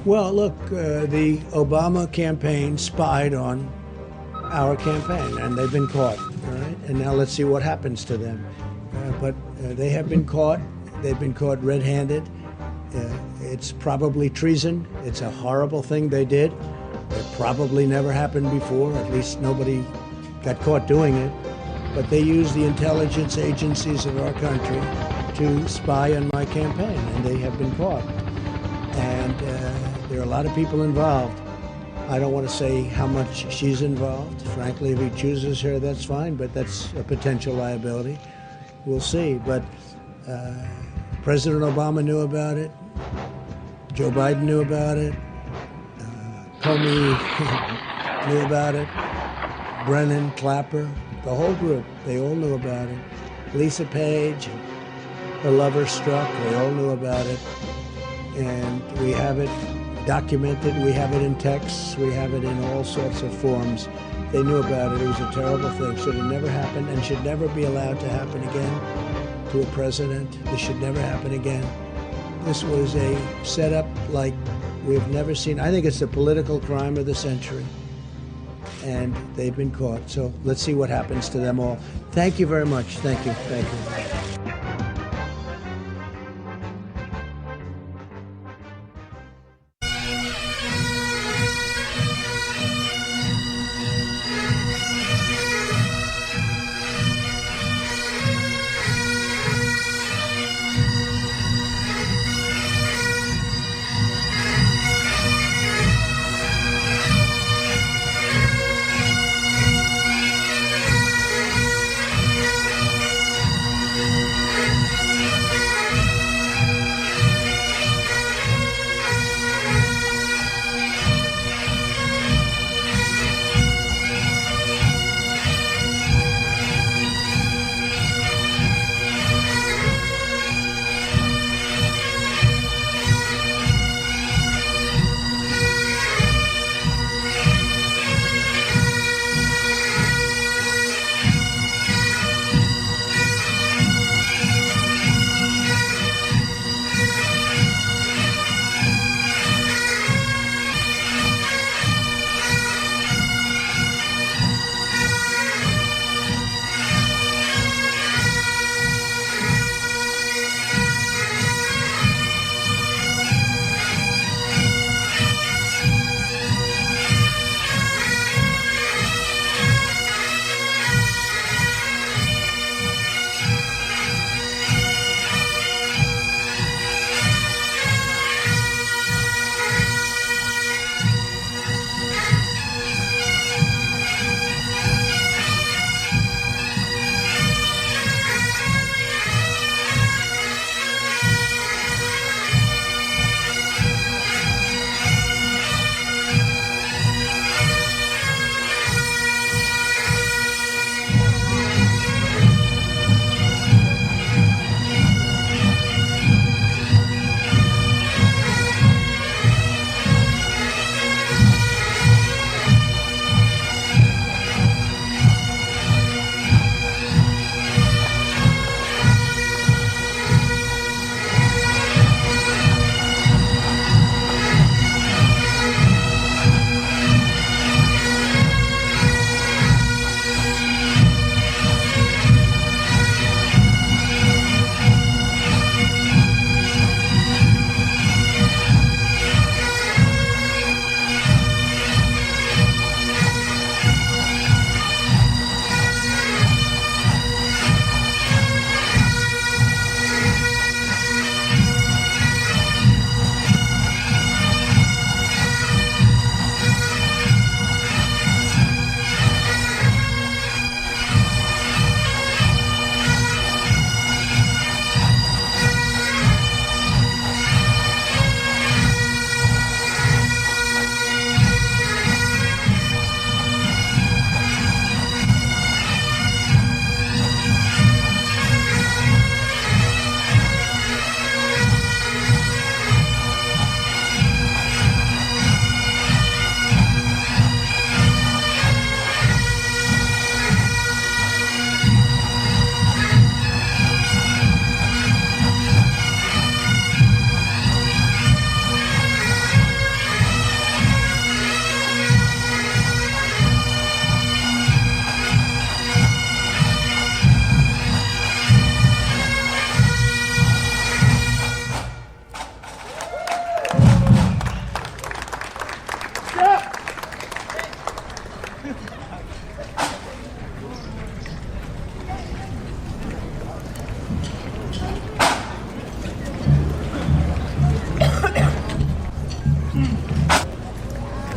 Well, look, the Obama campaign spied on our campaign, and they've been caught. All right, and now let's see what happens to them. But they have been caught. They've been caught red-handed. It's probably treason. It's a horrible thing they did. It probably never happened before. At least nobody got caught doing it. But they used the intelligence agencies of our country to spy on my campaign, and they have been caught. And there are a lot of people involved. I don't want to say how much she's involved. Frankly, if he chooses her, that's fine, but that's a potential liability. We'll see. But President Obama knew about it. Joe Biden knew about it. Comey knew about it. Brennan, Clapper, the whole group, they all knew about it. Lisa Page, her lover Strzok, they all knew about it. And we have it documented, we have it in texts, we have it in all sorts of forms. They knew about it. It was a terrible thing. Should have never happened and should never be allowed to happen again to a president. This should never happen again. This was a setup like we've never seen. I think it's the political crime of the century. And they've been caught. So let's see what happens to them all. Thank you very much. Thank you. Thank you.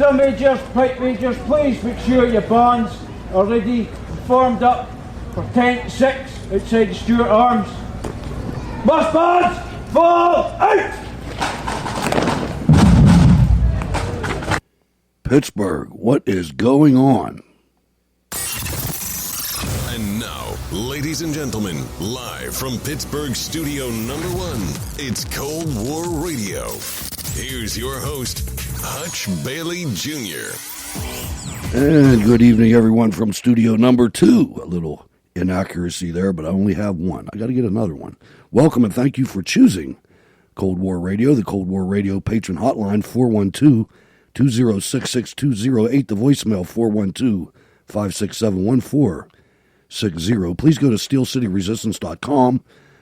Still majors, pipe majors, please make sure your bands are ready and formed up for 10-6 outside the Stuart Arms. Mass bands, fall out! Pittsburgh, what is going on? And now, ladies and gentlemen, live from Pittsburgh Studio Number 1, it's Cold War Radio. Here's your host, Hutch Bailey Jr. And good evening, everyone, from Studio Number 2. A little inaccuracy there, but I only have one. I got to get another one. Welcome and thank you for choosing Cold War Radio, the Cold War Radio patron hotline, 412-206-6208, the voicemail, 412-567-1460. Please go to steelcityresistance.com,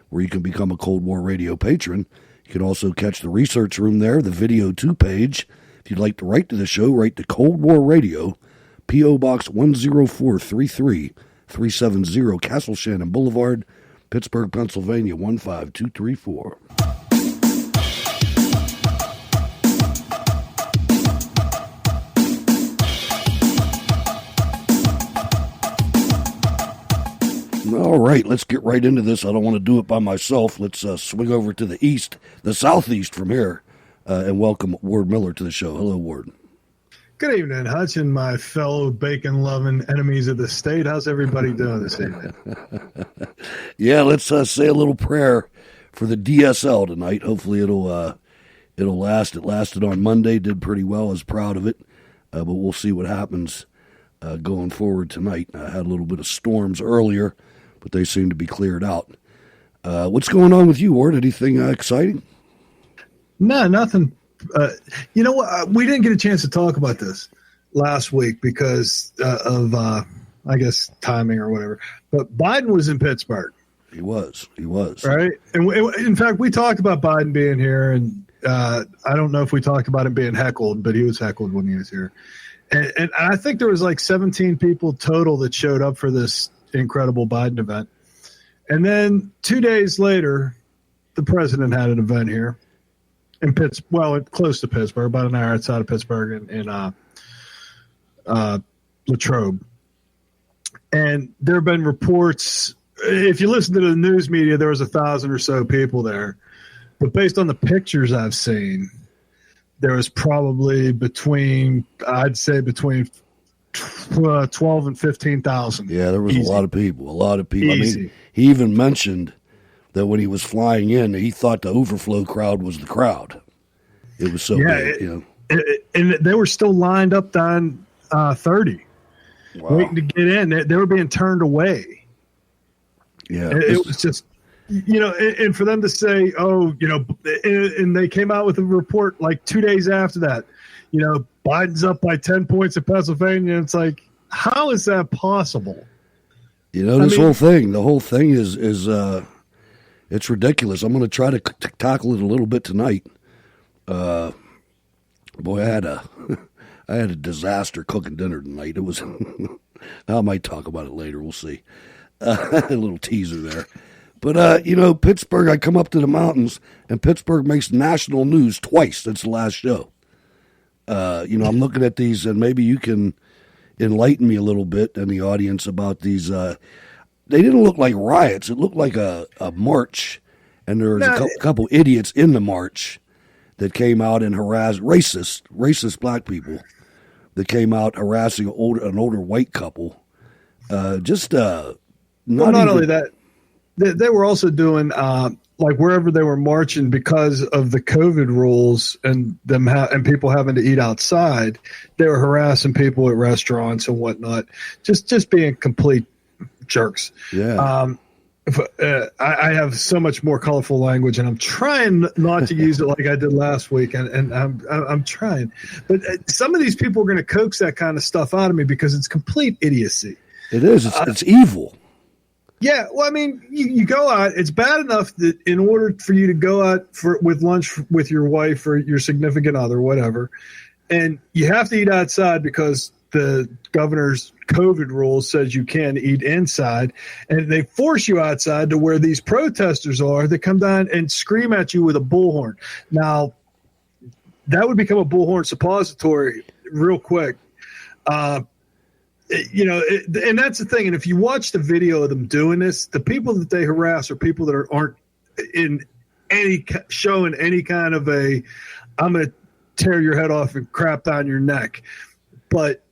where you can become a Cold War Radio patron. You can also catch the research room there, the video 2 page. If you'd like to write to the show, write to Cold War Radio, P.O. Box 10433, 370 Castle Shannon Boulevard, Pittsburgh, Pennsylvania, 15234. All right, let's get right into this. I don't want to do it by myself. Let's swing over to the east, the southeast from here, and welcome Ward Miller to the show. Hello, Ward. Good evening, Hutch, and my fellow bacon-loving enemies of the state. How's everybody doing this evening? Yeah, let's say a little prayer for the DSL tonight. Hopefully it'll last. It lasted on Monday, did pretty well. I was proud of it, but we'll see what happens going forward tonight. I had a little bit of storms earlier, but they seem to be cleared out. What's going on with you, Ward? Anything exciting? No, nothing. You know what? We didn't get a chance to talk about this last week because of, I guess, timing or whatever. But Biden was in Pittsburgh. He was. Right? And in fact, we talked about Biden being here, and I don't know if we talked about him being heckled, but he was heckled when he was here. And I think there was like 17 people total that showed up for this incredible Biden event. And then 2 days later, the president had an event here in close to Pittsburgh, about an hour outside of Pittsburgh in Latrobe. And there have been reports, if you listen to the news media, there was 1,000 or so people there. But based on the pictures I've seen, there was probably between 12 and 15,000. Yeah, there was Easy. a lot of people. Easy. I mean, he even mentioned that when he was flying in, he thought the overflow crowd was the crowd. It was so big, and they were still lined up down 30, waiting to get in. They were being turned away. Yeah, it was just, and for them to say, and they came out with a report like 2 days after that, Biden's up by 10 points in Pennsylvania. It's like, how is that possible? The whole thing is it's ridiculous. I'm going to try to tackle it a little bit tonight. Boy, I had a disaster cooking dinner tonight. It was, I might talk about it later. We'll see. A little teaser there. But, Pittsburgh, I come up to the mountains, and Pittsburgh makes national news twice since the last show. I'm looking at these, and maybe you can enlighten me a little bit and the audience about these. They didn't look like riots. It looked like a march, and there was a couple idiots in the march that came out and harassed racist black people that came out harassing an older white couple. Not only that, they were also doing like wherever they were marching because of the COVID rules and and people having to eat outside. They were harassing people at restaurants and whatnot, just being complete jerks. Yeah. I have so much more colorful language, and I'm trying not to use it like I did last week, and I'm trying. But some of these people are going to coax that kind of stuff out of me because it's complete idiocy. It is. It's evil. Yeah, well, I mean, you go out. It's bad enough that in order for you to go out with lunch with your wife or your significant other, whatever, and you have to eat outside because the governor's COVID rule says you can eat inside, and they force you outside to where these protesters are that come down and scream at you with a bullhorn. Now, that would become a bullhorn suppository real quick. And that's the thing. And if you watch the video of them doing this, the people that they harass are people that aren't in showing any kind of I'm going to tear your head off and crap down your neck. But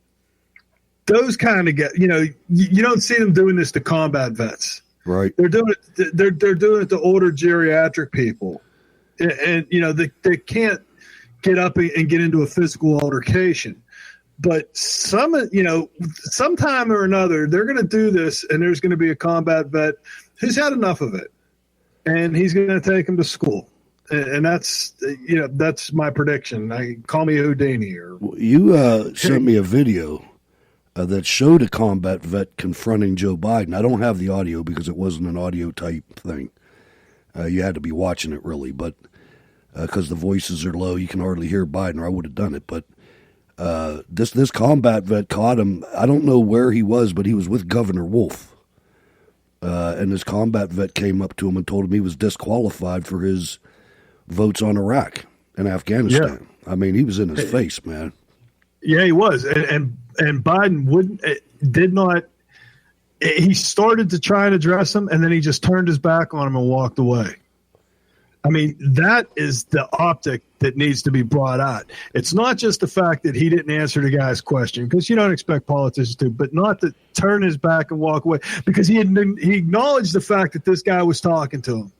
those kind of you don't see them doing this to combat vets. Right. They're doing it. They're doing it to older geriatric people, and they can't get up and get into a physical altercation. But sometime or another, they're going to do this, and there's going to be a combat vet who's had enough of it, and he's going to take him to school. And that's my prediction. Call me Houdini. You sent me a video that showed a combat vet confronting Joe Biden. I don't have the audio because it wasn't an audio type thing. You had to be watching it really, but because the voices are low, you can hardly hear Biden, or I would have done it. But this combat vet caught him. I don't know where he was, but he was with Governor Wolf. And this combat vet came up to him and told him he was disqualified for his votes on Iraq and Afghanistan. Yeah. I mean, he was in his face, man. Yeah, he was. And Biden did not. He started to try and address him, and then he just turned his back on him and walked away. I mean, that is the optic that needs to be brought out. It's not just the fact that he didn't answer the guy's question, because you don't expect politicians to, but not to turn his back and walk away, because he acknowledged the fact that this guy was talking to him.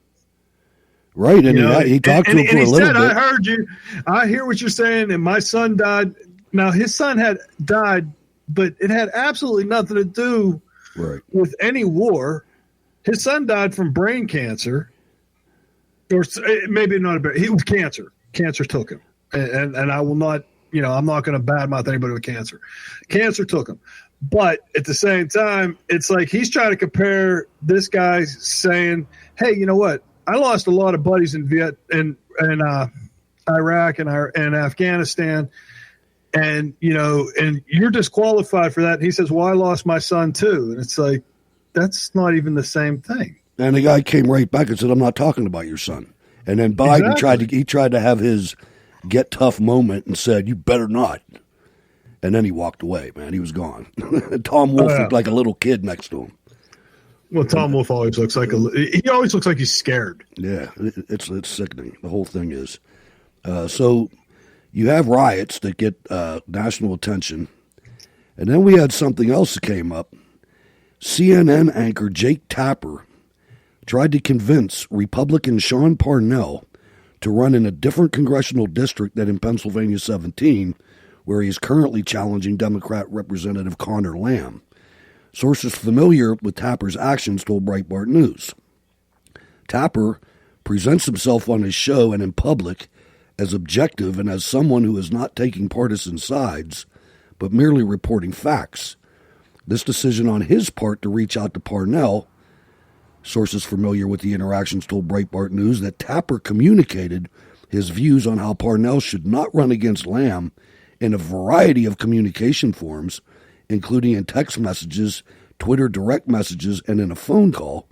Right, and he talked to him for a little bit. I heard you. I hear what you're saying, and my son died. Now, his son had died, but it had absolutely nothing to do with any war. His son died from brain cancer, or maybe not he was cancer. Cancer took him, and I will not. I'm not going to badmouth anybody with cancer. Cancer took him, but at the same time, it's like he's trying to compare this guy saying, "Hey, you know what? I lost a lot of buddies in Iraq and Afghanistan." And, and you're disqualified for that. And he says, well, I lost my son too. And it's like, that's not even the same thing. And the guy came right back and said, I'm not talking about your son. And then Biden tried to have his get tough moment and said, you better not. And then he walked away, man. He was gone. Tom Wolf looked like a little kid next to him. Well, Tom Wolf always looks like he always looks like he's scared. Yeah, it's sickening. The whole thing is. So you have riots that get national attention. And then we had something else that came up. CNN anchor Jake Tapper tried to convince Republican Sean Parnell to run in a different congressional district than in Pennsylvania 17, where he is currently challenging Democrat Representative Connor Lamb. Sources familiar with Tapper's actions told Breitbart News. Tapper presents himself on his show and in public as objective and as someone who is not taking partisan sides, but merely reporting facts. This decision on his part to reach out to Parnell, sources familiar with the interactions told Breitbart News that Tapper communicated his views on how Parnell should not run against Lamb in a variety of communication forms, including in text messages, Twitter direct messages, and in a phone call,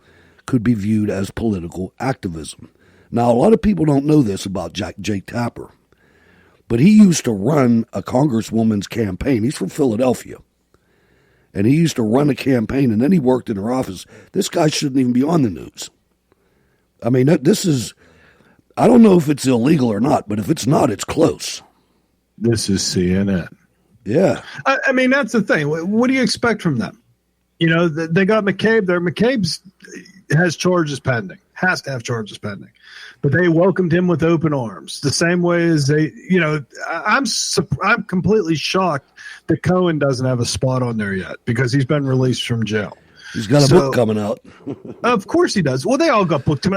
could be viewed as political activism. Now, a lot of people don't know this about Jake Tapper, but he used to run a congresswoman's campaign. He's from Philadelphia, and he used to run a campaign, and then he worked in her office. This guy shouldn't even be on the news. I mean, this is, I don't know if it's illegal or not, but if it's not, it's close. This is CNN. Yeah. I mean, that's the thing. What do you expect from them? They got McCabe there. McCabe has charges pending, has to have charges pending. But they welcomed him with open arms, the same way as they, I'm completely shocked that Cohen doesn't have a spot on there yet because he's been released from jail. He's got a book coming out. Of course he does. Well, they all got booked.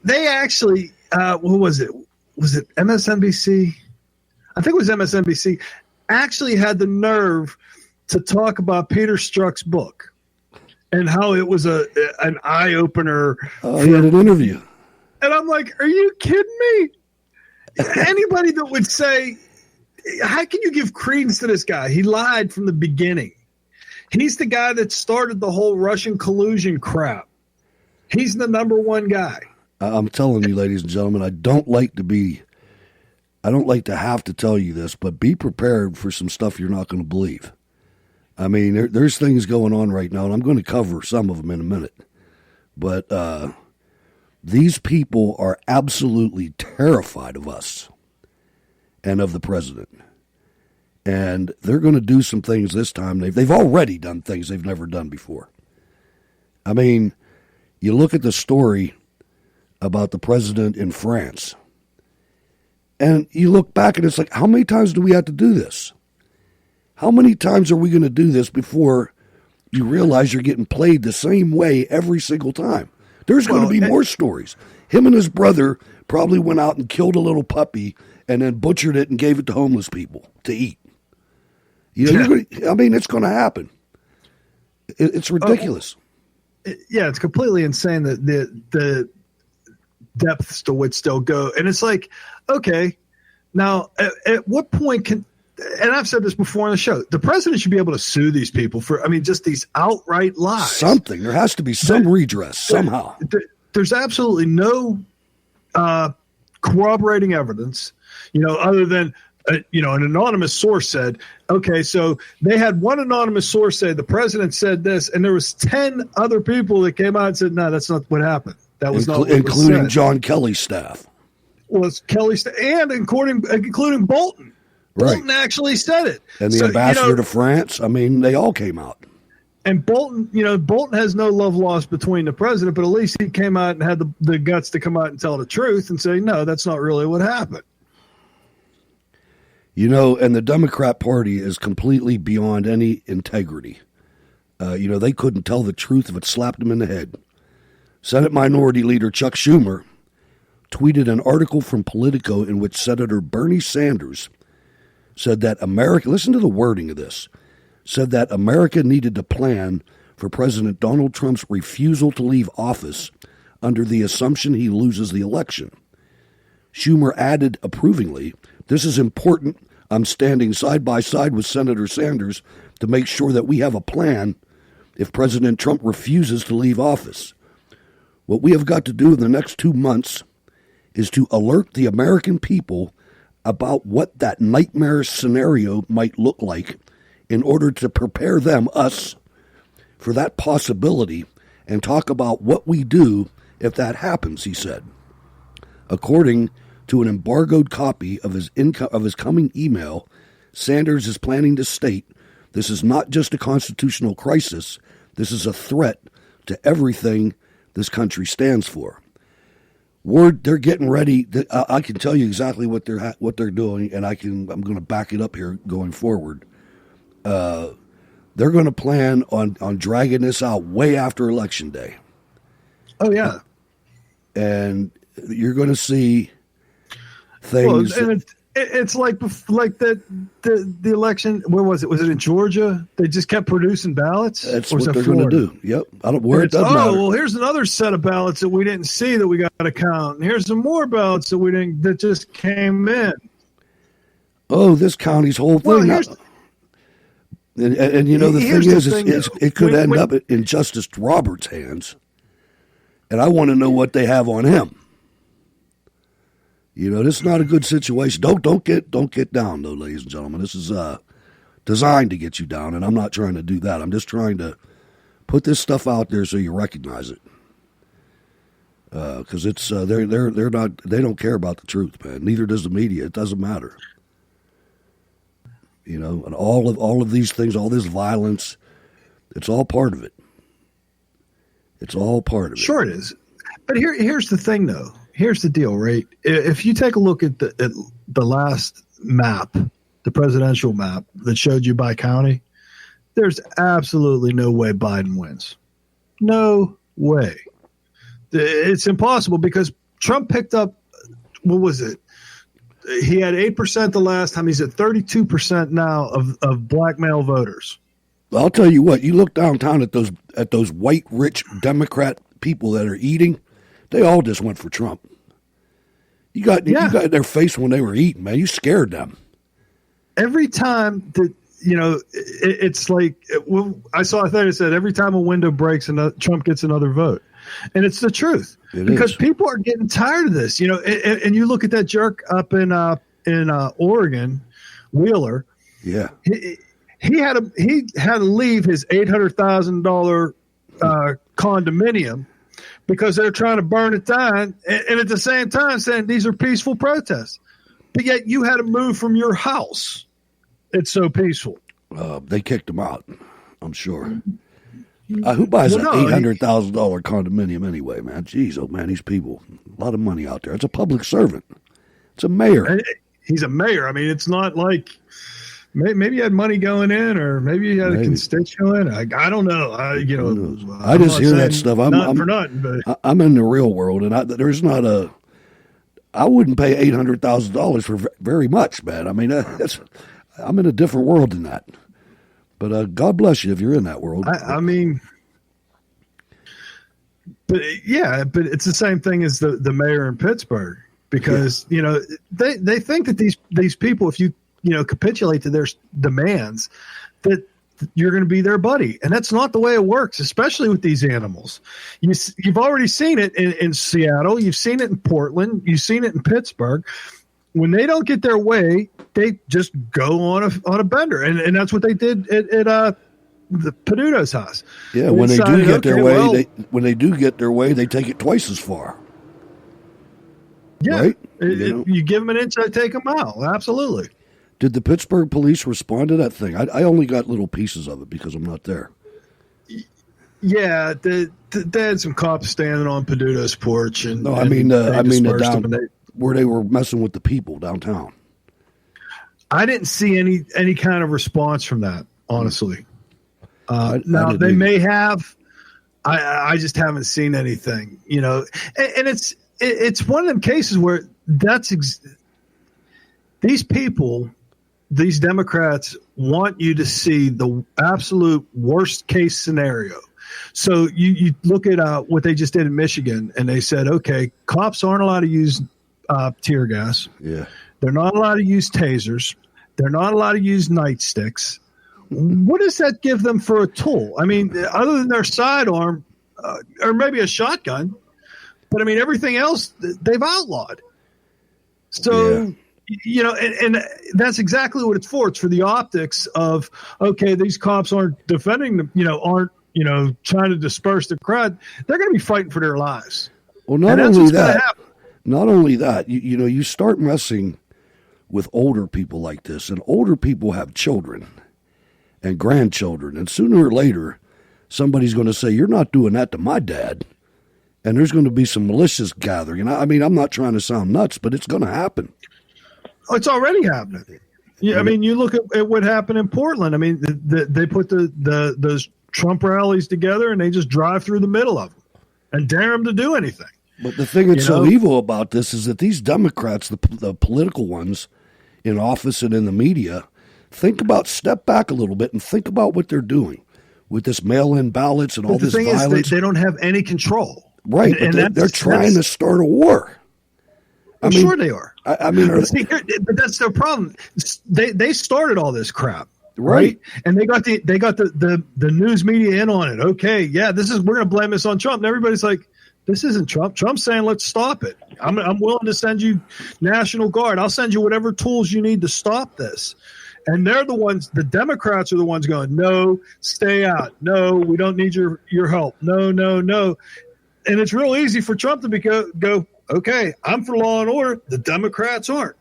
They actually, what was it? Was it MSNBC? I think it was MSNBC, actually had the nerve to talk about Peter Strzok's book and how it was an eye-opener. Oh, he had an interview. And I'm like, are you kidding me? Anybody that would say, how can you give credence to this guy? He lied from the beginning. He's the guy that started the whole Russian collusion crap. He's the number one guy. I'm telling you, ladies and gentlemen, I don't like to be I don't like to have to tell you this, but be prepared for some stuff you're not going to believe. I mean, there's things going on right now, and I'm going to cover some of them in a minute. But these people are absolutely terrified of us and of the president. And they're going to do some things this time. They've already done things they've never done before. I mean, you look at the story about the president in France, and you look back and it's like, how many times do we have to do this? How many times are we going to do this before you realize you're getting played the same way every single time? There's going to be more stories. Him and his brother probably went out and killed a little puppy and then butchered it and gave it to homeless people to eat. You know, I mean, it's going to happen. It's ridiculous. Yeah, it's completely insane that the depths to which they'll go. And it's like, okay, now at what point can, and I've said this before on the show, the president should be able to sue these people for, I mean, just these outright lies. Something. There has to be some redress somehow. There's absolutely no corroborating evidence, other than, an anonymous source said, okay, so they had one anonymous source say the president said this, and there was 10 other people that came out and said, no, that's not what happened. That was not what including was said. John Kelly's staff. Was Kelly's and including Bolton. Right. Bolton actually said it. And the ambassador to France, I mean, they all came out. And Bolton has no love lost between the president, but at least he came out and had the guts to come out and tell the truth and say, no, that's not really what happened. And the Democrat Party is completely beyond any integrity. They couldn't tell the truth if it slapped them in the head. Senate Minority Leader Chuck Schumer tweeted an article from Politico in which Senator Bernie Sanders said that America, listen to the wording of this, said that America needed to plan for President Donald Trump's refusal to leave office under the assumption he loses the election. Schumer added approvingly, "This is important. I'm standing side by side with Senator Sanders to make sure that we have a plan if President Trump refuses to leave office. What we have got to do in the next 2 months is to alert the American people about what that nightmare scenario might look like in order to prepare them, us, for that possibility and talk about what we do if that happens," he said. According to an embargoed copy of his coming email, Sanders is planning to state, "This is not just a constitutional crisis. This is a threat to everything this country stands for." They're getting ready. I can tell you exactly what they're doing, and I'm going to back it up here going forward. They're going to plan on dragging this out way after Election Day. Oh yeah, and you're going to see things. Well, and it's like the election. Where was it? Was it in Georgia? They just kept producing ballots. That's what they're going to do. Yep. It doesn't matter. Well, here's another set of ballots that we didn't see that we got to count. And here's some more ballots that just came in. Oh, this county's whole thing. Well, and the thing is, it could end up in Justice Roberts' hands. And I want to know what they have on him. This is not a good situation. Don't get down, though, ladies and gentlemen. This is designed to get you down, and I'm not trying to do that. I'm just trying to put this stuff out there so you recognize it. Because it's they don't care about the truth, man. Neither does the media. It doesn't matter. And all of these things, all this violence, it's all part of it. It's all part of it. Sure it is. But here's the thing, though. Here's the deal, right? If you take a look at the last map, the presidential map that showed you by county, there's absolutely no way Biden wins. No way. It's impossible because Trump picked up, what was it? He had 8% the last time. He's at 32% now of black male voters. Well, I'll tell you what. You look downtown at those white, rich Democrat people that are eating. They all just went for Trump. You got in their face when they were eating, man. You scared them. Every time that it's like I saw a thing that said every time a window breaks, Trump gets another vote, and it's the truth because people are getting tired of this. And you look at that jerk up in in Oregon, Wheeler. Yeah. He had to leave his $800,000 condominium because they're trying to burn it down, and at the same time saying these are peaceful protests. But yet you had to move from your house. It's so peaceful. They kicked him out, I'm sure. Who buys an $800,000 condominium anyway, man? Jeez, oh man, these people, a lot of money out there. It's a public servant. It's a mayor. He's a mayor. I mean, it's not like maybe you had money going in, or maybe you had a constituent. I don't know. I just hear that stuff. I'm in the real world, and there's not a. I wouldn't pay $800,000 for very much, man. I mean, I'm in a different world than that. But God bless you if you're in that world. I mean, but it's the same thing as the mayor in Pittsburgh, because they think that these people, if you capitulate to their demands, that you're going to be their buddy, and that's not the way it works, especially with these animals. You've already seen it in Seattle, you've seen it in Portland, you've seen it in Pittsburgh. When they don't get their way, they just go on a bender, and that's what they did at the Peduto's house. Yeah, when they do get their way, they take it twice as far. Yeah, right? You give them an inch, they take a mile. Absolutely. Did the Pittsburgh police respond to that thing? I only got little pieces of it because I'm not there. Yeah, they had some cops standing on Peduto's porch, and I mean where they were messing with the people downtown. I didn't see any kind of response from that, honestly. Now they may have. I just haven't seen anything, and it's one of them cases where these people, these Democrats, want you to see the absolute worst case scenario. So you look at what they just did in Michigan, and they said, okay, cops aren't allowed to use tear gas. Yeah. They're not allowed to use tasers. They're not allowed to use nightsticks. What does that give them for a tool? I mean, other than their sidearm or maybe a shotgun, but I mean, everything else they've outlawed. So, and that's exactly what it's for. It's for the optics of, okay, these cops aren't defending them, aren't trying to disperse the crowd. They're going to be fighting for their lives. Well, not only that, you start messing with older people like this, and older people have children and grandchildren, and sooner or later, somebody's going to say, you're not doing that to my dad, and there's going to be some malicious gathering. And I mean, I'm not trying to sound nuts, but it's going to happen. Oh, it's already happening. Yeah, I mean, you look at what happened in Portland. I mean, they put those Trump rallies together, and they just drive through the middle of them and dare them to do anything. But the thing that's so evil about this is that these Democrats, the political ones in office and in the media, step back a little bit and think about what they're doing with this mail-in ballots and all this violence. The thing is, they don't have any control. Right, but they're trying to start a war. I'm sure they are. But that's their problem. They started all this crap. Right. And they got the news media in on it. Okay, yeah, we're going to blame this on Trump. And everybody's like, this isn't Trump. Trump's saying, let's stop it. I'm willing to send you National Guard. I'll send you whatever tools you need to stop this. And they're the ones, the Democrats are the ones going, no, stay out. No, we don't need your help. No. And it's real easy for Trump to go, okay, I'm for law and order. The Democrats aren't.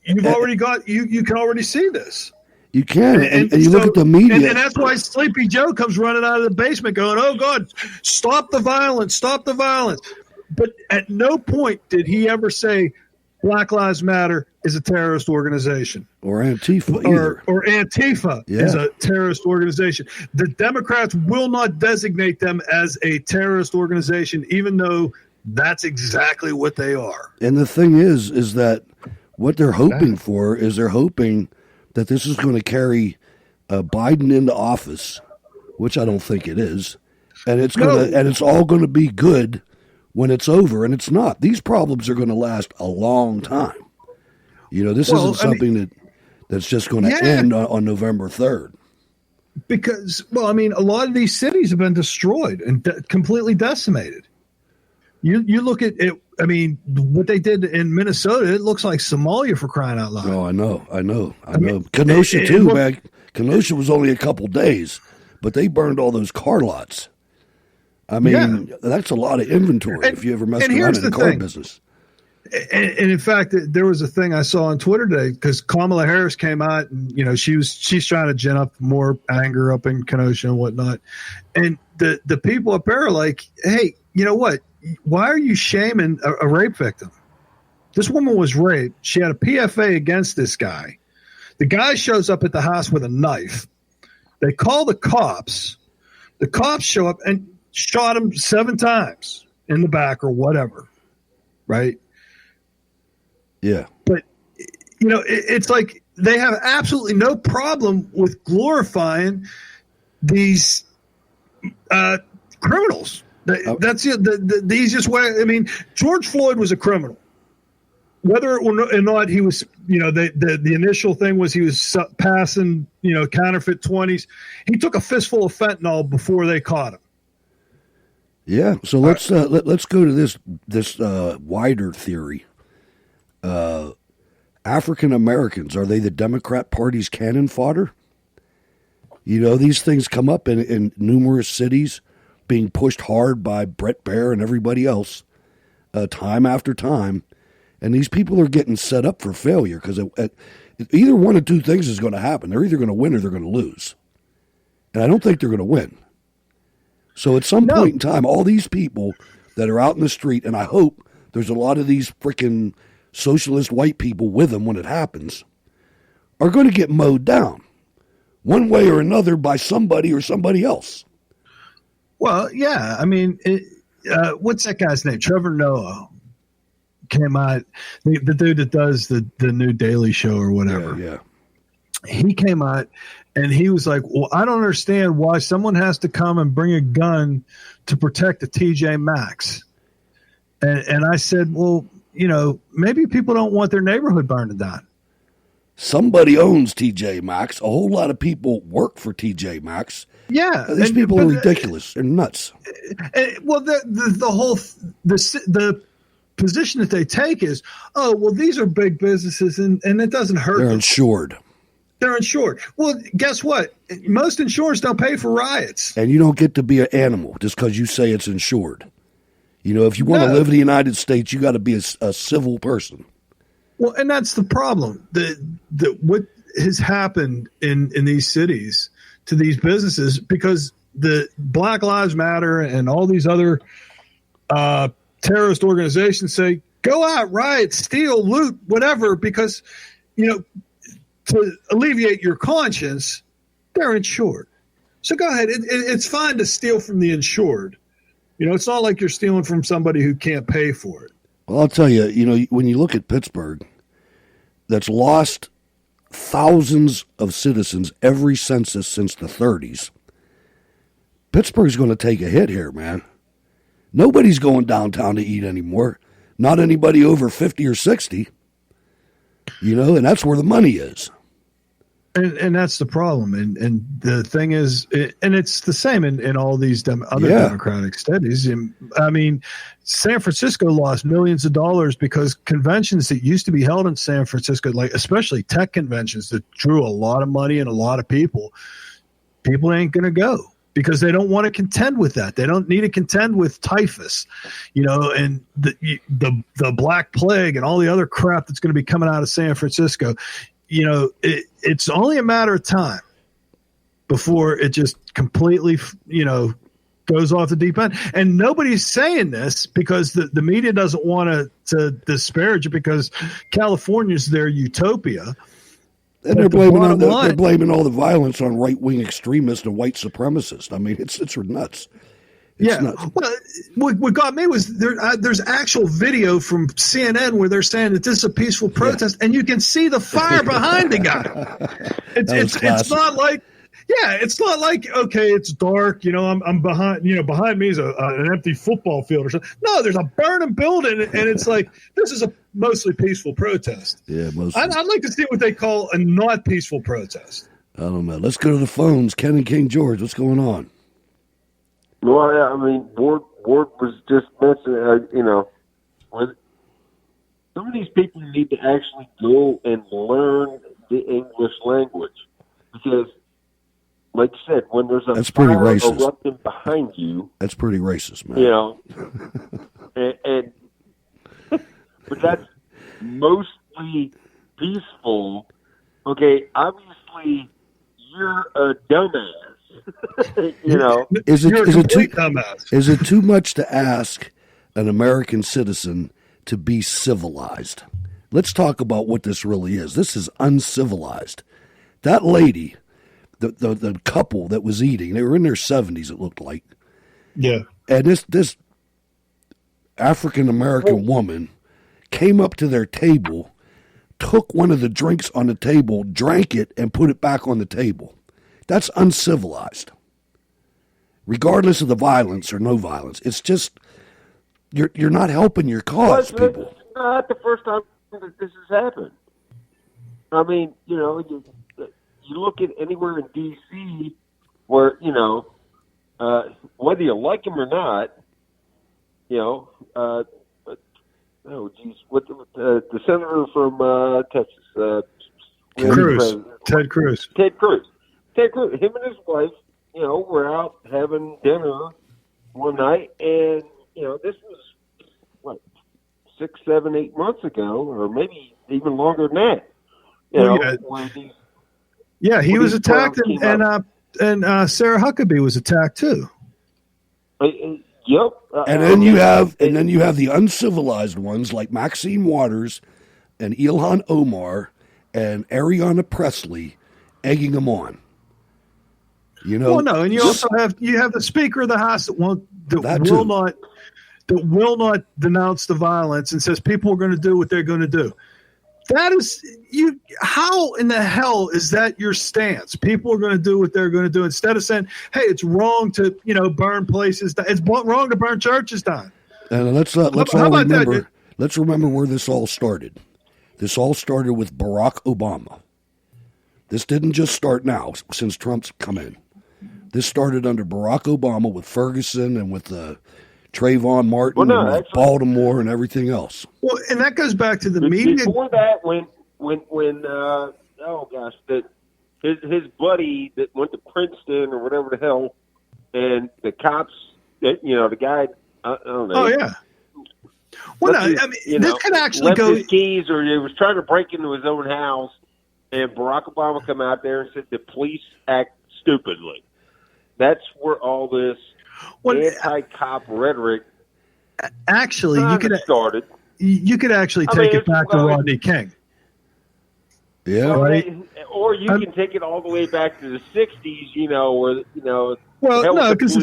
You've already got, you can already see this. You can, and you look at the media. And that's why Sleepy Joe comes running out of the basement going, oh, God, stop the violence. But at no point did he ever say Black Lives Matter is a terrorist organization. Or Antifa either. Or Antifa is a terrorist organization. The Democrats will not designate them as a terrorist organization, even though that's exactly what they are. And the thing is that what they're hoping for is that this is going to carry Biden into office, which I don't think it is, and it's all going to be good when it's over, and it's not. These problems are going to last a long time. This isn't something that's just going to end on November 3rd. Because, a lot of these cities have been destroyed and completely decimated. You look at it. I mean, what they did in Minnesota, it looks like Somalia, for crying out loud. Oh, I know. Kenosha too, man. Kenosha was only a couple days, but they burned all those car lots. I mean, that's a lot of inventory if you ever messed around in the car business. And in fact, there was a thing I saw on Twitter today because Kamala Harris came out and, you know, she's trying to gin up more anger up in Kenosha and whatnot. And the people up there are like, hey, you know what? Why are you shaming a rape victim? This woman was raped. She had a PFA against this guy. The guy shows up at the house with a knife. They call the cops. The cops show up and shot him 7 times in the back or whatever. Right? Yeah. But, you know, it's like they have absolutely no problem with glorifying these criminals. That's the easiest way. I mean, George Floyd was a criminal. Whether or not he was, you know, the initial thing was he was passing, you know, counterfeit 20s. He took a fistful of fentanyl before they caught him. Yeah. So let's go to this wider theory. African Americans, are they the Democrat Party's cannon fodder? You know, these things come up in numerous cities, being pushed hard by Brett Baier and everybody else, time after time. And these people are getting set up for failure because either one of two things is going to happen. They're either going to win or they're going to lose. And I don't think they're going to win. So at some point in time, all these people that are out in the street, and I hope there's a lot of these freaking socialist white people with them when it happens, are going to get mowed down one way or another by somebody or somebody else. Well, yeah. I mean, what's that guy's name? Trevor Noah came out, the dude that does the new Daily Show or whatever. Yeah. He came out and he was like, well, I don't understand why someone has to come and bring a gun to protect a TJ Maxx. And I said, well, you know, maybe people don't want their neighborhood burning down. Somebody owns TJ Maxx. A whole lot of people work for TJ Maxx. Yeah. These people are ridiculous. They're nuts. Well, the whole the position that they take is, oh, well, these are big businesses and it doesn't hurt They're them. insured. They're insured. Well, guess what? Most insurers don't pay for riots. And you don't get to be an animal just because you say it's insured. You know, if you want to live in the United States, you got to be a civil person. Well, and that's the problem. What has happened in these cities to these businesses, because the Black Lives Matter and all these other terrorist organizations say, go out, riot, steal, loot, whatever, because, you know, to alleviate your conscience, they're insured. So go ahead. It's fine to steal from the insured. You know, it's not like you're stealing from somebody who can't pay for it. Well, I'll tell you, you know, when you look at Pittsburgh, that's lost thousands of citizens every census since the 30s. Pittsburgh's going to take a hit here, man. Nobody's going downtown to eat anymore. Not anybody over 50 or 60. You know, and that's where the money is. And that's the problem. And the thing is, and it's the same in all these other Democratic studies. I mean, San Francisco lost millions of dollars because conventions that used to be held in San Francisco, like especially tech conventions that drew a lot of money and a lot of people ain't going to go because they don't want to contend with that. They don't need to contend with typhus, you know, and the Black Plague and all the other crap that's going to be coming out of San Francisco. You know, it's only a matter of time before it just completely, you know, goes off the deep end. And nobody's saying this because the media doesn't want to disparage it because California's their utopia. And they're blaming all the violence on right-wing extremists and white supremacists. I mean, it's nuts. It's nuts. Well, what got me was there's actual video from CNN where they're saying that this is a peaceful protest, and you can see the fire behind the guy. It's not like. Yeah, it's not like, okay, it's dark, you know, I'm behind, you know, behind me is an empty football field or something. No, there's a burning building, and it's like, this is a mostly peaceful protest. Yeah, mostly. I'd like to see what they call a not peaceful protest. I don't know. Let's go to the phones. Ken and King George, what's going on? Well, yeah, I mean, Ward was just mentioning, some of these people need to actually go and learn the English language, because, like you said, when there's a That's pretty fire racist. erupting behind you, That's pretty racist, man. and but that's mostly peaceful. Okay, obviously you're a dumbass. Is You're a it complete too dumbass. is it too much to ask an American citizen to be civilized? Let's talk about what this really is. This is uncivilized. That lady, the couple that was eating, they were in their 70s, it looked like. Yeah. And this African American woman came up to their table, took one of the drinks on the table, drank it, and put it back on the table. That's uncivilized. Regardless of the violence or no violence, it's just you're not helping your cause, people. It's not the first time that this has happened. I mean, you look at anywhere in D.C. where, whether you like him or not, what the senator from Texas, Ted Cruz. Ted Cruz, him and his wife, were out having dinner one night, and this was what 6, 7, 8 months ago, or maybe even longer than that. He was attacked, and Sarah Huckabee was attacked too. Yep. And then you have the uncivilized ones like Maxine Waters and Ilhan Omar and Ariana Presley egging them on. Well, no, and you also have the Speaker of the House that will not denounce the violence and says people are going to do what they're going to do. That is you. How in the hell is that your stance? People are going to do what they're going to do instead of saying, "Hey, it's wrong to burn places. It's wrong to burn churches down." And let's remember. Let's remember where this all started. This all started with Barack Obama. This didn't just start now since Trump's come in. This started under Barack Obama with Ferguson and with Trayvon Martin and with Baltimore and everything else. Well, and that goes back to the media. Before that, when that his buddy that went to Princeton or whatever the hell, and the cops, the guy, I don't know. Oh yeah. Well, this could actually left go. His keys, or he was trying to break into his own house, and Barack Obama come out there and said the police act stupidly. That's where all this anti-cop rhetoric actually started. You could actually take it back to Rodney King. Yeah, right. Or you can take it all the way back to the '60s. Where because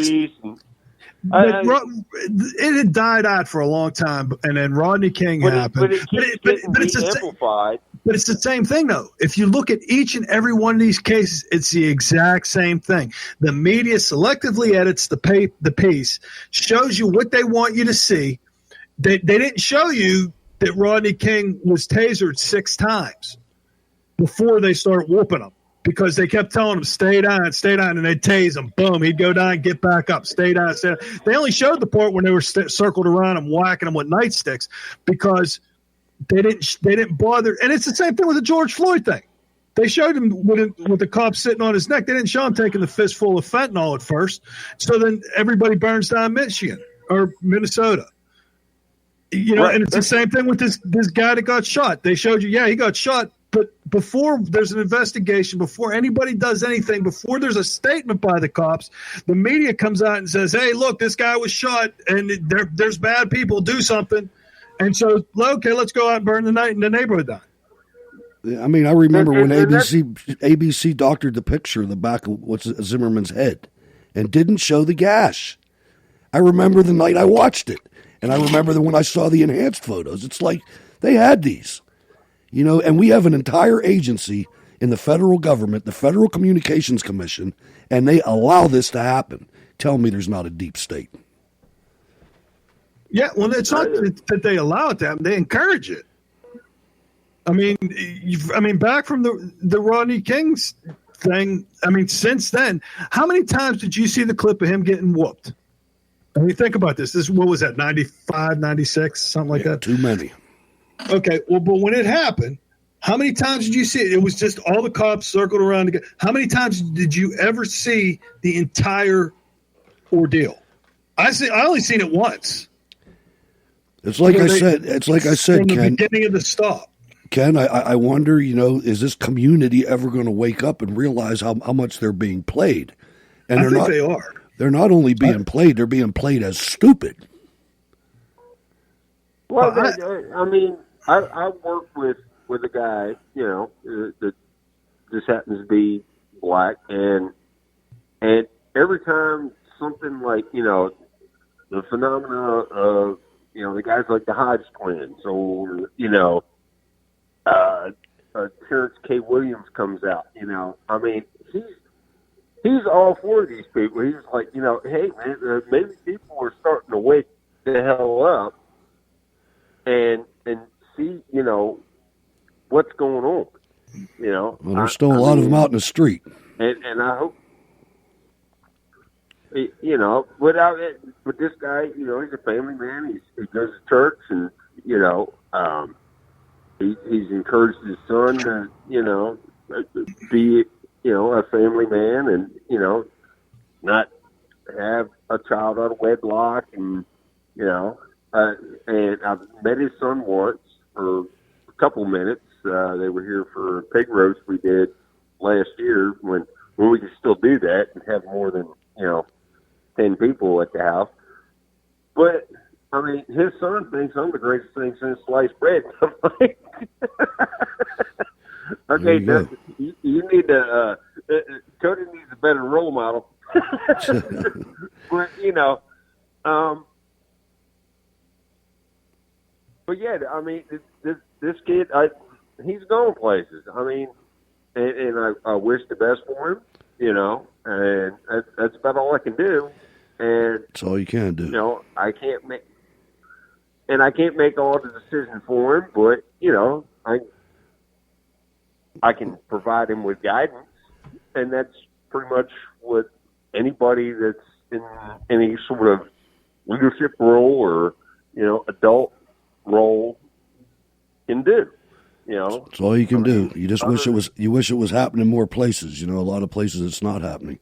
it had died out for a long time, and then Rodney King happened. But it's amplified. But it's the same thing, though. If you look at each and every one of these cases, it's the exact same thing. The media selectively edits the piece, shows you what they want you to see. They didn't show you that Rodney King was tasered 6 times before they start whooping him, because they kept telling him, stay down, and they'd tase him. Boom, he'd go down, get back up, stay down, stay down. They only showed the part when they were circled around him, whacking him with nightsticks, because they didn't bother. And it's the same thing with the George Floyd thing. They showed him with the cop sitting on his neck. They didn't show him taking the fistful of fentanyl at first. So then everybody burns down Michigan or Minnesota. Right. And it's the same thing with this guy that got shot. They showed you, he got shot. But before there's an investigation, before anybody does anything, before there's a statement by the cops, the media comes out and says, hey, look, this guy was shot and there's bad people, do something. And so, okay, let's go out and burn the neighborhood down. I mean, I remember when ABC doctored the picture of the back of Zimmerman's head and didn't show the gash. I remember the night I watched it. And I remember when I saw the enhanced photos. It's like they had these. And we have an entire agency in the federal government, the Federal Communications Commission, and they allow this to happen. Tell me there's not a deep state. Yeah, well, it's not that they allow it to happen. They encourage it. I mean, back from the Rodney King's thing, since then, how many times did you see the clip of him getting whooped? I mean, think about this. What was that, 95, 96, something like that? Too many. Okay, well, but when it happened, how many times did you see it? It was just all the cops circled around together. How many times did you ever see the entire ordeal? I only seen it once. It's like I said, from the Ken. beginning of the stop. Ken, I wonder, is this community ever going to wake up and realize how much they're being played? And I think they are. They're not only being played; they're being played as stupid. Well, I work with a guy, that just happens to be black, and every time something like, the phenomena of, the guys like the Hodge twins, or, Terrence K. Williams comes out, he's all for these people. He's like, hey, man, maybe people are starting to wake the hell up and see, what's going on. Well, there's still a lot of them out in the street. And I hope, but this guy, he's a family man. He goes to church, and, he's encouraged his son to, be, a family man, and, not have a child out of wedlock, and, and I've met his son once for a couple minutes. They were here for a pig roast we did last year when we could still do that and have more than, 10 people at the house. But, his son thinks I'm the greatest thing since sliced bread. I'm like, okay, you need to, Cody needs a better role model. But, but yeah, this kid, he's going places. And I wish the best for him, and that's about all I can do. And that's all you can do. I can't make all the decisions for him, but I can provide him with guidance, and that's pretty much what anybody that's in any sort of leadership role or adult role can do. That's all you can do. You just wish it was happening more places. A lot of places it's not happening.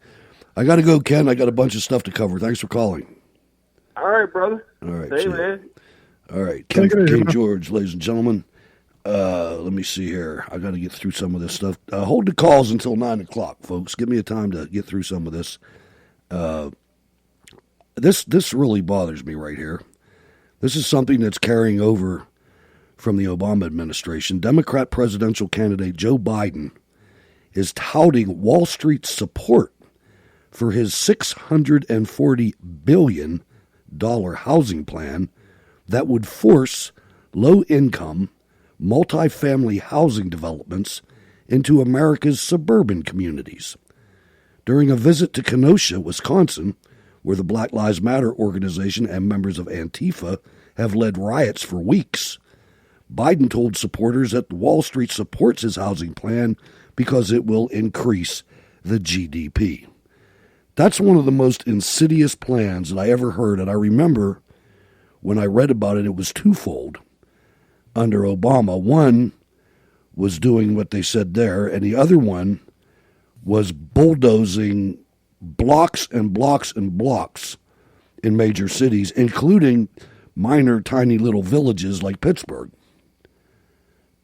I got to go, Ken. I got a bunch of stuff to cover. Thanks for calling. All right, brother. All right. Hey, man. All right. Ken George, ladies and gentlemen. Let me see here. I got to get through some of this stuff. Hold the calls until 9 o'clock, folks. Give me a time to get through some of this. This really bothers me right here. This is something that's carrying over from the Obama administration. Democrat presidential candidate Joe Biden is touting Wall Street's support for his $640 billion housing plan that would force low-income, multifamily housing developments into America's suburban communities. During a visit to Kenosha, Wisconsin, where the Black Lives Matter organization and members of Antifa have led riots for weeks, Biden told supporters that Wall Street supports his housing plan because it will increase the GDP. That's one of the most insidious plans that I ever heard, and I remember when I read about it, it was twofold. Under Obama, one was doing what they said there, and the other one was bulldozing blocks and blocks and blocks in major cities, including minor, tiny little villages like Pittsburgh.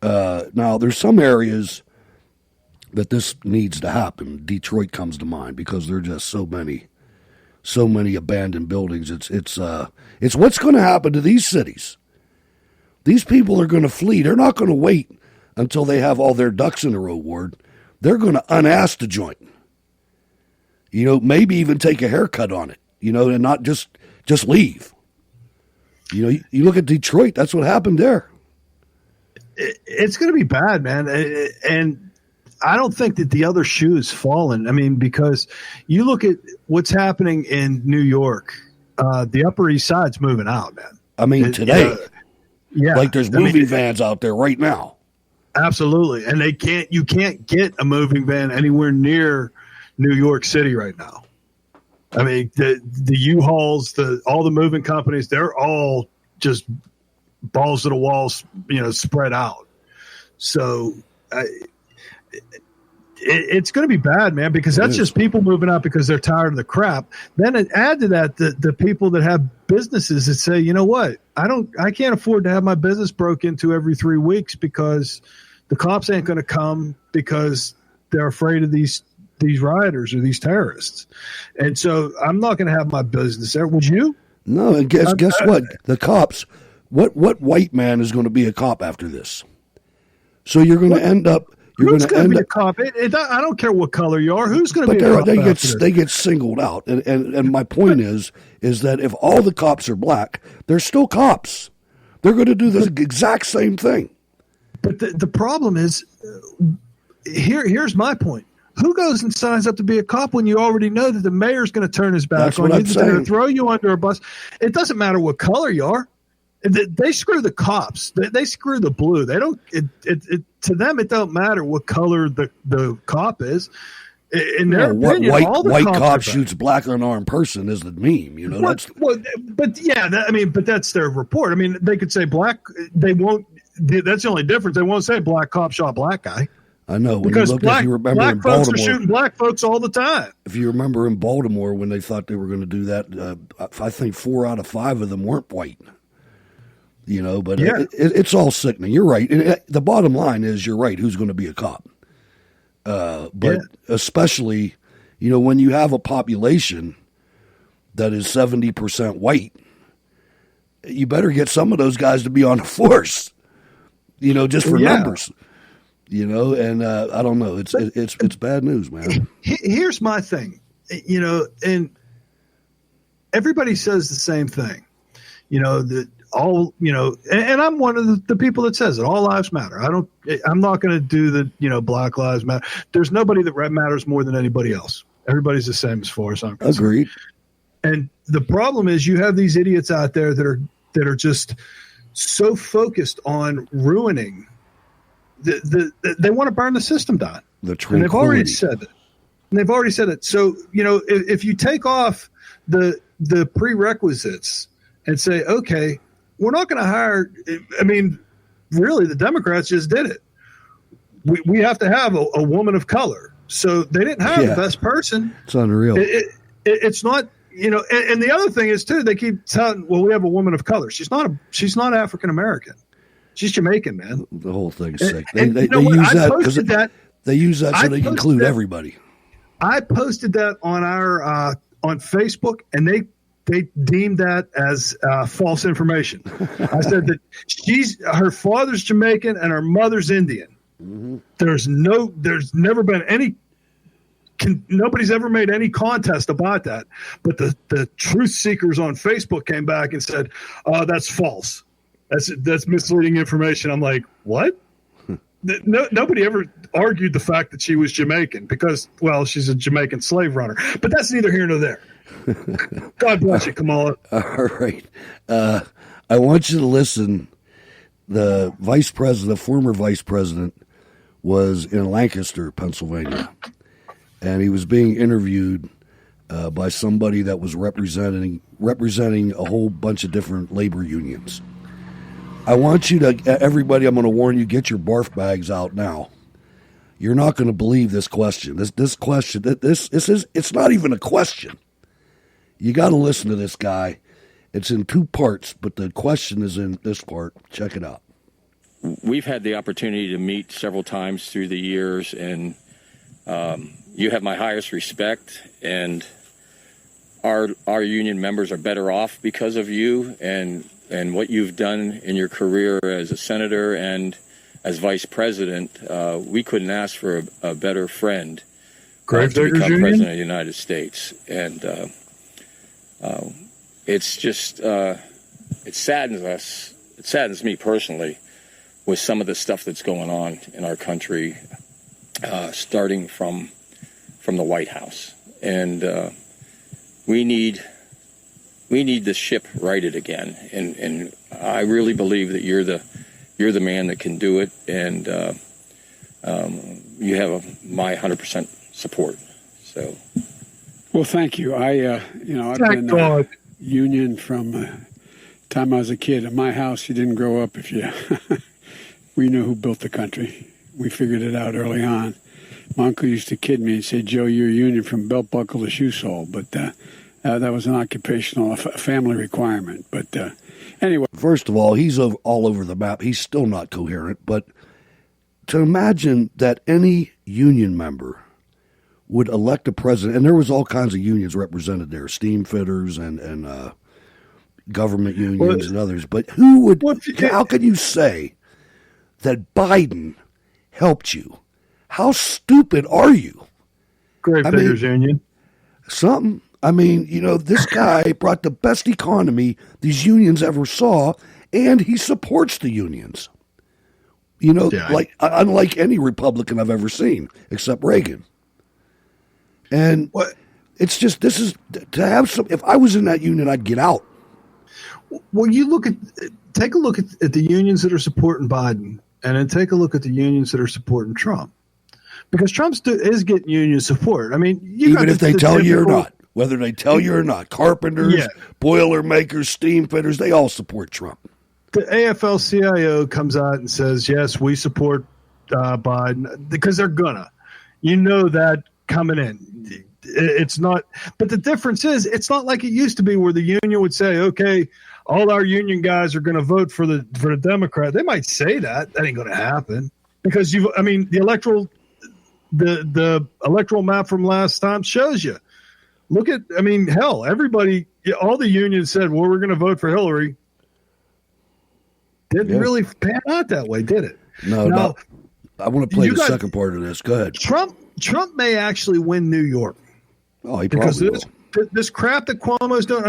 Now, there's some areas that this needs to happen. Detroit comes to mind because there are just so many abandoned buildings. It's what's going to happen to these cities. These people are going to flee. They're not going to wait until they have all their ducks in a row, Ward. They're going to unass the joint. Maybe even take a haircut on it, and not just leave. You look at Detroit, that's what happened there. It's going to be bad, man. And I don't think that the other shoe has fallen. Because you look at what's happening in New York, the Upper East Side's moving out, man. Today. Yeah. Like there's moving vans out there right now. Absolutely. And you can't get a moving van anywhere near New York City right now. I mean, the U-Hauls, all the moving companies, they're all just balls to the walls, spread out. So it's going to be bad, man, because that's just people moving out because they're tired of the crap. Then add to that the people that have businesses that say, you know what, I can't afford to have my business broke into every 3 weeks because the cops ain't going to come because they're afraid of these rioters or these terrorists. And so I'm not going to have my business there. Would you? No, and guess what? The cops, what white man is going to be a cop after this? So you're going to end up. Who's going to be a cop? I don't care what color you are. Who's going to be a cop? They get singled out. And my point is that if all the cops are black, they're still cops. They're going to do the exact same thing. But the problem is, here's my point. Who goes and signs up to be a cop when you already know that the mayor's going to turn his back on you, that they're going to throw you under a bus? It doesn't matter what color you are. They screw the cops. They screw the blue. They don't. To them, it don't matter what color the cop is. In their opinion, all the white cop shoots black unarmed person is the meme. But that's their report. I mean, they could say black. They won't. That's the only difference. They won't say black cop shot black guy. I know. Because black folks are shooting black folks all the time. If you remember in Baltimore when they thought they were going to do that, I think 4 out of 5 of them weren't white. But it's all sickening. You're right. The bottom line is you're right. Who's going to be a cop? But especially, when you have a population that is 70% white, you better get some of those guys to be on the force, just for numbers. And I don't know. It's bad news, man. Here's my thing, and everybody says the same thing, that all, and I'm one of the people that says it. All lives matter. I'm not going to do the, Black Lives Matter. There's nobody that matters more than anybody else. Everybody's the same as far as I'm concerned. Agreed. And the problem is you have these idiots out there that are just so focused on ruining. They want to burn the system down. And they've already said it. So, if you take off the prerequisites and say, okay, we're not going to hire. I mean, really, the Democrats just did it. We have to have a woman of color. So they didn't hire the best person. It's unreal. It's not, and the other thing is too, they keep telling, well, we have a woman of color. She's not African-American. She's Jamaican, man. The whole thing's sick. They use that because they use that so they can include everybody. I posted that on our on Facebook, and they deemed that as false information. I said that her father's Jamaican and her mother's Indian. Mm-hmm. There's never been any. Nobody's ever made any contest about that. But the truth seekers on Facebook came back and said, that's false. That's misleading information. I'm like, what? Nobody ever argued the fact that she was Jamaican because, well, she's a Jamaican slave runner. But that's neither here nor there. God bless you, Kamala. All right. I want you to listen. The former vice president, was in Lancaster, Pennsylvania, and he was being interviewed by somebody that was representing a whole bunch of different labor unions. I want you to, everybody, I'm going to warn you, get your barf bags out now. You're not going to believe this question. This question, it's not even a question. You got to listen to this guy. It's in 2 parts, but the question is in this part. Check it out. We've had the opportunity to meet several times through the years, and you have my highest respect, and our union members are better off because of you and what you've done in your career as a senator and as vice president. We couldn't ask for a better friend to become president of the United States. And it's just, it saddens us. It saddens me personally with some of the stuff that's going on in our country, starting from the White House. And we need the ship righted again, and I really believe that you're the man that can do it, and you have my 100% support. So Well, thank you. I've Thank been God. union from time I was a kid. In my house, you didn't grow up if you. We knew who built the country. We figured it out early on. My uncle used to kid me and say, "Joe, you're union from belt buckle to shoe sole," but that was an occupational, family requirement. But anyway. First of all, he's all over the map. He's still not coherent. But to imagine that any union member would elect a president, and there was all kinds of unions represented there, steam fitters and government unions and others. But who would? How can you say that Biden helped you? How stupid are you? Great Fitters Union. Something. I mean, this guy brought the best economy these unions ever saw, and he supports the unions. Unlike any Republican I've ever seen, except Reagan. And it's just, this is, to have some, if I was in that union, I'd get out. Well, take a look at the unions that are supporting Biden, and then take a look at the unions that are supporting Trump. Because Trump is getting union support. I mean, even if they tell you or not, whether they tell you or not, carpenters, boiler makers, steam fitters, they all support Trump. The AFL-CIO comes out and says, yes, we support Biden, because they're gonna. That coming in. It's not, but the difference is, it's not like it used to be where the union would say, okay, all our union guys are going to vote for the Democrat. They might say that. That ain't going to happen, because the electoral map from last time shows you. Look at, everybody, all the unions said, well, we're going to vote for Hillary. Didn't really pan out that way, did it? No. I want to play the second part of this. Go ahead. Trump may actually win New York. Oh, he probably will. This crap that Cuomo's doing.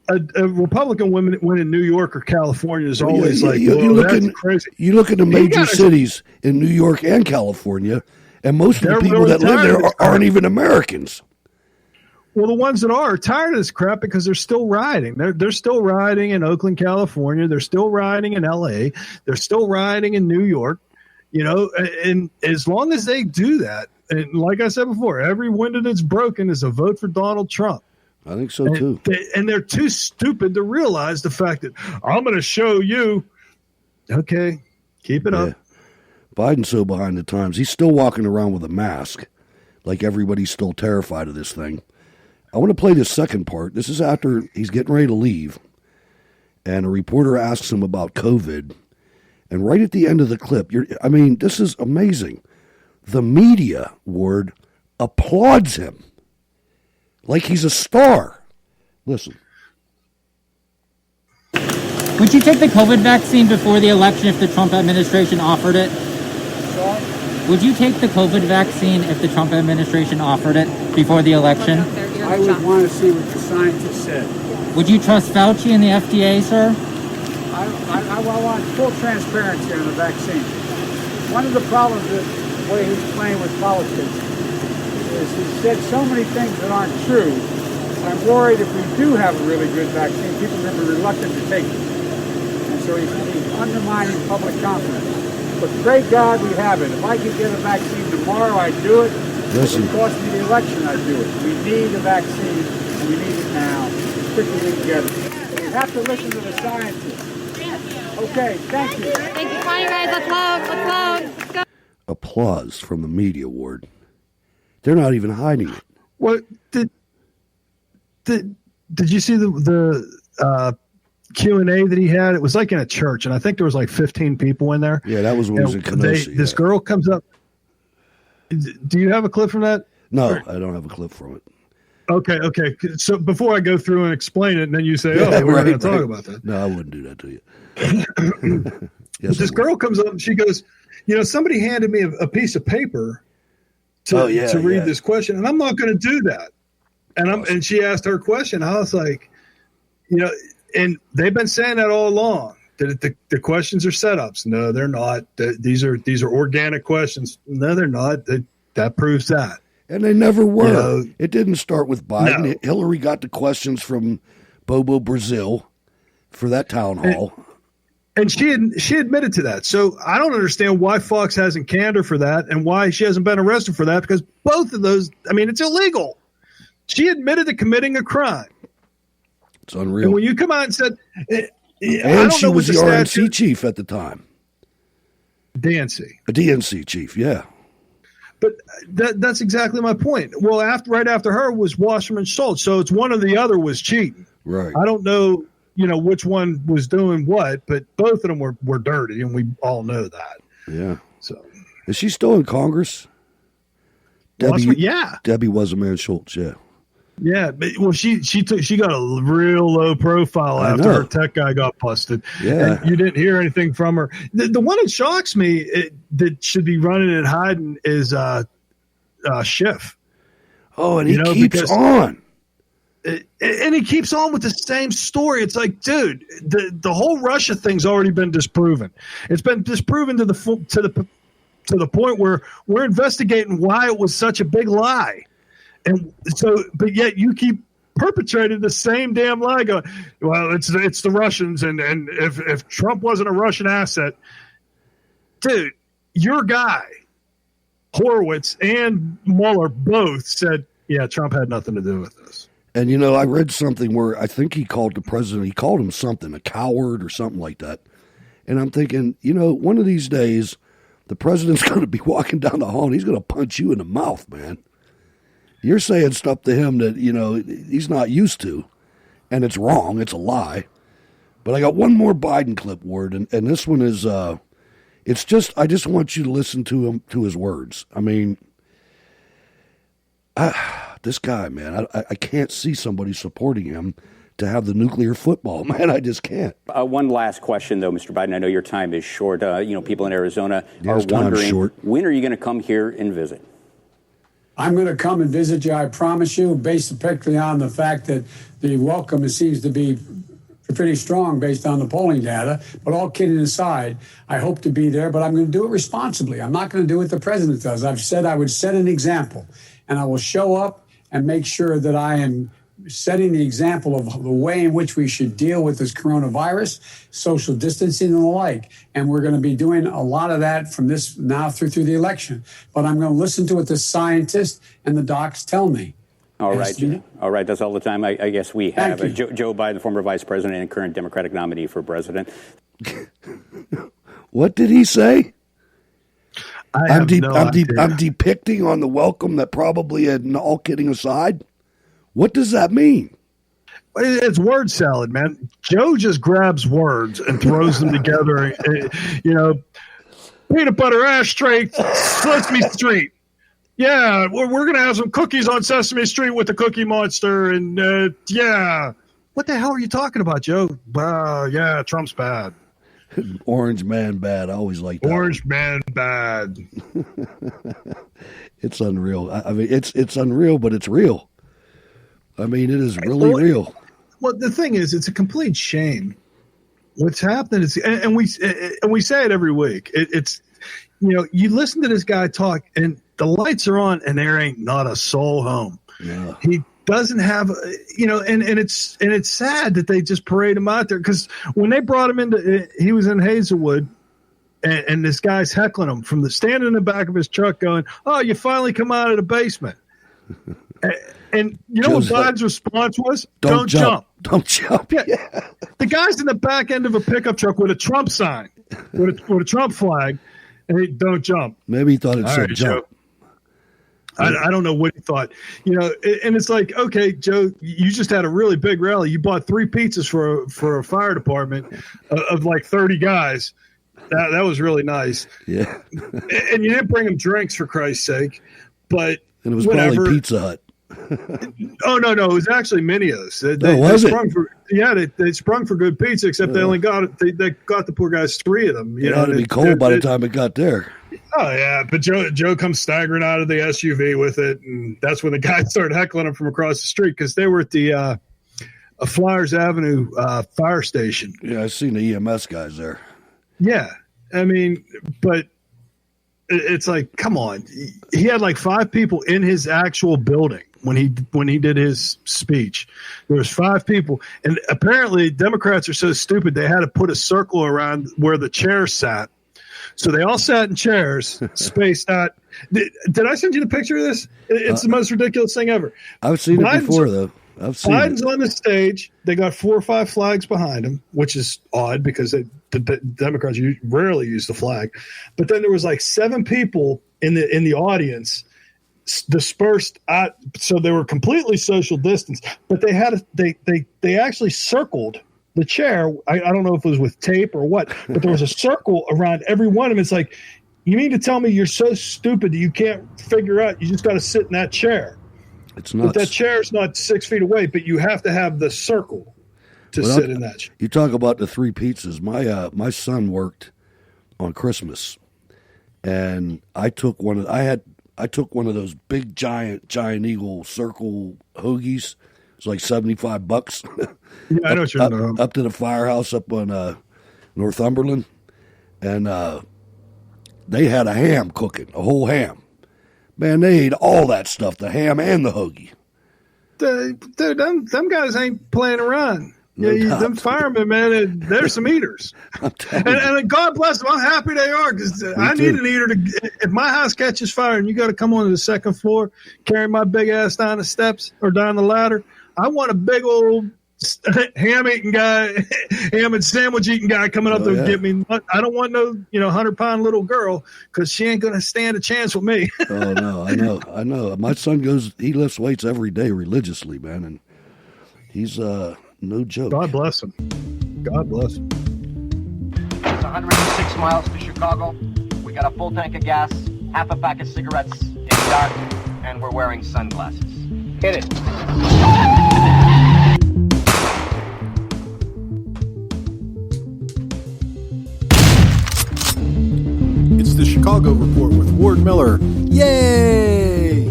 A Republican win in New York or California is always that's crazy. You look at the major cities in New York and California, and most of the people that live there aren't even Americans. Well, the ones that are tired of this crap because they're still rioting. They're still rioting in Oakland, California. They're still rioting in L.A. They're still rioting in New York. And as long as they do that, and like I said before, every window that's broken is a vote for Donald Trump. I think so, too. And they're too stupid to realize the fact that I'm going to show you. Okay, keep it up. Biden's so behind the times. He's still walking around with a mask, like everybody's still terrified of this thing. I want to play this second part. This is after he's getting ready to leave, and a reporter asks him about COVID. And right at the end of the clip, this is amazing. The media, Ward, applauds him like he's a star. Listen. Would you take the COVID vaccine before the election if the Trump administration offered it? Sorry? Would you take the COVID vaccine if the Trump administration offered it before the election? I would want to see what the scientists said. Would you trust Fauci and the FDA, sir? I want full transparency on the vaccine. One of the problems with the way he's playing with politics is he said so many things that aren't true. I'm worried if we do have a really good vaccine, people are going to be reluctant to take it. And so he's undermining public confidence. But thank God we have it. If I could get a vaccine tomorrow, I'd do it. Listen. If it cost me the election, I'd do it. We need a vaccine, and we need it now. As quickly as we can get it. We have to listen to the scientists. Okay, thank you. Thank you. Come on, you guys. Let's load. Let's go. Applause from the media, Ward. They're not even hiding it. What did you see the Q&A that he had? It was like in a church, and I think there was like 15 people in there. Yeah, that was when he was in Kenosha. This girl comes up. Do you have a clip from that? No, I don't have a clip from it. Okay. So before I go through and explain it, and then you say, we're going to talk about that. No, I wouldn't do that to you. Yes, this girl comes up and she goes, somebody handed me a piece of paper to read this question, and I'm not going to do that. And she asked her question. I was like, and they've been saying that all along. That the questions are setups. No, they're not. These are organic questions. No, they're not. That proves that. And they never were. It didn't start with Biden. No. Hillary got the questions from Bobo Brazil for that town hall. And she admitted to that. So I don't understand why Fox hasn't canned her for that and why she hasn't been arrested for that, because both of those, I mean, it's illegal. She admitted to committing a crime. It's unreal. And when you come out and said, and she was the RNC chief at the time. DNC. A DNC chief, yeah. But that's exactly my point. Well, right after her was Wasserman Schultz. So it's one or the other was cheating. Right. I don't know, which one was doing what, but both of them were dirty, and we all know that. Yeah. So is she still in Congress? Debbie Wasserman Schultz, yeah. Yeah, but she got a real low profile after her tech guy got busted. Yeah, and you didn't hear anything from her. The one that shocks me that should be running and hiding is Schiff. Oh, and he keeps on. And he keeps on with the same story. It's like, dude, the whole Russia thing's already been disproven. It's been disproven to the point where we're investigating why it was such a big lie. And so, but yet you keep perpetrating the same damn lie. Going, well, it's the Russians, and if Trump wasn't a Russian asset, dude, your guy Horowitz and Mueller both said, yeah, Trump had nothing to do with this. And I read something where I think he called the president. He called him something, a coward or something like that. And I'm thinking, one of these days, the president's going to be walking down the hall and he's going to punch you in the mouth, man. You're saying stuff to him that, he's not used to, and it's wrong. It's a lie. But I got one more Biden clip, Ward, and this one is, I just want you to listen to his words. I mean, this guy, man, I can't see somebody supporting him to have the nuclear football, man. I just can't. One last question, though, Mr. Biden. I know your time is short. People in Arizona are wondering, when are you going to come here and visit? I'm going to come and visit you, I promise you, based particularly on the fact that the welcome seems to be pretty strong based on the polling data. But all kidding aside, I hope to be there, but I'm going to do it responsibly. I'm not going to do what the president does. I've said I would set an example, and I will show up and make sure that I am setting the example of the way in which we should deal with this coronavirus, social distancing and the like. And we're going to be doing a lot of that from this now through the election. But I'm going to listen to what the scientists and the docs tell me. All right. All right. That's all the time I guess we have. Joe Biden, former vice president and current Democratic nominee for president. What did he say? I'm depicting on the welcome that probably had, all kidding aside. What does that mean? It's word salad, man. Joe just grabs words and throws them together. Peanut butter ashtray, Sesame Street. Yeah, we're going to have some cookies on Sesame Street with the Cookie Monster. And, yeah. What the hell are you talking about, Joe? Yeah, Trump's bad. Orange man bad. I always like that. Orange man bad. It's unreal. I mean, it's unreal, but it's real. I mean, it is really real. Well, the thing is, it's a complete shame. What's happening is, and we say it every week. It's you listen to this guy talk, and the lights are on, and there ain't not a soul home. Yeah. He doesn't have, and it's sad that they just parade him out there, because when they brought him he was in Hazelwood, and this guy's heckling him from standing in the back of his truck, going, "Oh, you finally come out of the basement." And you know what Biden's response was? Don't jump. Don't jump. Yeah. The guy's in the back end of a pickup truck with a Trump sign, with a Trump flag, and he don't jump. Maybe he thought it said jump. I don't know what he thought. And it's like, okay, Joe, you just had a really big rally. You bought 3 pizzas for a fire department of like 30 guys. That was really nice. Yeah. And you didn't bring them drinks, for Christ's sake. But and it was probably Pizza Hut. Oh no, it was actually Minio's. They sprung for good pizza, except they only got it. They got the poor guys 3 of them. It had to be cold by the time it got there. Oh yeah, but Joe comes staggering out of the SUV with it, and that's when the guys started heckling him from across the street, because they were at the Flyers Avenue fire station. Yeah, I seen the EMS guys there. Yeah, I mean, but it's like, come on. He had like 5 people in his actual building when he did his speech. There was 5 people, and apparently Democrats are so stupid they had to put a circle around where the chairs sat. So they all sat in chairs, spaced out. Did I send you the picture of this? It's the most ridiculous thing ever. I've seen it before, though. Biden's on the stage. They got 4 or 5 flags behind him, which is odd because the Democrats rarely use the flag. But then there was like 7 people in the audience dispersed out, so they were completely social distance. But they actually circled the chair. I don't know if it was with tape or what, but there was a circle around every one of them. It's like, you mean to tell me you're so stupid that you can't figure out? You just got to sit in that chair. It's nuts. But that chair's not 6 feet away, but you have to have the circle to sit in that chair. You talk about the 3 pizzas. My son worked on Christmas, and I took one of those big giant Eagle circle hoagies. It's like $75. Yeah, I know what you're talking about. Up to the firehouse up on Northumberland, and they had a ham cooking, a whole ham. Man, they ate all that stuff, the ham and the hoagie. Them guys ain't playing around. Them firemen, man, they're some eaters. And God bless them. I'm happy they are, because I need an eater to. If my house catches fire and you got to come onto the second floor, carry my big ass down the steps or down the ladder, I want a big old ham and sandwich eating guy coming up to get me. I don't want no 100-pound little girl, because she ain't gonna stand a chance with me. Oh no, I know. My son he lifts weights every day religiously, man, and he's no joke. God bless him. God bless him. It's 106 miles to Chicago. We got a full tank of gas, half a pack of cigarettes in the dark, and we're wearing sunglasses. Hit it. It's the Chicago Report with Ward Miller. Yay!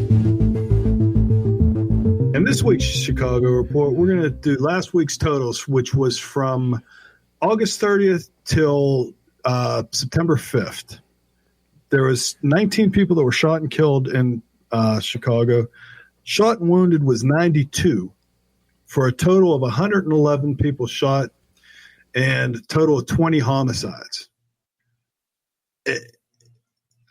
In this week's Chicago Report, we're going to do last week's totals, which was from August 30th till September 5th. There was 19 people that were shot and killed in Chicago. Shot and wounded was 92, for a total of 111 people shot and a total of 20 homicides.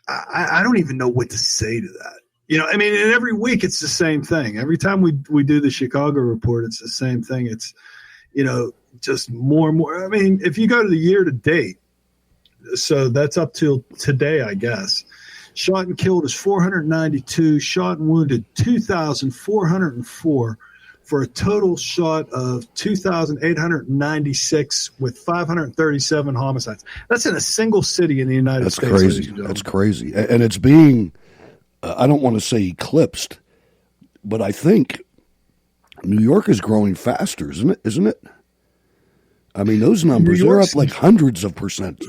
I don't even know what to say to that. And every week it's the same thing. Every time we do the Chicago Report, it's the same thing. It's, just more and more. If you go to the year to date, so that's up till today, I guess. Shot and killed is 492. Shot and wounded 2,404, for a total shot of 2,896 with 537 homicides. That's in a single city in the United States. That's crazy. That's crazy. And it's being, I don't want to say eclipsed, but I think New York is growing faster, isn't it? Those numbers, they're up like hundreds of percent.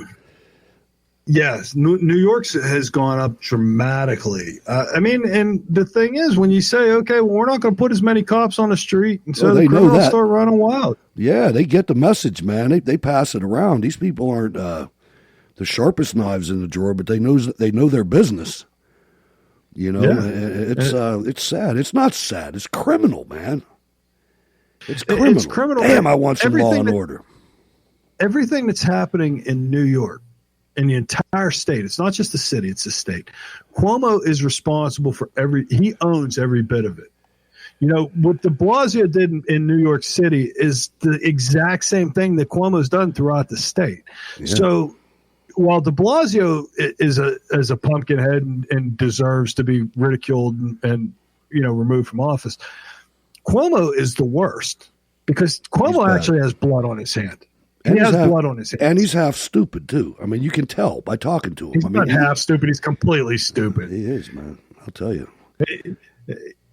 Yes, New York's has gone up dramatically. And the thing is, when you say, okay, well, we're not going to put as many cops on the street, and so the criminals start running wild. Yeah, they get the message, man. They pass it around. These people aren't the sharpest knives in the drawer, but they know their business. It's sad. It's not sad. It's criminal, man. It's criminal. It's criminal. Damn, I want some law and order. Everything that's happening in New York, in the entire state, it's not just the city, it's the state. Cuomo is responsible for he owns every bit of it. What de Blasio did in New York City is the exact same thing that Cuomo's done throughout the state. Yeah. So while de Blasio is a pumpkinhead and deserves to be ridiculed and removed from office, Cuomo is the worst, because Cuomo actually has blood on his hand. He has blood on his hands. And he's half stupid, too. You can tell by talking to him. He's not half stupid. He's completely stupid. He is, man. I'll tell you.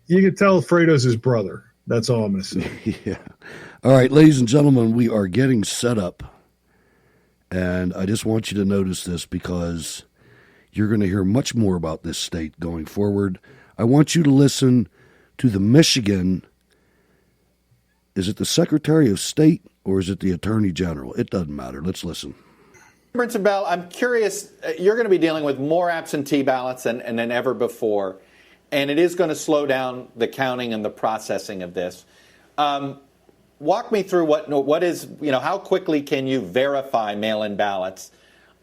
You can tell Fredo's his brother. That's all I'm going to say. Yeah. All right, ladies and gentlemen, we are getting set up. And I just want you to notice this, because you're going to hear much more about this state going forward. I want you to listen to the Michigan. Is it the Secretary of State or is it the Attorney General? It doesn't matter. Let's listen. Brinson Bell, I'm curious, you're going to be dealing with more absentee ballots than ever before. and it is going to slow down the counting and the processing of this. Walk me through what is, how quickly can you verify mail-in ballots,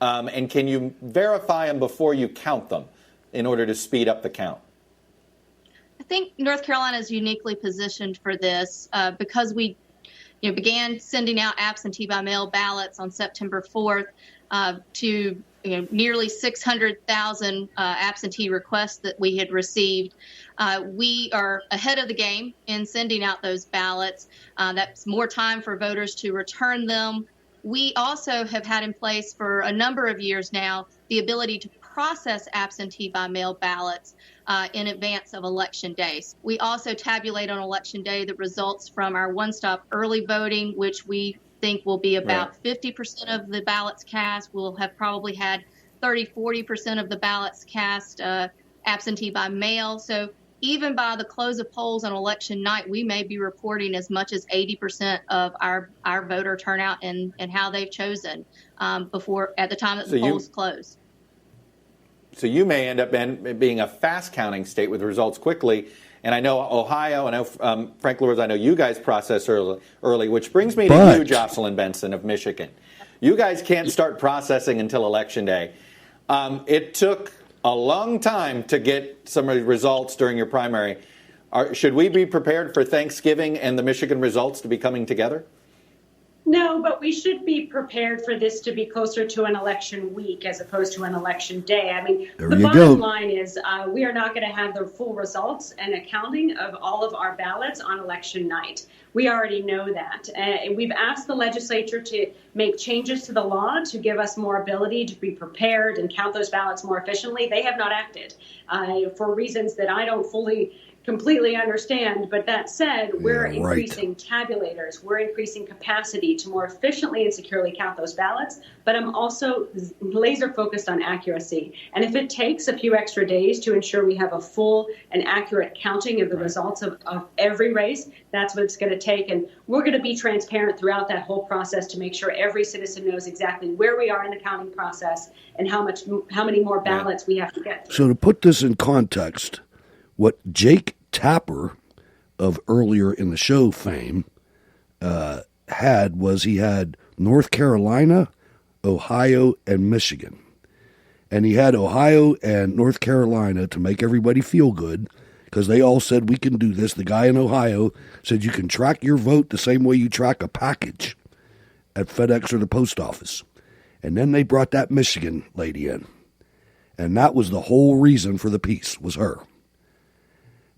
and can you verify them before you count them in order to speed up the count? I think North Carolina is uniquely positioned for this because we began sending out absentee by mail ballots on September 4th to nearly 600,000 absentee requests that we had received. We are ahead of the game in sending out those ballots. That's more time for voters to return them. We also have had in place for a number of years now the ability to process absentee by mail ballots in advance of election days. We also tabulate on election day the results from our one-stop early voting, which we think will be about 50% of the ballots cast. We'll have probably had 30-40% of the ballots cast absentee by mail. So even by the close of polls on election night, we may be reporting as much as 80% of our voter turnout and how they've chosen before at the time that the polls close. So you may end up being a fast counting state with results quickly. And I know Ohio, I know Frank Lurie, I know you guys process early, which brings me to you, Jocelyn Benson of Michigan. You guys can't start processing until Election Day. It took a long time to get some results during your primary. Should we be prepared for Thanksgiving and the Michigan results to be coming together? No, but we should be prepared for this to be closer to an election week as opposed to an election day. I mean, the bottom line is we are not going to have the full results and accounting of all of our ballots on election night. We already know that. We've asked the legislature to make changes to the law to give us more ability to be prepared and count those ballots more efficiently. They have not acted for reasons that I don't completely understand. But that said, we're increasing tabulators. We're increasing capacity to more efficiently and securely count those ballots. But I'm also laser focused on accuracy. And if it takes a few extra days to ensure we have a full and accurate counting of the results of every race, that's what it's going to take. And we're going to be transparent throughout that whole process to make sure every citizen knows exactly where we are in the counting process and how many more ballots we have to get through. So to put this in context, what Jake Tapper of earlier in the show fame he had North Carolina, Ohio, and Michigan. And he had Ohio and North Carolina to make everybody feel good because they all said, we can do this. The guy in Ohio said you can track your vote the same way you track a package at FedEx or the post office. And then they brought that Michigan lady in. And that was the whole reason for the piece, was her.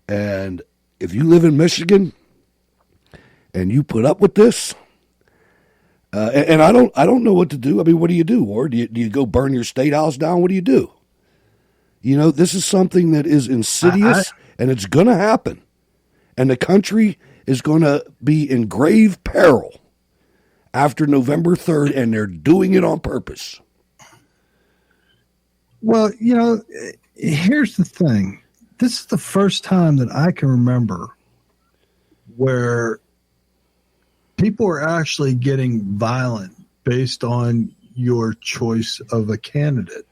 And if you live in Michigan and you put up with this, and I don't know what to do. I mean, what do you do, Ward? Do you go burn your state house down? What do you do? You know, this is something that is insidious, and it's going to happen. And the country is going to be in grave peril after November 3rd, and they're doing it on purpose. Well, you know, here's the thing. This is the first time that I can remember where people are actually getting violent based on your choice of a candidate.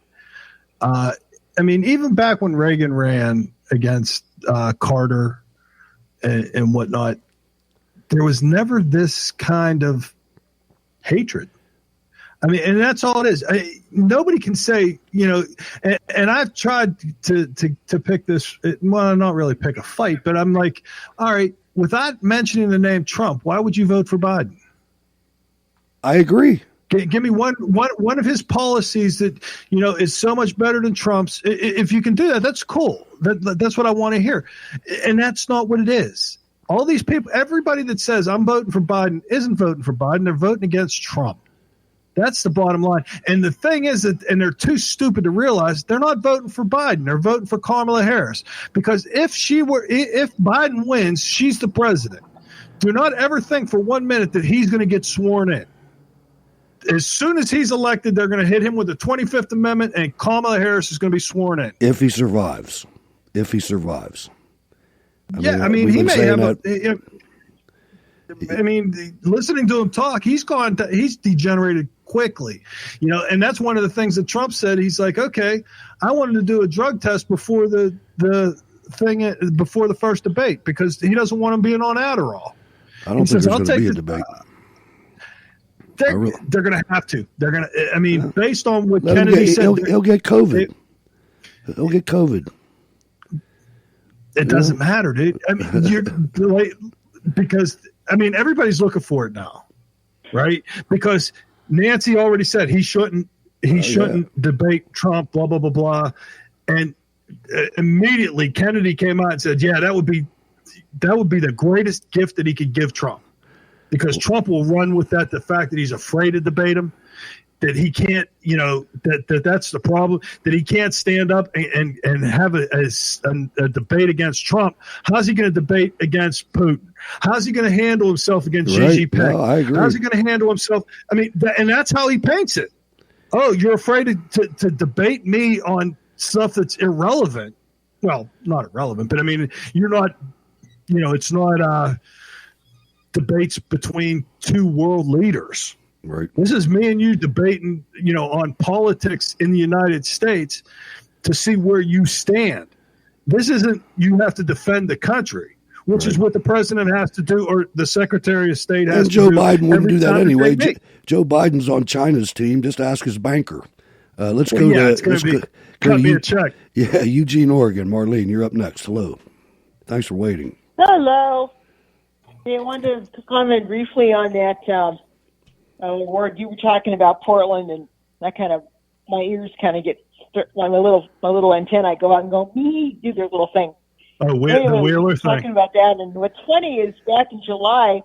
I mean, even back when Reagan ran against Carter and whatnot, there was never this kind of hatred. I mean, and that's all it is. Nobody can say, you know, and I've tried to pick this, well, not really pick a fight, but I'm like, all right, without mentioning the name Trump, why would you vote for Biden? I agree. Give me one of his policies that, you know, is so much better than Trump's. If you can do that, that's cool. That's what I want to hear. And that's not what it is. All these people, everybody that says I'm voting for Biden isn't voting for Biden. They're voting against Trump. That's the bottom line. And the thing is that, and they're too stupid to realize, they're not voting for Biden. They're voting for Kamala Harris. Because if Biden wins, she's the president. Do not ever think for 1 minute that he's going to get sworn in. As soon as he's elected, they're going to hit him with the 25th Amendment, and Kamala Harris is going to be sworn in. If he survives. If he survives. I mean he may have listening to him talk, he's degenerated quickly, you know, and that's one of the things that Trump said. He's like, okay, I wanted to do a drug test before the thing before the first debate because he doesn't want him being on Adderall. I don't think there's going to be a debate. They're going to have to. They're going to. I mean, based on what Kennedy said, he'll get COVID. He'll get COVID. It doesn't matter, dude. I mean, because I mean, everybody's looking for it now, right? Because Nancy already said he shouldn't debate Trump. Blah blah blah blah, and immediately Kennedy came out and said, "Yeah, that would be the greatest gift that he could give Trump." Because Trump will run with that, the fact that he's afraid to debate him, that he can't, that's the problem, that he can't stand up and have a debate against Trump. How's he going to debate against Putin? How's he going to handle himself against Xi Jinping? No, I agree. How's he going to handle himself? I mean, and that's how he paints it. Oh, you're afraid to debate me on stuff that's irrelevant. Well, not irrelevant, but I mean, you're not, it's not debates between two world leaders. Right. This is me and you debating, on politics in the United States to see where you stand. This isn't you have to defend the country, which is what the president has to do, or the Secretary of State has and to Joe do. Biden wouldn't do that anyway. Joe Biden's on China's team. Just ask his banker. Let's go cut me a check. Yeah, Eugene, Oregon. Marlene, you're up next. Hello. Thanks for waiting. Hello. I wanted to comment briefly on that word you were talking about, Portland, and that kind of my ears kind of get my little antennae go out and go do their little thing. Oh, the Wheeler thing. Talking about that, and what's funny is back in July,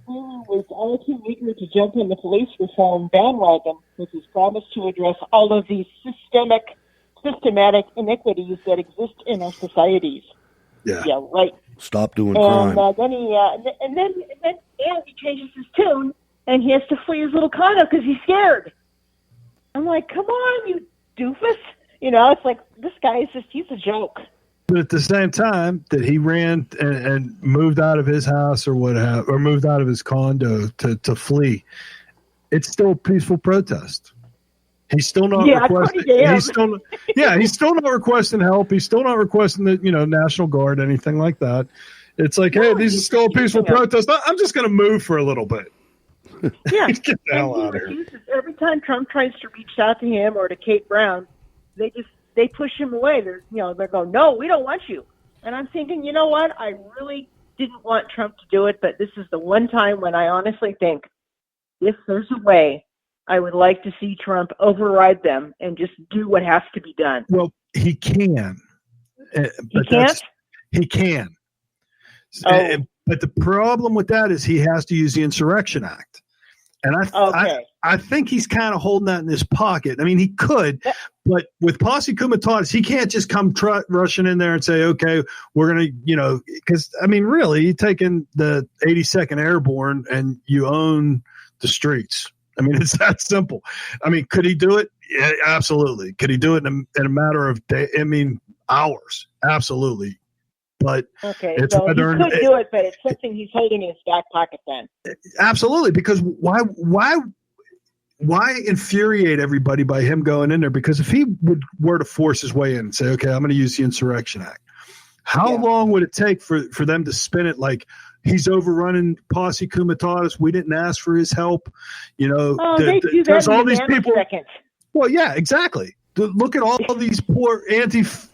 Wheeler was all too eager to jump on the police reform bandwagon with his promise to address all of these systematic iniquities that exist in our societies. Yeah, right. Stop doing crime. And then he changes his tune, and he has to flee his little condo because he's scared. I'm like, come on, you doofus. It's like, this guy he's a joke. But at the same time that he ran and moved out of his house or moved out of his condo to flee, it's still a peaceful protest. He's still not requesting. He's still not requesting help. He's still not requesting the National Guard, anything like that. It's like, hey, these are still a peaceful protest. I'm just going to move for a little bit. Yeah, get the hell out of here. Every time Trump tries to reach out to him or to Kate Brown, they push him away. They're going, no, we don't want you. And I'm thinking, you know what? I really didn't want Trump to do it, but this is the one time when I honestly think, if there's a way, I would like to see Trump override them and just do what has to be done. Well, he can. He can't? He can. Oh. But the problem with that is he has to use the Insurrection Act. And I think he's kind of holding that in his pocket. I mean, he could, but with Posse Comitatus, he can't just come rushing in there and say, okay, we're going to, because, I mean, really, you're taking the 82nd Airborne and you own the streets. I mean, it's that simple. I mean, could he do it? Yeah, absolutely. Could he do it in a matter of hours? Absolutely. But it's so he could do it, but it's something he's holding in his back pocket then. Absolutely, because why infuriate everybody by him going in there? Because if he were to force his way in and say, okay, I'm going to use the Insurrection Act, how long would it take for them to spin it like he's overrunning Posse Comitatus? We didn't ask for his help. They do that in all these people. Seconds. Well, yeah, exactly. Look at all these poor Antifa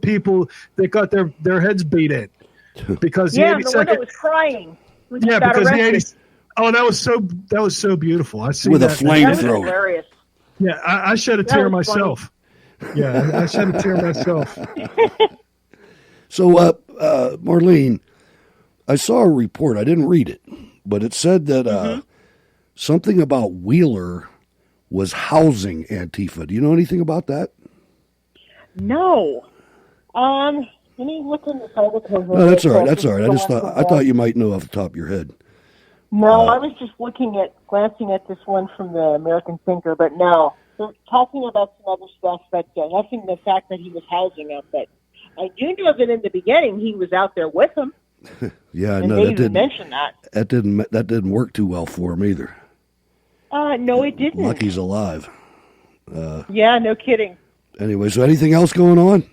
people that got their heads beat in because the one that was crying. Because the 80s. Oh, that was so beautiful. I see with that. A flamethrower. Hilarious. Yeah, I shed a tear myself. Yeah, I shed a tear myself. So, Marlene, I saw a report. I didn't read it, but it said that something about Wheeler was housing Antifa. Do you know anything about that? No. Let me look in this article. No, that's all right. That's all right. I thought you might know off the top of your head. No, I was just glancing at this one from the American Thinker, but no. They're talking about some other stuff, but nothing the fact that he was housing them. But I do know that in the beginning he was out there with them. Yeah, I and know. they even mentioned that. That didn't work too well for him either. No, it didn't. Lucky's alive. Yeah, no kidding. Anyway, so anything else going on?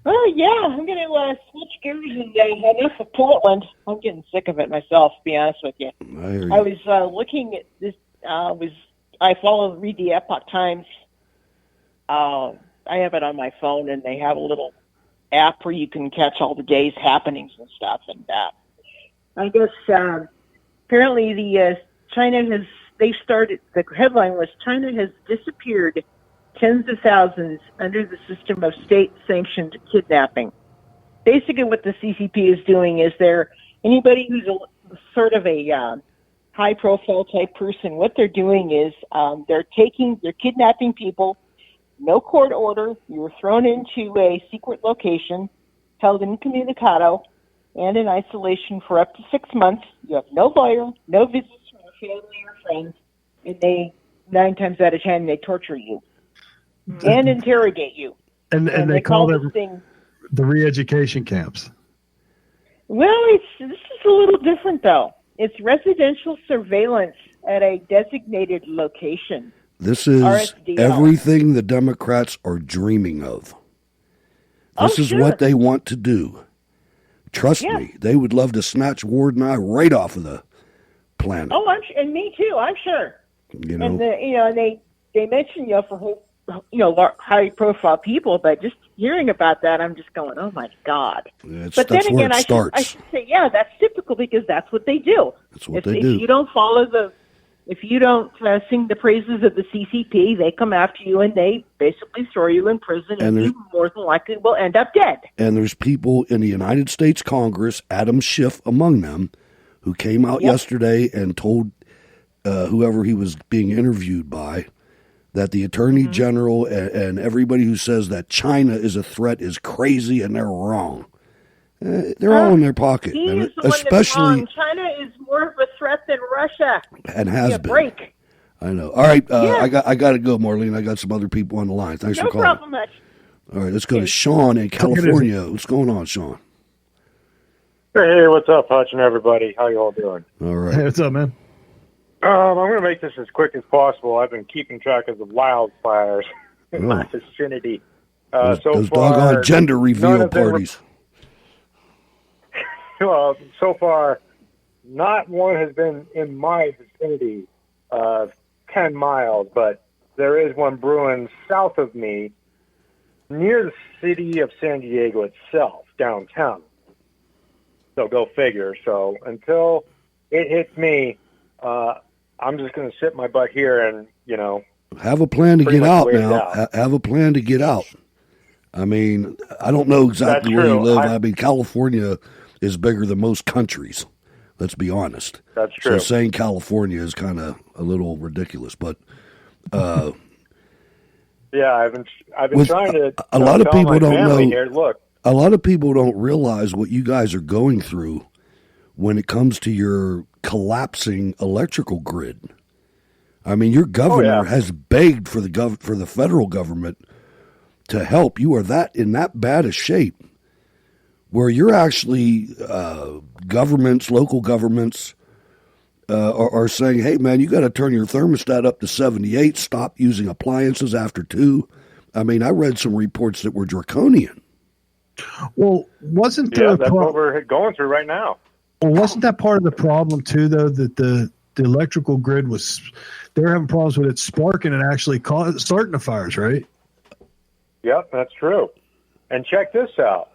Oh, yeah, I'm going to switch gears and head off to Portland. I'm getting sick of it myself, to be honest with you. I was looking at this. I read the Epoch Times. I have it on my phone, and they have a little app where you can catch all the day's happenings and stuff. And I guess apparently the headline was China has disappeared tens of thousands under the system of state-sanctioned kidnapping. Basically what the CCP is doing is anybody who's sort of a high-profile type person, what they're doing is they're kidnapping people, no court order, you were thrown into a secret location, held incommunicado, and in isolation for up to 6 months. You have no lawyer, no visits from your family or friends, and they, 9 times out of 10, they torture you and interrogate you. And they call them the re-education camps. Well, this is a little different, though. It's residential surveillance at a designated location. This is RSDL. Everything the Democrats are dreaming of. This is what they want to do. Trust me, they would love to snatch Ward and I right off of the planet. Oh, and me too. I'm sure. And they mention for high-profile people, but just hearing about that, I'm just going, oh my God. But then again, I should say, that's typical because that's what they do. That's what they do. If you don't if you don't sing the praises of the CCP, they come after you and they basically throw you in prison, and you more than likely will end up dead. And there's people in the United States Congress, Adam Schiff among them, who came out yesterday and told whoever he was being interviewed by that the Attorney General and everybody who says that China is a threat is crazy and they're wrong. They're all in their pocket. He is the especially one that's wrong. China is more of a threat than Russia. And has been. Break. I know. All right, I got to go, Marlene. I got some other people on the line. Thanks for calling. No problem, much. All right, let's go to Sean in California. What's going on, Sean? Hey, what's up, Hutch and everybody? How you all doing? All right. Hey, what's up, man? I'm going to make this as quick as possible. I've been keeping track of the wildfires in my vicinity. Those far, doggone gender reveal parties. Well, so far, not one has been in my vicinity of 10 miles, but there is one brewing south of me near the city of San Diego itself, downtown. So go figure. So until it hits me, I'm just going to sit my butt here and, have a plan to get out now. Have a plan to get out. I mean, I don't know exactly where you live. I mean, California is bigger than most countries. Let's be honest. That's true. So saying California is kind of a little ridiculous, but yeah, I've been trying to. A lot of people don't know. Here, look, a lot of people don't realize what you guys are going through when it comes to your collapsing electrical grid. I mean, your governor has begged for the federal government to help. You are in that bad a shape where you're actually governments, local governments are saying, hey, man, you got to turn your thermostat up to 78, stop using appliances after 2. I mean, I read some reports that were draconian. Well, wasn't that's what we're going through right now. Well, wasn't that part of the problem, too, though, that the electrical grid they were having problems with it sparking and actually starting the fires, right? Yep, that's true. And check this out.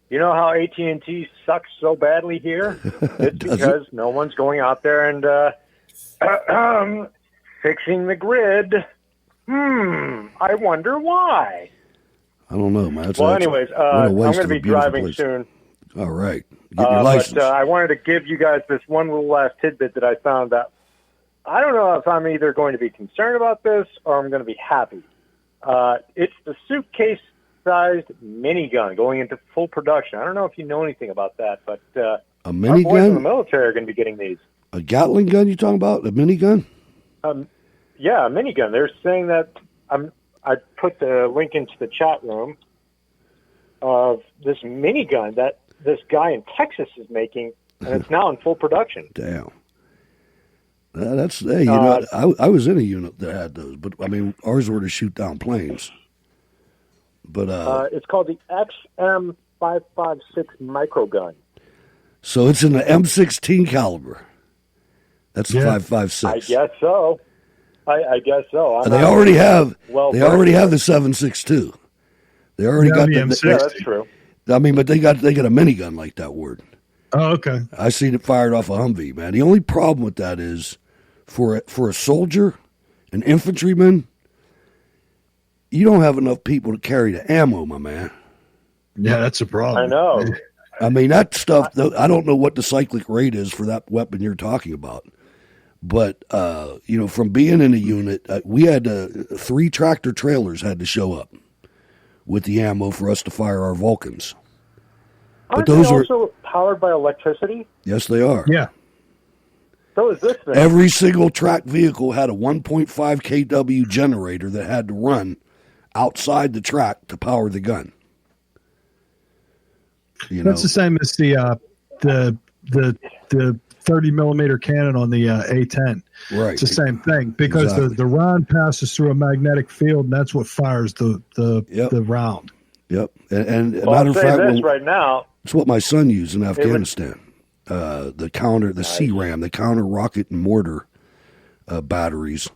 You know how AT&T sucks so badly here? It's because no one's going out there and fixing the grid. I wonder why. I don't know, man. Anyways, I'm going to be driving soon. All right. Get your license. But I wanted to give you guys this one little last tidbit that I found out. I don't know if I'm either going to be concerned about this or I'm going to be happy. It's the suitcase-sized minigun going into full production. I don't know if you know anything about that, but a minigun? Our boys in the military are going to be getting these. A Gatling gun you talking about? A minigun? Yeah, a minigun. They're saying that I put the link into the chat room of this minigun that this guy in Texas is making, and it's now in full production. Damn. I was in a unit that had those, but I mean, ours were to shoot down planes. But it's called the XM556 microgun. So it's in the M16 caliber. That's the 5.56. I guess so. I guess so. They already have the 7.62. They already got the M16. Yeah, that's true. I mean, but they got a minigun like that, Ward. Oh, okay. I seen it fired off a Humvee, man. The only problem with that is for a soldier, an infantryman, you don't have enough people to carry the ammo, my man. Yeah, that's a problem. I know. I mean, that stuff, I don't know what the cyclic rate is for that weapon you're talking about. But, from being in a unit, we had 3 tractor trailers had to show up with the ammo for us to fire our Vulcans. Aren't they also powered by electricity? Yes, they are. Yeah. So is this thing. Every single tracked vehicle had a 1.5 kW generator that had to run outside the track to power the gun. That's the same as the 30 millimeter cannon on the A10. Right. It's the same thing because the round passes through a magnetic field, and that's what fires the round. Yep. And matter of fact, right now, it's what my son used in Afghanistan. The CRAM, the counter rocket and mortar batteries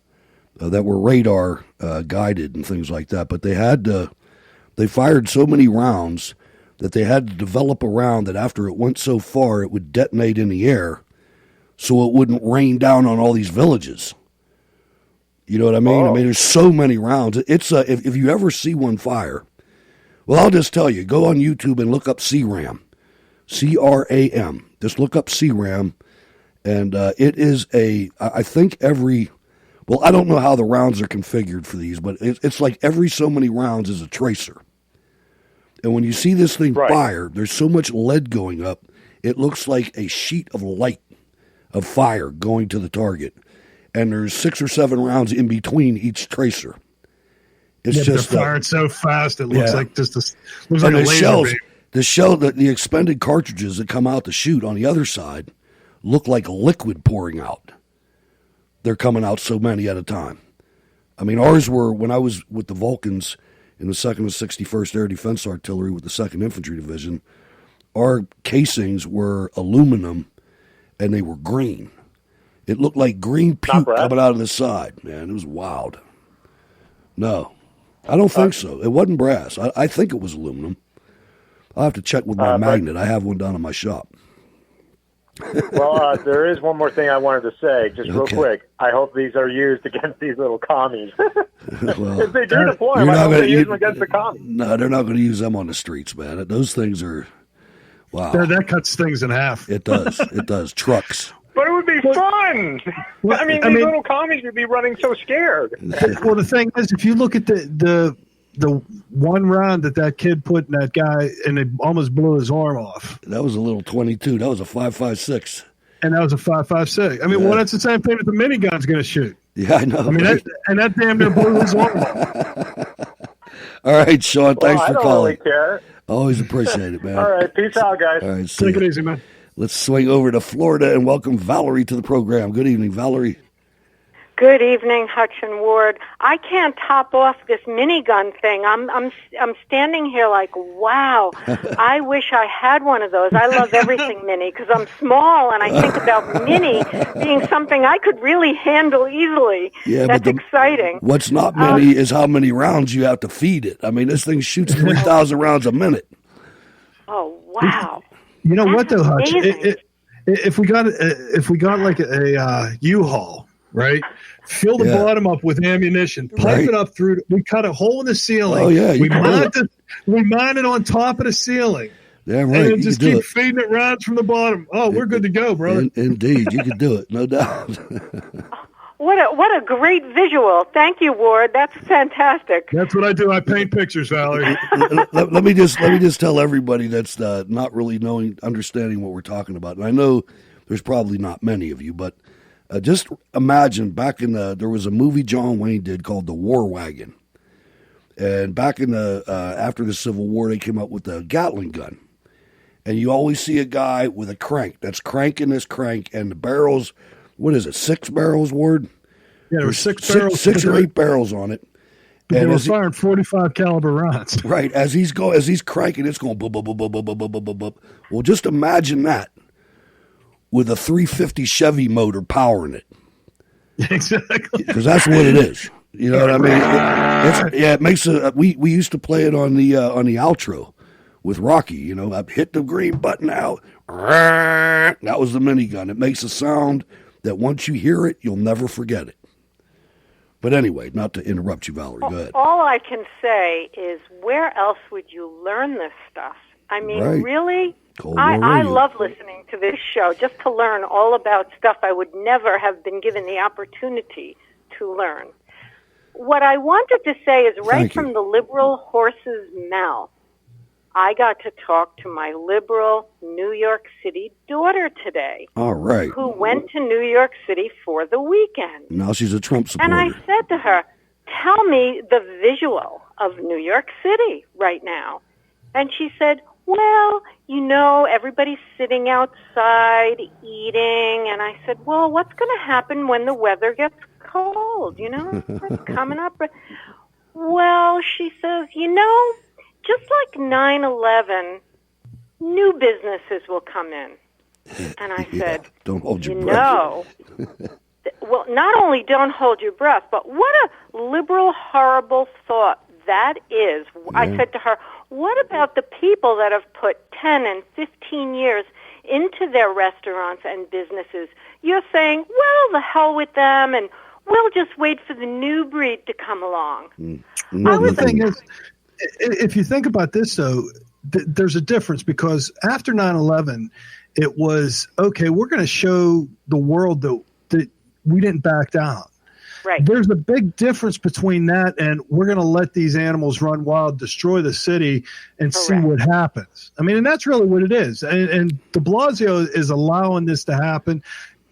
that were radar guided and things like that. But they fired so many rounds that they had to develop a round that after it went so far, it would detonate in the air so it wouldn't rain down on all these villages. You know what I mean? I mean, there's so many rounds. It's if you ever see one fire, well, I'll just tell you, go on YouTube and look up CRAM. CRAM. Just look up CRAM, and it is I think I don't know how the rounds are configured for these, but it's like every so many rounds is a tracer. And when you see this thing fire, there's so much lead going up, it looks like a sheet of light of fire going to the target. And there's 6 or 7 rounds in between each tracer. It's just they're fired so fast it looks like just a laser shells, beam. The expended cartridges that come out to shoot on the other side look like liquid pouring out. They're coming out so many at a time. I mean, ours were, when I was with the Vulcans in the 2nd and 61st Air Defense Artillery with the 2nd Infantry Division, our casings were aluminum and they were green. It looked like green puke coming out of the side, man. It was wild. No, I don't think so. It wasn't brass. I think it was aluminum. I'll have to check with my magnet. I have one down in my shop. Well, there is one more thing I wanted to say, just real quick. I hope these are used against these little commies. Well, if they do deploy them, I hope they use them against the commies. No, they're not going to use them on the streets, man. Those things are, wow. That cuts things in half. It does. It does. Trucks. But it would be fun. I mean, these little commies would be running so scared. Well, the thing is, if you look at the one round that kid put in that guy, and it almost blew his arm off. That was a little 22. That was a 5.56. And that was a 5.56. I mean, well, that's the same thing that the minigun's going to shoot. Yeah, I know. I mean, that damn near blew his arm off. All right, Sean. Thanks for calling. I don't really care. Always appreciate it, man. All right, peace out, guys. All right, take it easy, man. Let's swing over to Florida and welcome Valerie to the program. Good evening, Valerie. Good evening, Hutch and Ward. I can't top off this minigun thing. I'm standing here like, wow. I wish I had one of those. I love everything mini because I'm small, and I think about mini being something I could really handle easily. Yeah, that's exciting. What's not many is how many rounds you have to feed it. I mean, this thing shoots 3,000 rounds a minute. Oh wow! You know what though, Hutch? If we got like a U-Haul, right? Fill the bottom up with ammunition, pipe it up through. We cut a hole in the ceiling. Oh yeah, we mine it on top of the ceiling. Yeah, right. And then just keep feeding it rounds from the bottom. Oh, we're good to go, brother. Indeed, you can do it, no doubt. What a great visual! Thank you, Ward. That's fantastic. That's what I do. I paint pictures, Valerie. let me just tell everybody that's not really understanding what we're talking about. And I know there's probably not many of you, but just imagine back in there was a movie John Wayne did called The War Wagon, and back in after the Civil War, they came up with the Gatling gun, and you always see a guy with a crank that's cranking this crank, and the barrels. What is it? 6 barrels, Ward? Yeah, there were 6 barrels. 6 or 8 barrels on it. But they were firing 45 caliber rounds. Right. As he's cranking, it's going boop, boop, boop, boop, boop, boop, boop, boop, boop. Well, just imagine that with a 350 Chevy motor powering it. Exactly. Because that's what it is. You know what I mean? It makes we used to play it on the outro with Rocky. You know, I hit the green button out. That was the minigun. It makes a sound that once you hear it, you'll never forget it. But anyway, not to interrupt you, Valerie. Go ahead. All I can say is, where else would you learn this stuff? I mean, really? I love listening to this show just to learn all about stuff I would never have been given the opportunity to learn. What I wanted to say is right from the liberal horse's mouth, I got to talk to my liberal New York City daughter today. All right. Who went to New York City for the weekend. Now she's a Trump supporter. And I said to her, tell me the visual of New York City right now. And she said, well, you know, everybody's sitting outside eating. And I said, well, what's going to happen when the weather gets cold? You know, it's coming up. Well, she says, you know, just like 9/11, new businesses will come in. And I said, don't hold your breath. No. Well, not only don't hold your breath, but what a liberal, horrible thought that is. Yeah. I said to her, what about the people that have put 10 and 15 years into their restaurants and businesses? You're saying, well, the hell with them, and we'll just wait for the new breed to come along. Well, the thing is, if you think about this, though, there's a difference, because after 9/11, it was, okay, we're going to show the world that we didn't back down. Right. There's a big difference between that and we're going to let these animals run wild, destroy the city, and see what happens. I mean, and that's really what it is. And de Blasio is allowing this to happen.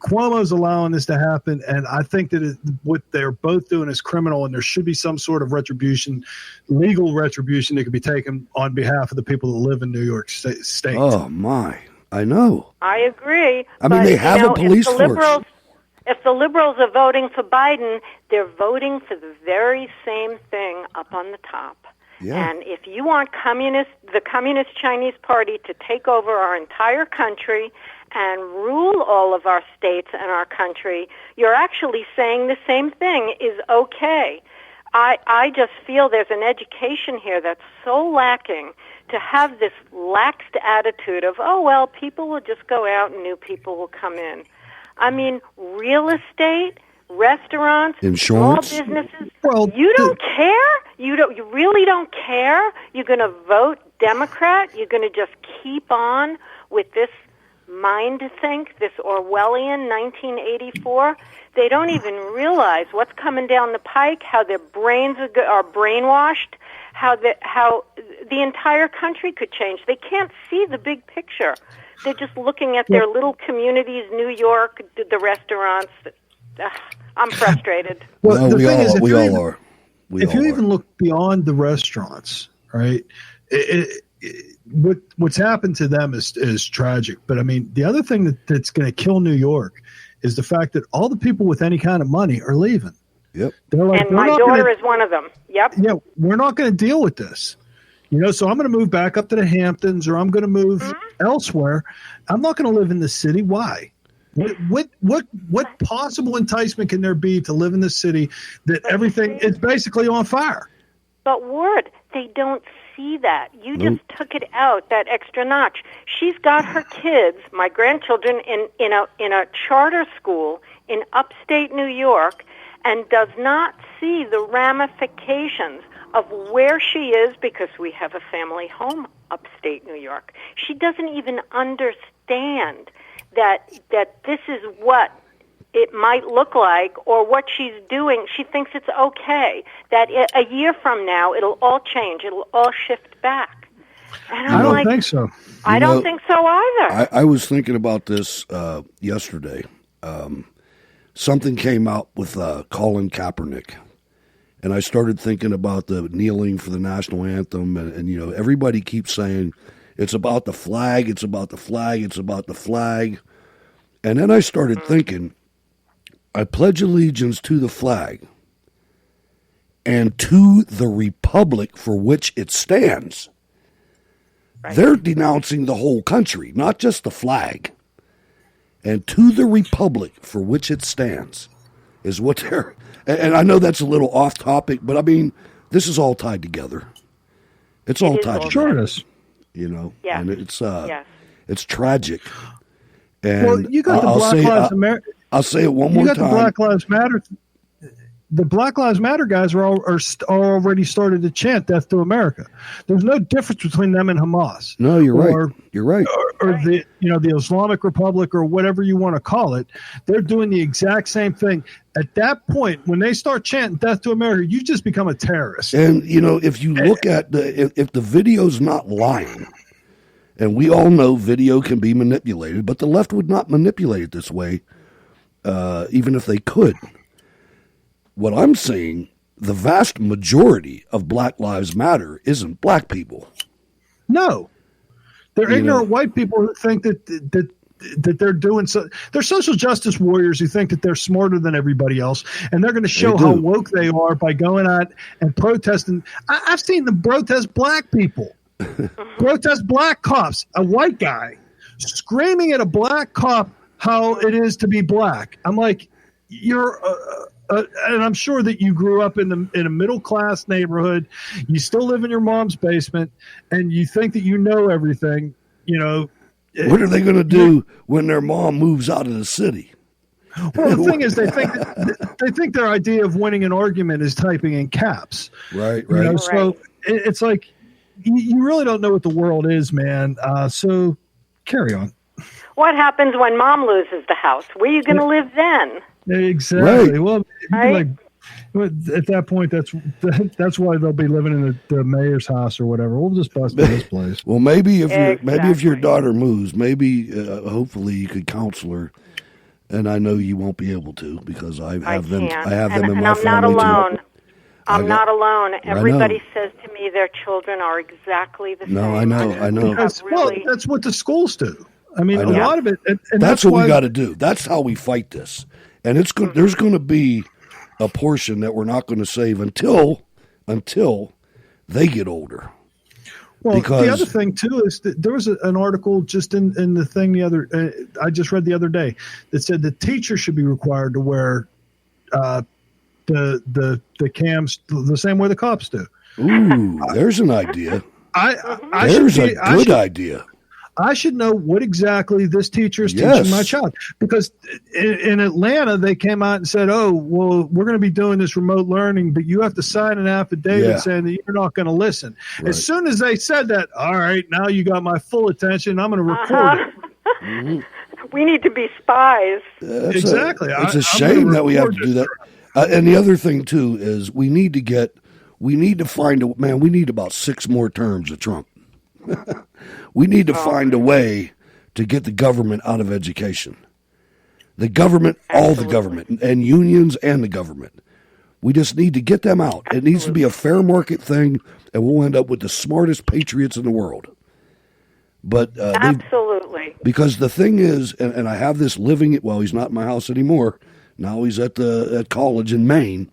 Cuomo's allowing this to happen, and I think that what they're both doing is criminal, and there should be some sort of retribution, legal retribution that could be taken on behalf of the people that live in New York State. Oh, my. I know. I agree. I mean, they have a police force. If the liberals are voting for Biden, they're voting for the very same thing up on the top. Yeah. And if you want the Communist Chinese Party to take over our entire country and rule all of our states and our country, you're actually saying the same thing is okay. I just feel there's an education here that's so lacking, to have this laxed attitude of, oh, well, people will just go out and new people will come in. I mean, real estate, restaurants, insurance, small businesses. Well, you don't care? You really don't care? You're going to vote Democrat? You're going to just keep on with this mind think, this Orwellian 1984? They don't even realize what's coming down the pike, how their brains are brainwashed, how the entire country could change. They can't see the big picture. They're just looking at their little communities, New York, the restaurants. I'm frustrated. Well, the thing is, we all are. If you even look beyond the restaurants, right, what's happened to them is tragic. But, I mean, the other thing that's going to kill New York is the fact that all the people with any kind of money are leaving. Yep. They're like, and my daughter is one of them. Yep. Yeah, we're not going to deal with this. You know, so I'm going to move back up to the Hamptons, or I'm going to move elsewhere. I'm not going to live in the city. Why? What possible enticement can there be to live in the city that everything is basically on fire? But Ward, they don't see that. You just took it out that extra notch. She's got her kids, my grandchildren, in a charter school in upstate New York, and does not see the ramifications of where she is, because we have a family home upstate New York. She doesn't even understand that this is what it might look like, or what she's doing. She thinks it's okay, that a year from now it'll all change, it'll all shift back. And I don't think so. I don't think so either. I was thinking about this yesterday. Something came out with Colin Kaepernick. And I started thinking about the kneeling for the national anthem, and you know, everybody keeps saying it's about the flag, it's about the flag, it's about the flag. And then I started thinking, I pledge allegiance to the flag. and to the republic for which it stands. Right. They're denouncing the whole country, not just the flag. And to the republic for which it stands is what they're... And I know that's a little off topic, but I mean, this is all tied together. It's all tied together. Sure it is. You know? Yeah. And it's tragic. And well, you got the Black Lives Matter. I'll say it one more time. You got the Black Lives Matter. The Black Lives Matter guys are already started to chant "Death to America." There's no difference between them and Hamas. No, you're right. You're right. Or the the Islamic Republic or whatever you want to call it. They're doing the exact same thing. At that point, when they start chanting "Death to America," you just become a terrorist. And if you look at if the video's not lying. And we all know video can be manipulated, but the left would not manipulate it this way, even if they could. What I'm saying, the vast majority of Black Lives Matter isn't black people. No. They're ignorant white people who think that they're doing so. They're social justice warriors who think that they're smarter than everybody else, and they're going to show how woke they are by going out and protesting. I've seen them protest black people. Protest black cops, a white guy screaming at a black cop how it is to be black. I'm like, you're, and I'm sure that you grew up in a middle class neighborhood. You still live in your mom's basement, and you think that you know everything. What are they going to do when their mom moves out of the city? Well, the thing is, they think their idea of winning an argument is typing in caps. Right. So it's like. You really don't know what the world is, man. So carry on. What happens when mom loses the house? Where are you going to live then? Exactly. Right. Well, right? At that point, that's why they'll be living in the mayor's house or whatever. We'll just bust in this place. Well, maybe if your daughter moves, maybe hopefully you could counsel her. And I know you won't be able to because I have them in my family too. I'm not alone. I'm not alone. Everybody says to me their children are exactly the same. No, I know. That's what the schools do. I mean, a lot of it. And that's what we got to do. That's how we fight this. And there's going to be a portion that we're not going to save until they get older. Well, the other thing too is that there was an article just in the thing I just read the other day that said the teacher should be required to wear the cams the same way the cops do. Ooh, there's an idea. There's a good idea. I should know what exactly this teacher is teaching my child. Because in Atlanta, they came out and said, oh, well, we're going to be doing this remote learning, but you have to sign an affidavit saying that you're not going to listen. Right. As soon as they said that, all right, now you got my full attention. I'm going to record it. Mm-hmm. We need to be spies. Exactly. It's a shame that we have to do that. And the other thing, too, is we need to find we need about 6 more terms of Trump. We need to find a way to get the government out of education. The government, all the government, and unions and the government. We just need to get them out. It needs to be a fair market thing, and we'll end up with the smartest patriots in the world. But absolutely. Because the thing is, and I have this living, well, he's not in my house anymore. Now he's at college in Maine.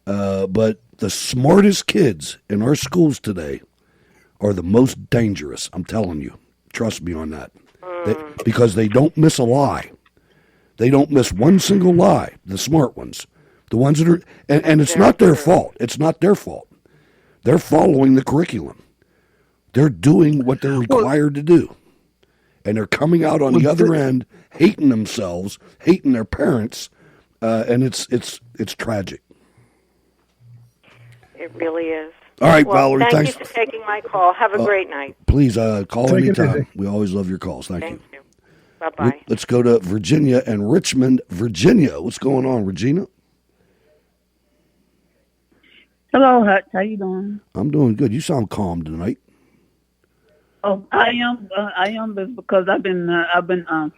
But the smartest kids in our schools today are the most dangerous. I'm telling you. Trust me on that. Because they don't miss a lie. They don't miss one single lie. The smart ones. The ones that are, and it's not their fault. It's not their fault. They're following the curriculum. They're doing what they're required to do. And they're coming out on the other end, hating themselves, hating their parents, and it's tragic. It really is. All right, Valerie, thanks. Thank you for taking my call. Have a great night. Please call anytime. We always love your calls. Thank you. Bye-bye. Let's go to Virginia and Richmond, Virginia. What's going on, Regina? Hello, Hutch. How you doing? I'm doing good. You sound calm tonight. Oh, I am because I've been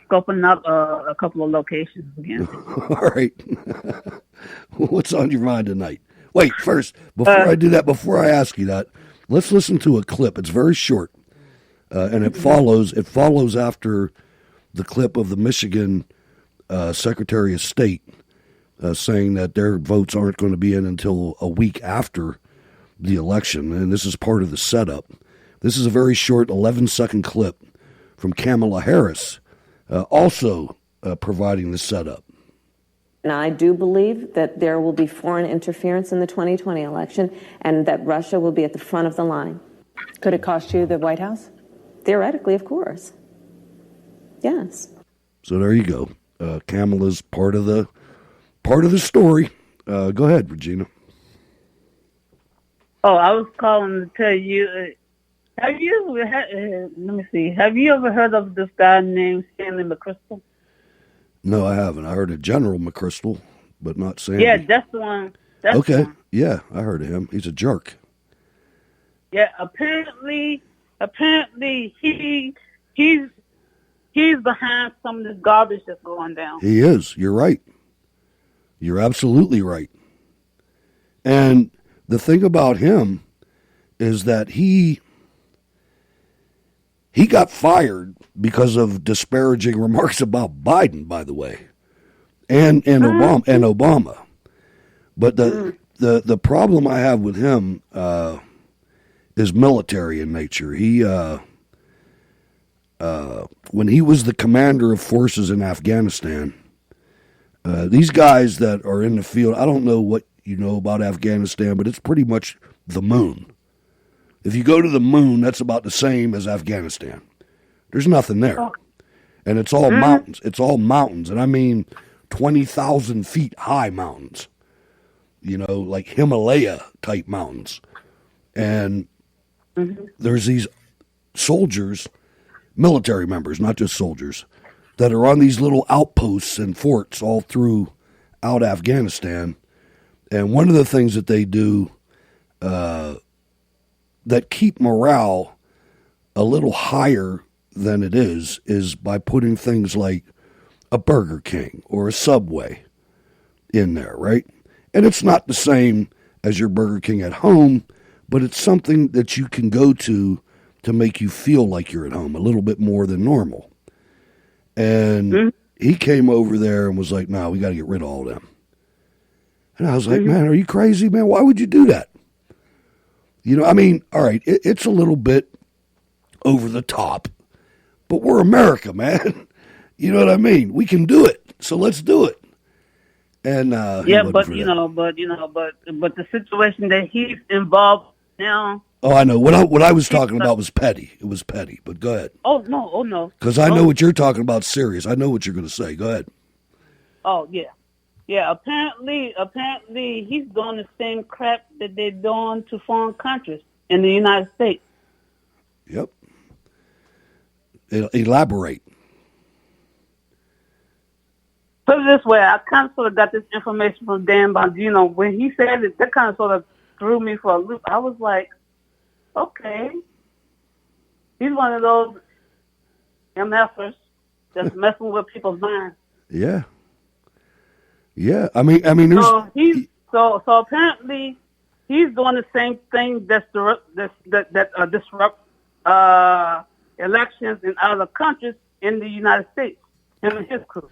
scoping up a couple of locations again. All right. What's on your mind tonight? Wait, first, before I do that, before I ask you that, let's listen to a clip. It's very short, and it follows after the clip of the Michigan Secretary of State saying that their votes aren't going to be in until a week after the election, and this is part of the setup. This is a very short 11-second clip from Kamala Harris, also providing the setup. And I do believe that there will be foreign interference in the 2020 election and that Russia will be at the front of the line. Could it cost you the White House? Theoretically, of course. Yes. So there you go. Kamala's part of the story. Go ahead, Regina. Oh, I was calling to tell you. Have you ever heard of this guy named Stanley McChrystal? No, I haven't. I heard of General McChrystal, but not Sandy. Yeah, that's the one. That's okay. The one. Yeah, I heard of him. He's a jerk. Yeah, apparently he's behind some of this garbage that's going down. He is. You're right. You're absolutely right. And the thing about him is that he got fired because of disparaging remarks about Biden, by the way, and Obama. But the problem I have with him is military in nature. He when he was the commander of forces in Afghanistan, these guys that are in the field, I don't know what you know about Afghanistan, but it's pretty much the moon. If you go to the moon, that's about the same as Afghanistan. There's nothing there. And it's all mountains. It's all mountains. And I mean 20,000 feet high mountains. You know, like Himalaya type mountains. And there's these soldiers, military members, not just soldiers, that are on these little outposts and forts all throughout Afghanistan. And one of the things that they do that keep morale a little higher than it is by putting things like a Burger King or a Subway in there, right? And it's not the same as your Burger King at home, but it's something that you can go to make you feel like you're at home a little bit more than normal. And he came over there and was like, no, we got to get rid of all of them. And I was like, man, are you crazy, man? Why would you do that? You know, I mean, all right, it's a little bit over the top, but we're America, man. You know what I mean? We can do it, so let's do it. And but the situation that he's involved now. Oh, I know. What I was talking about was petty. It was petty, but go ahead. Oh no. Because I know what you're talking about. Serious. I know what you're going to say. Go ahead. Oh yeah. Yeah, apparently he's doing the same crap that they're doing to foreign countries in the United States. Yep. Elaborate. Put it this way, I kind of sort of got this information from Dan Bongino. When he said it, that kind of sort of threw me for a loop. I was like, okay. He's one of those MFers that's messing with people's minds. Yeah. Yeah, I mean, there's. So apparently, he's doing the same thing that disrupt elections in other countries in the United States. Him and his crew.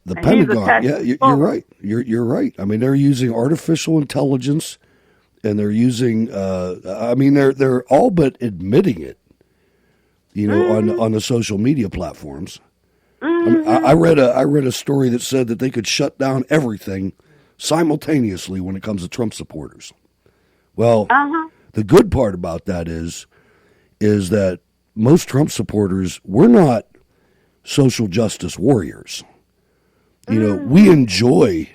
The Pentagon. Yeah, you're right. You're right. I mean, they're using artificial intelligence, and they're using. They're all but admitting it. You know, on the social media platforms. I mean, I read a story that said that they could shut down everything simultaneously when it comes to Trump supporters. Well, the good part about that is that most Trump supporters, we're not social justice warriors. You know, we enjoy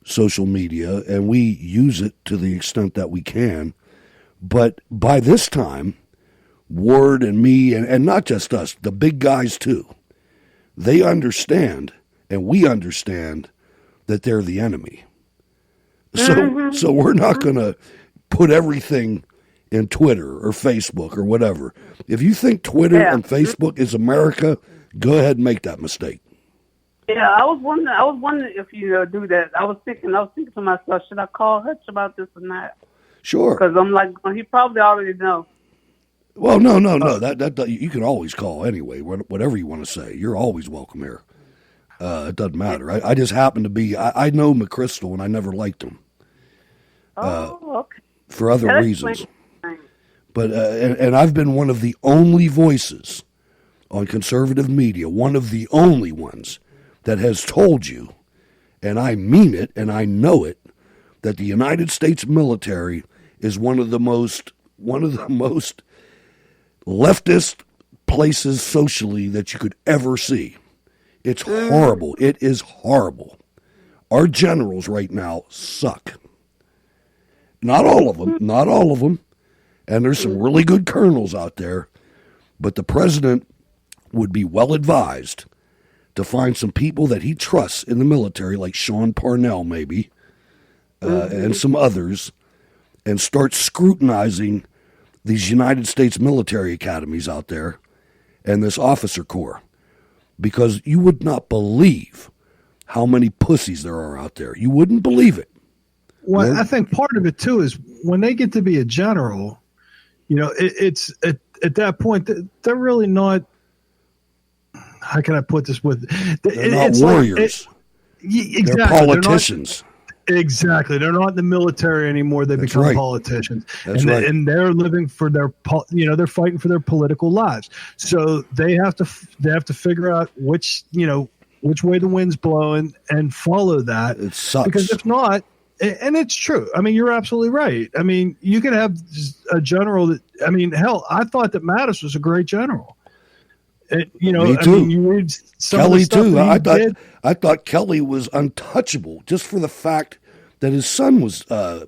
social media and we use it to the extent that we can. But by this time, Ward and me, and not just us, the big guys too, they understand, and we understand, that they're the enemy. So we're not going to put everything in Twitter or Facebook or whatever. If you think Twitter and Facebook is America, go ahead and make that mistake. Yeah, I was wondering if you do that. I was thinking to myself, should I call Hutch about this or not? Sure. Because I'm like, well, he probably already knows. Well, no. That you can always call anyway. Whatever you want to say, you're always welcome here. It doesn't matter. I just happen to be. I know McChrystal, and I never liked him. Okay. For other That reasons. explains- But and I've been one of the only voices on conservative media, one of the only ones that has told you, and I mean it, and I know it, that the United States military is one of the most leftist places socially that you could ever see. It's horrible. It is horrible. Our generals right now suck. Not all of them. And there's some really good colonels out there. But the president would be well advised to find some people that he trusts in the military, like Sean Parnell maybe, and some others, and start scrutinizing these United States military academies out there and this officer corps. Because you would not believe how many pussies there are out there. You wouldn't believe it. Well, I think part of it too is when they get to be a general, it's at that point they're really not. How can I put this? They're not warriors. Exactly. They're politicians. Exactly. They're not in the military anymore. They become right. politicians. That's right. And they're living for their, they're fighting for their political lives. So they have to figure out which way the wind's blowing and follow that. It sucks. Because if not, and it's true. I mean, you're absolutely right. I mean, you could have a general that, hell, I thought that Mattis was a great general. Me too. You read some Kelly of the stuff too. I thought Kelly was untouchable just for the fact that his son was. I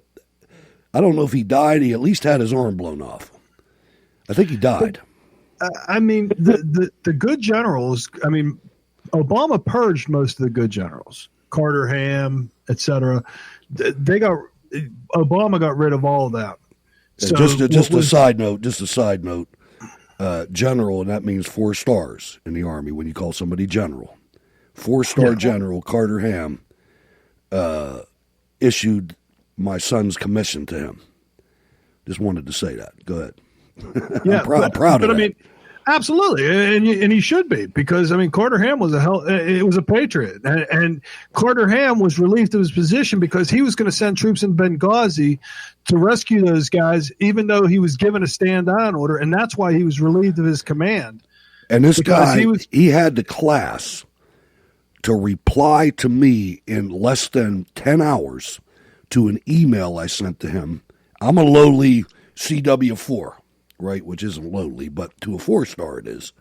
don't know if he died. He at least had his arm blown off. I think he died. The good generals. Obama purged most of the good generals. Carter Ham, etc. Obama got rid of all of that. So just a side note. General, and that means 4 stars in the Army when you call somebody general. 4-star General Carter Ham issued my son's commission to him. Just wanted to say that. Go ahead. Yeah, I'm proud of that. Absolutely, and he should be, because Carter Ham was a patriot, and Carter Ham was relieved of his position because he was going to send troops in Benghazi to rescue those guys, even though he was given a stand-down order, and that's why he was relieved of his command. And this guy, he had the class to reply to me in less than 10 hours to an email I sent to him. I'm a lowly CW4. Right, which isn't lowly, but to a 4-star it is.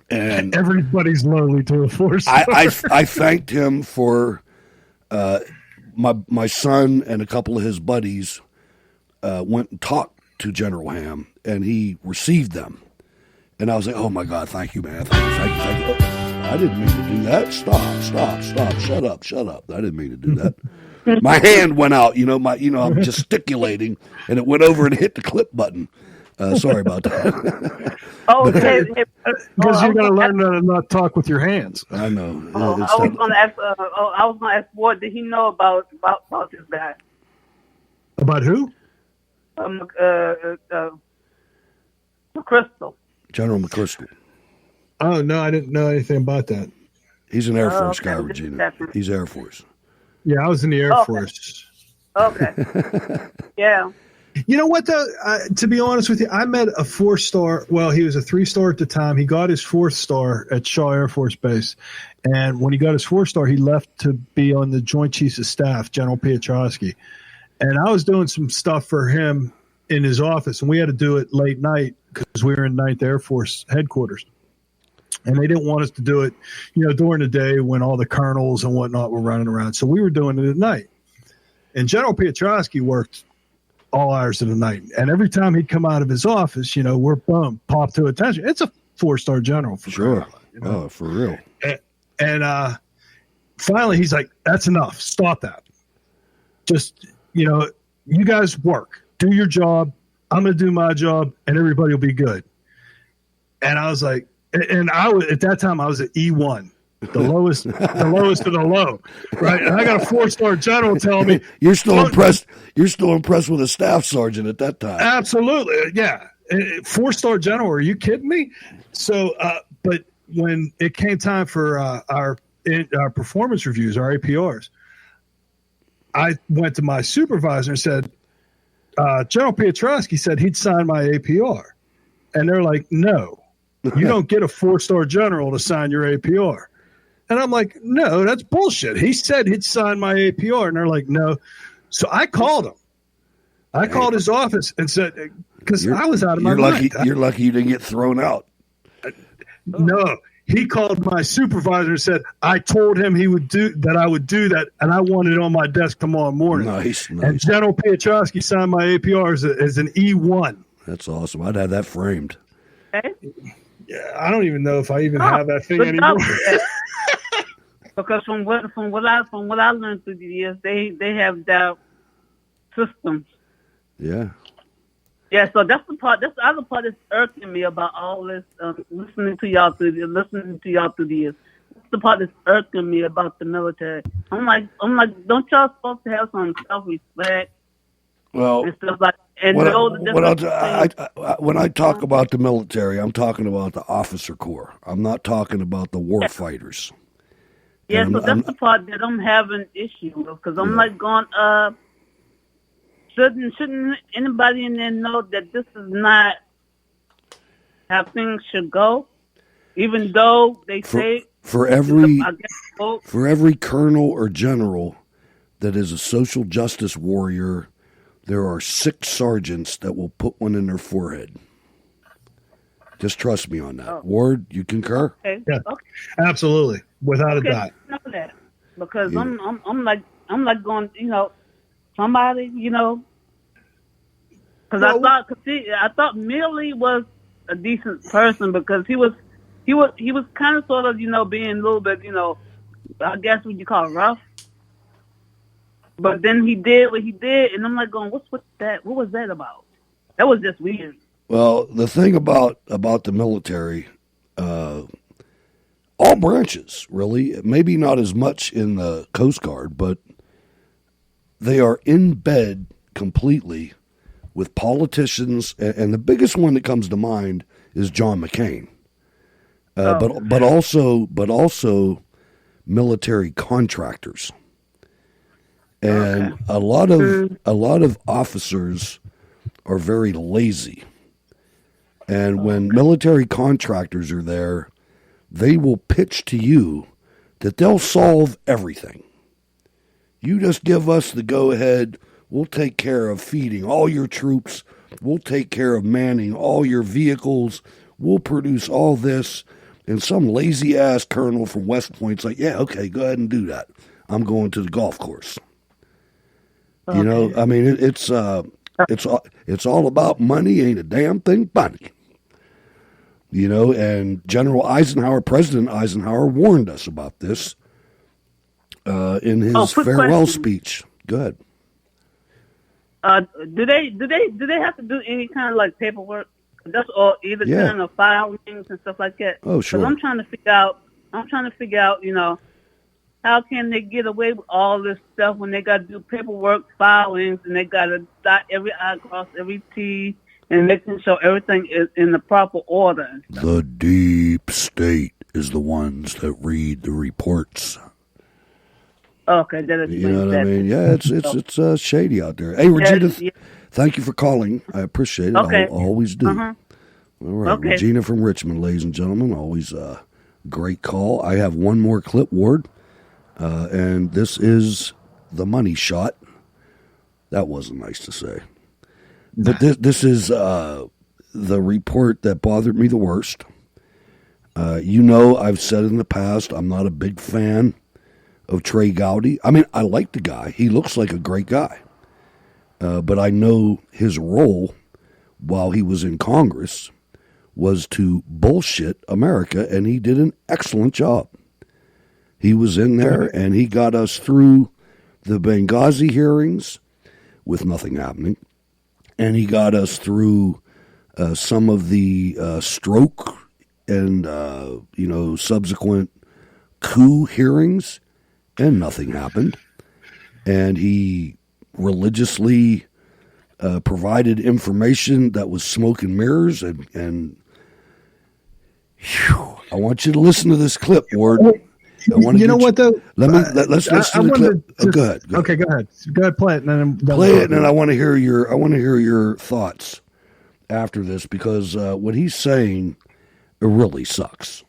And everybody's lowly to a 4-star. I thanked him for my son and a couple of his buddies went and talked to General Ham, and he received them. And I was like, oh my God, thank you, man. Thank you. I didn't mean to do that. Stop. Shut up. I didn't mean to do that. My hand went out, I'm gesticulating, and it went over and hit the clip button. Sorry about that. Because you got to learn to not talk with your hands. I know. I was going to ask, what did he know about this guy? About who? McChrystal. General McChrystal. Oh no, I didn't know anything about that. He's an Air Force guy, Regina. He's Air Force. Yeah, I was in the Air Force. Okay. Yeah. You know what, though? To be honest with you, I met a 4-star. Well, he was a 3-star at the time. He got his 4th star at Shaw Air Force Base. And when he got his 4-star, he left to be on the Joint Chiefs of Staff, General Piotrowski. And I was doing some stuff for him in his office, and we had to do it late night because we were in 9th Air Force headquarters. And they didn't want us to do it, during the day when all the colonels and whatnot were running around. So we were doing it at night. And General Piotrowski worked all hours of the night. And every time he'd come out of his office, we're popped to attention. It's a 4-star general for sure. Oh, for real. And finally he's like, that's enough. Stop that. Just, you guys work. Do your job. I'm going to do my job, and everybody will be good. And I was like, and at that time I was at E1. The lowest of the low, right? And I got a 4-star general telling me you're still impressed. You're still impressed with a staff sergeant at that time. Absolutely, yeah. 4-star general? Are you kidding me? So, but when it came time for our in our performance reviews, our APRs. I went to my supervisor and said, General Piotrowski said he'd sign my APR. And they're like, no, you don't get a 4-star general to sign your APR. And I'm like, no, that's bullshit. He said he'd sign my APR. And they're like, no. So I called him. I called his office and said, because I was out of my mind. You're lucky you didn't get thrown out. No, he called my supervisor and said, I told him I would do that, and I wanted it on my desk tomorrow morning. Nice. And General Piotrowski signed my APR as an E1. That's awesome. I'd have that framed. Okay. Yeah, I don't even know if I even have that thing anymore. Because from what I learned through the years, they have their systems. Yeah. Yeah, so that's the other part that's irking me about all this. Listening to y'all through the years. That's the part that's irking me about the military. I'm like, don't y'all supposed to have some self-respect? Well, and stuff like, and when I talk about the military, I'm talking about the officer corps. I'm not talking about the war fighters. Yeah, so that's the part that I'm having issue with, because I'm like going, shouldn't anybody in there know that this is not how things should go, even though they say for every colonel or general that is a social justice warrior, there are 6 sergeants that will put one in their forehead. Just trust me on that. Oh. Ward, you concur? Okay. Yeah, absolutely, without a doubt. I know that because I'm like going, somebody, because I thought Milley was a decent person because he was kind of sort of being a little bit I guess what you call rough. But then he did what he did, and I'm like going, what's that? What was that about? That was just weird. Well, the thing about the military, all branches, really, maybe not as much in the Coast Guard, but they are in bed completely with politicians, and the biggest one that comes to mind is John McCain. But also military contractors. And a lot of officers are very lazy. And when military contractors are there, they will pitch to you that they'll solve everything. You just give us the go-ahead. We'll take care of feeding all your troops. We'll take care of manning all your vehicles. We'll produce all this. And some lazy-ass colonel from West Point's like, yeah, okay, go ahead and do that. I'm going to the golf course. Okay. I mean, it's all about money, ain't a damn thing funny. And President Eisenhower warned us about this in his farewell speech. Go ahead. Do they have to do any kind of like paperwork? That's all, either kind of filings and stuff like that. Oh, sure. 'Cause I'm trying to figure out, how can they get away with all this stuff when they got to do paperwork, filings, and they got to dot every I, cross every T, and making sure everything is in the proper order. The deep state is the ones that read the reports. Okay, that explains you know what that. I mean? Yeah, it's shady out there. Hey, Regina, thank you for calling. I appreciate it. Okay. I always do. Uh-huh. All right, Okay. Regina from Richmond, ladies and gentlemen. Always a great call. I have one more clip, Ward, and this is the money shot. That wasn't nice to say. But this is the report that bothered me the worst. I've said in the past, I'm not a big fan of Trey Gowdy. I mean, I like the guy. He looks like a great guy. But I know his role while he was in Congress was to bullshit America, and he did an excellent job. He was in there, and he got us through the Benghazi hearings with nothing happening. And he got us through some of the stroke and, subsequent coup hearings, and nothing happened. And he religiously provided information that was smoke and mirrors. And I want you to listen to this clip, Ward. You know what though? Let's do the clip. Go ahead. Okay, go ahead. Go ahead, play it, and then and I want to hear your thoughts after this, because what he's saying, it really sucks.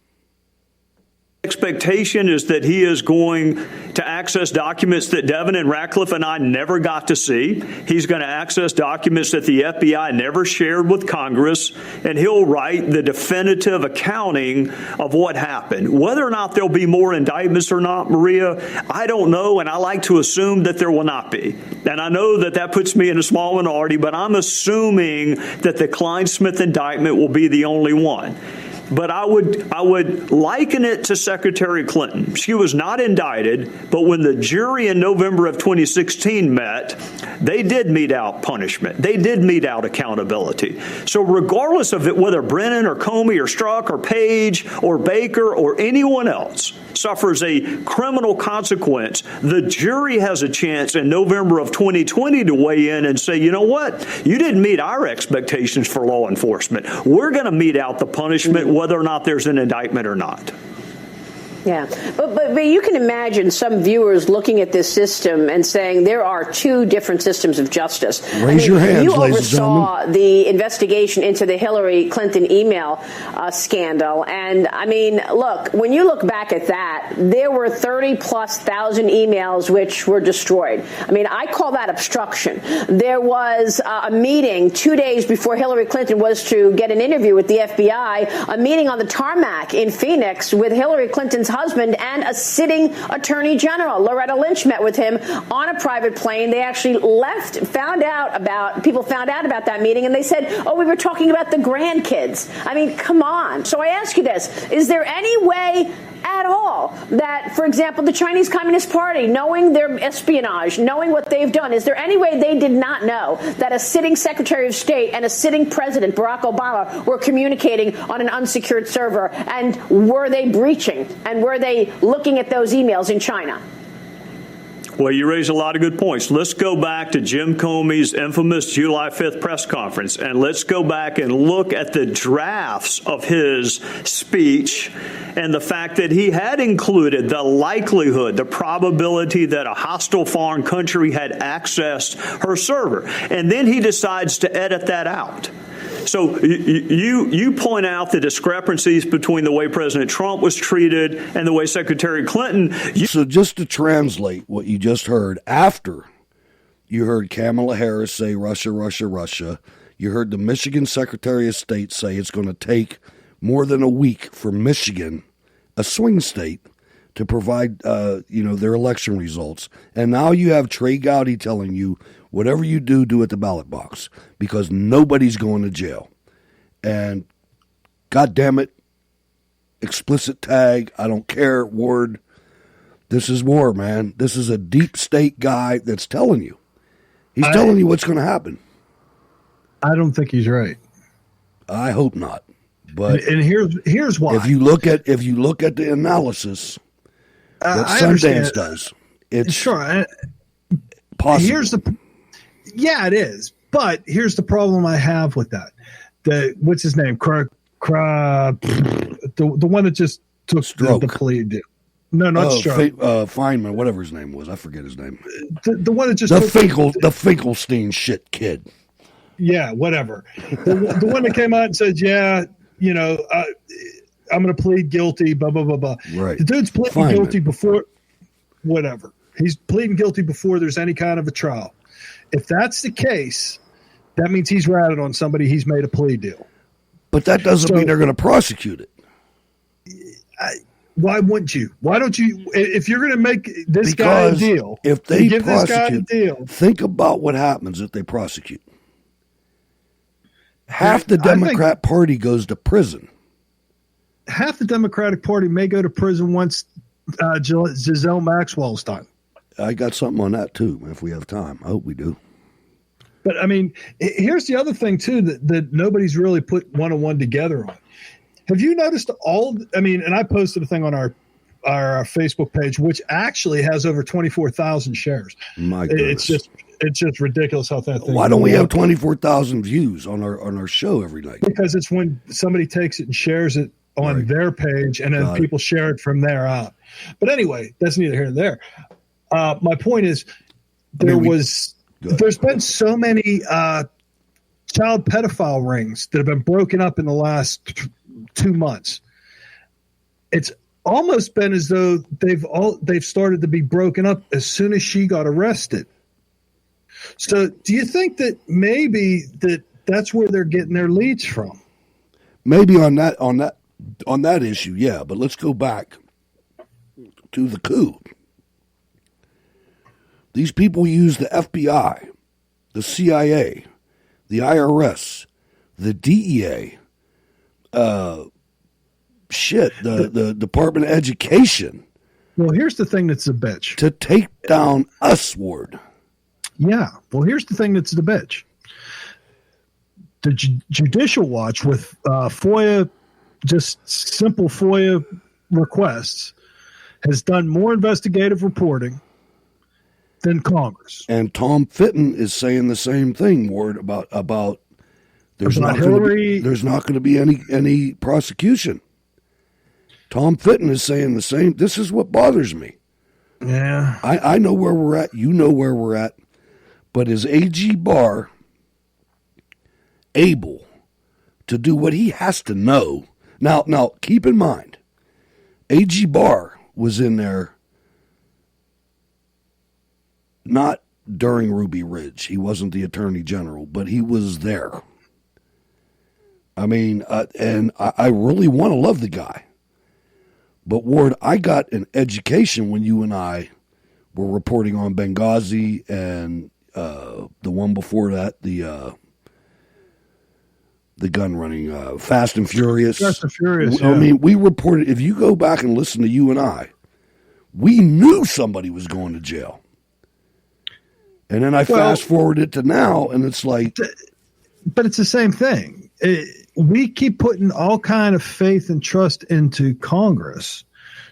Expectation is that he is going to access documents that Devin and Ratcliffe and I never got to see. He's going to access documents that the FBI never shared with Congress, and he'll write the definitive accounting of what happened. Whether or not there'll be more indictments or not, Maria, I don't know, and I like to assume that there will not be. And I know that puts me in a small minority, but I'm assuming that the Klein-Smith indictment will be the only one. But I would liken it to Secretary Clinton. She was not indicted, but when the jury in November of 2016 met, they did mete out punishment. They did mete out accountability. So regardless of it, whether Brennan or Comey or Strzok or Page or Baker or anyone else suffers a criminal consequence, the jury has a chance in November of 2020 to weigh in and say, you know what? You didn't meet our expectations for law enforcement. We're going to mete out the punishment whether or not there's an indictment or not. Yeah, but you can imagine some viewers looking at this system and saying there are two different systems of justice. Raise your hands, you ladies oversaw and gentlemen. the investigation into the Hillary Clinton email scandal, and I mean, look, when you look back at that, there were 30,000+ emails which were destroyed. I mean, I call that obstruction. There was a meeting 2 days before Hillary Clinton was to get an interview with the FBI, a meeting on the tarmac in Phoenix with Hillary Clinton's husband and a sitting attorney general. Loretta Lynch met with him on a private plane. They actually people found out about that meeting, and they said, oh, we were talking about the grandkids. I mean, come on. So I ask you this, is there any way at all that, for example, the Chinese Communist Party, knowing their espionage, knowing what they've done, is there any way they did not know that a sitting Secretary of State and a sitting President, Barack Obama, were communicating on an unsecured server? And were they breaching? And were they looking at those emails in China? Well, you raise a lot of good points. Let's go back to Jim Comey's infamous July 5th press conference, and let's go back and look at the drafts of his speech and the fact that he had included the likelihood, the probability that a hostile foreign country had accessed her server. And then he decides to edit that out. So you point out the discrepancies between the way President Trump was treated and the way Secretary Clinton. So just to translate what you just heard, after you heard Kamala Harris say Russia, Russia, Russia, you heard the Michigan Secretary of State say it's going to take more than a week for Michigan, a swing state, to provide their election results. And now you have Trey Gowdy telling you, whatever you do at the ballot box, because nobody's going to jail. And God damn it, explicit tag, I don't care, Ward. This is war, man. This is a deep state guy that's telling you. He's telling you what's going to happen. I don't think he's right. I hope not. But and here's why. If you look at the analysis that Sundance does, it's sure. possible. Yeah, it is. But here's the problem I have with that. What's his name? The one that just took the plea deal. No, not Strzok. Feynman, whatever his name was. I forget his name. The one that just the Finkelstein shit kid. Yeah, whatever. the one that came out and said, yeah, I'm going to plead guilty, blah, blah, blah, blah. Right. The dude's pleading guilty before, whatever. He's pleading guilty before there's any kind of a trial. If that's the case, that means he's ratted on somebody. He's made a plea deal. But that doesn't mean they're going to prosecute it. Why wouldn't you? Why don't you? If you're going to make this guy a deal, if they give prosecute, this guy a deal, think about what happens if they prosecute. Half the Democrat Party goes to prison. Half the Democratic Party may go to prison once Giselle Maxwell's done. I got something on that too, if we have time. I hope we do. But I mean, here's the other thing too that nobody's really put one-on-one together on. Have you noticed and I posted a thing on our Facebook page, which actually has over 24,000 shares. My goodness. It's just ridiculous how that thing. Why don't we have 24,000 views on our show every night? Because it's when somebody takes it and shares it on their page, and then people share it from there out. But anyway, that's neither here nor there. My point is, there's been so many child pedophile rings that have been broken up in the last 2 months. It's almost been as though they've started to be broken up as soon as she got arrested. So do you think that maybe that's where they're getting their leads from? Maybe on that issue, yeah. But let's go back to the coup. These people use the FBI, the CIA, the IRS, the DEA, the Department of Education. Well, here's the thing that's a bitch. To take down us, Ward. Yeah. Well, here's the thing that's the bitch. The Judicial Watch with FOIA, just simple FOIA requests, has done more investigative reporting than Congress. And Tom Fitton is saying the same thing, Ward, about there's not going to be any prosecution. Tom Fitton is saying the same. This is what bothers me. Yeah. I know where we're at. You know where we're at. But is A.G. Barr able to do what he has to know? Now keep in mind, A.G. Barr was in there not during Ruby Ridge. He wasn't the Attorney General, but he was there. I mean, and I really want to love the guy. But, Ward, I got an education when you and I were reporting on Benghazi and the one before that, the gun running, Fast and Furious. Fast and Furious, I mean, we reported, if you go back and listen to you and I, we knew somebody was going to jail. And then I fast forwarded to now, and it's like. But it's the same thing. We keep putting all kind of faith and trust into Congress.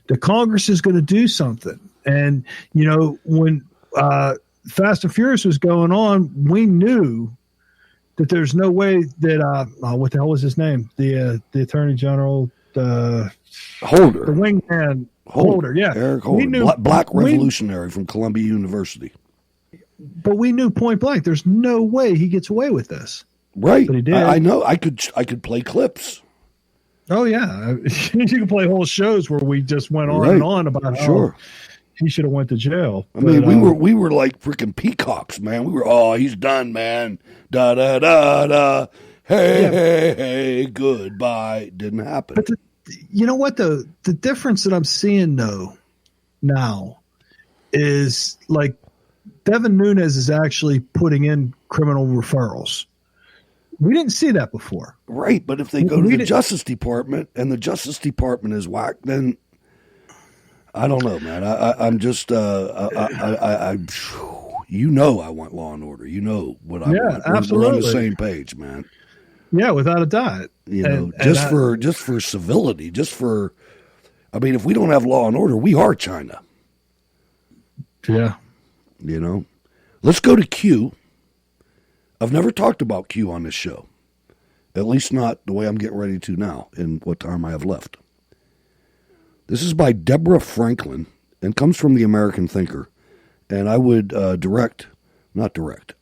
The Congress is going to do something. And, you know, when Fast and Furious was going on, we knew that there's no way that, what the hell was his name? The Attorney General, Holder. The wingman. Holder, yeah. Eric Holder, black revolutionary from Columbia University. But we knew point blank, there's no way he gets away with this. Right. But he did. I know. I could play clips. Oh, yeah. You can play whole shows where we just went on and on about how he should have went to jail. I mean, we were like freaking peacocks, man. We were, he's done, man. Da, da, da, da. Hey, goodbye. Didn't happen. But you know what, though? The difference that I'm seeing, though, now is like Devin Nunes is actually putting in criminal referrals. We didn't see that before. Right, but if they go to the Justice Department and the Justice Department is whacked, then I don't know, man. I'm just, you know I want law and order. You know what I want. Absolutely. We're on the same page, man. Yeah, without a doubt. You know, just for civility, I mean, if we don't have law and order, we are China. Yeah. You know? Let's go to Q. I've never talked about Q on this show, at least not the way I'm getting ready to now in what time I have left. This is by Deborah Franklin and comes from the American Thinker. And I would I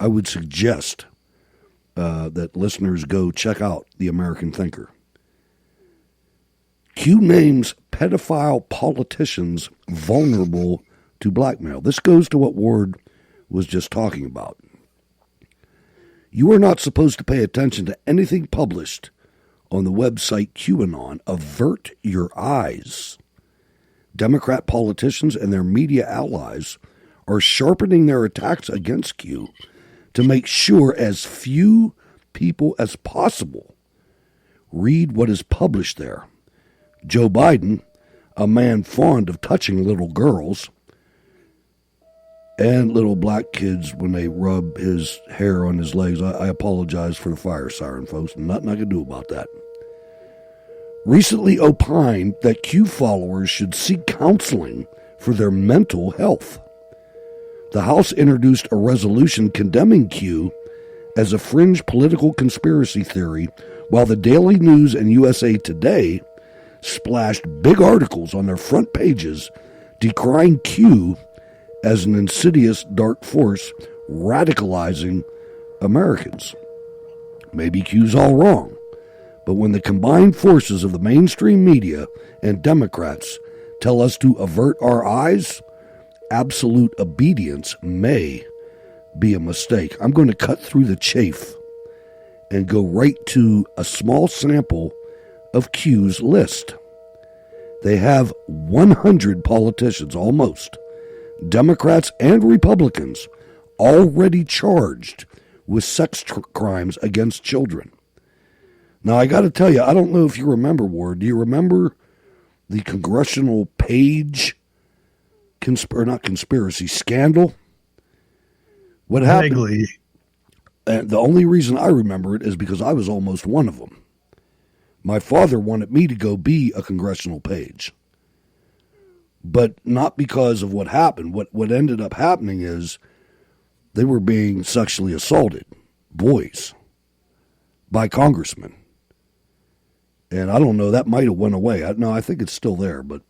would suggest that listeners go check out the American Thinker. Q names pedophile politicians vulnerable to blackmail. This goes to what Ward was just talking about. You are not supposed to pay attention to anything published on the website QAnon. Avert your eyes. Democrat politicians and their media allies are sharpening their attacks against Q to make sure as few people as possible read what is published there. Joe Biden, a man fond of touching little girls and little black kids when they rub his hair on his legs. I apologize for the fire siren, folks. Nothing I can do about that. Recently opined that Q followers should seek counseling for their mental health. The House introduced a resolution condemning Q as a fringe political conspiracy theory, while the Daily News and USA Today splashed big articles on their front pages decrying Q as an insidious dark force radicalizing Americans. Maybe Q's all wrong, but when the combined forces of the mainstream media and Democrats tell us to avert our eyes, absolute obedience may be a mistake. I'm going to cut through the chaff and go right to a small sample of Q's list. They have 100 politicians, almost, Democrats and Republicans, already charged with sex crimes against children. Now, I got to tell you, I don't know if you remember, Ward. Do you remember the congressional page, scandal? What happened? Vaguely. And the only reason I remember it is because I was almost one of them. My father wanted me to go be a congressional page. But not because of what happened. What ended up happening is they were being sexually assaulted, boys, by congressmen. And I don't know, that might have went away. I think it's still there. But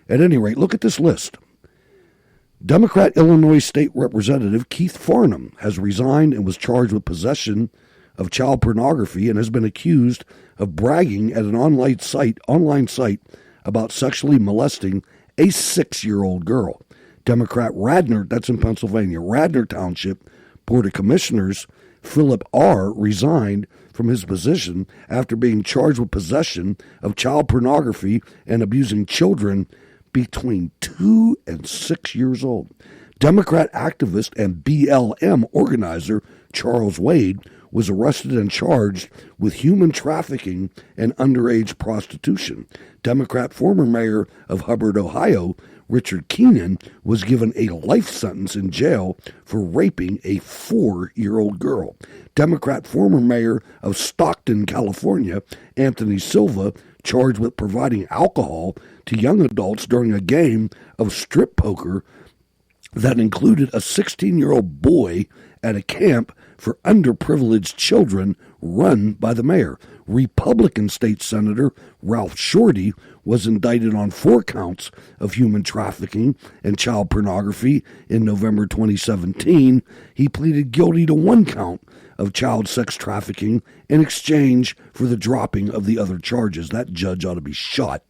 at any rate, look at this list. Democrat Illinois State Representative Keith Farnham has resigned and was charged with possession of child pornography and has been accused of bragging at an online site about sexually molesting a 6-year-old girl. Democrat Radnor, that's in Pennsylvania, Radnor Township Board of Commissioners Philip R. resigned from his position after being charged with possession of child pornography and abusing children between 2 and 6 years old. Democrat activist and BLM organizer Charles Wade was arrested and charged with human trafficking and underage prostitution. Democrat former mayor of Hubbard, Ohio, Richard Keenan, was given a life sentence in jail for raping a 4-year-old girl. Democrat former mayor of Stockton, California, Anthony Silva, charged with providing alcohol to young adults during a game of strip poker that included a 16-year-old boy at a camp for underprivileged children run by the mayor. Republican State Senator Ralph Shorty was indicted on 4 counts of human trafficking and child pornography in November 2017. He pleaded guilty to 1 count of child sex trafficking in exchange for the dropping of the other charges. That judge ought to be shot.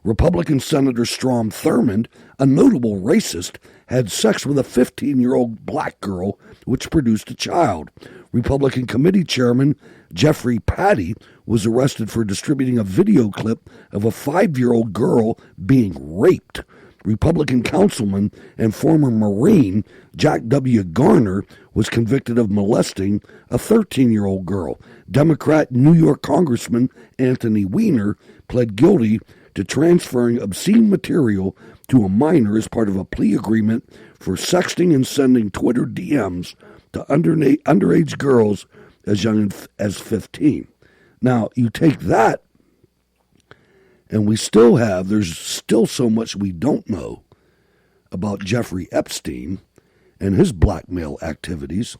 Republican Senator Strom Thurmond, a notable racist, had sex with a 15-year-old black girl, which produced a child. Republican Committee Chairman Jeffrey Patty was arrested for distributing a video clip of a 5-year-old girl being raped. Republican Councilman and former Marine Jack W. Garner was convicted of molesting a 13-year-old girl. Democrat New York Congressman Anthony Weiner pled guilty to transferring obscene material to a minor as part of a plea agreement for sexting and sending Twitter DMs to underage girls as young as 15. Now, you take that, and there's still so much we don't know about Jeffrey Epstein and his blackmail activities.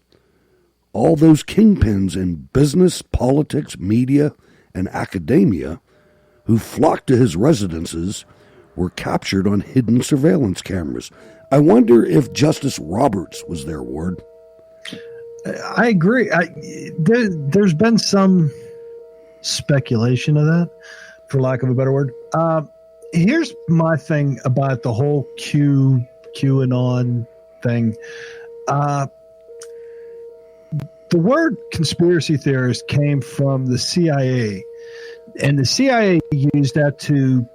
All those kingpins in business, politics, media, and academia who flocked to his residences were captured on hidden surveillance cameras. I wonder if Justice Roberts was there, Ward. I agree. There's been some speculation of that, for lack of a better word. Here's my thing about the whole QAnon thing. The word conspiracy theorist came from the CIA, and the CIA used that to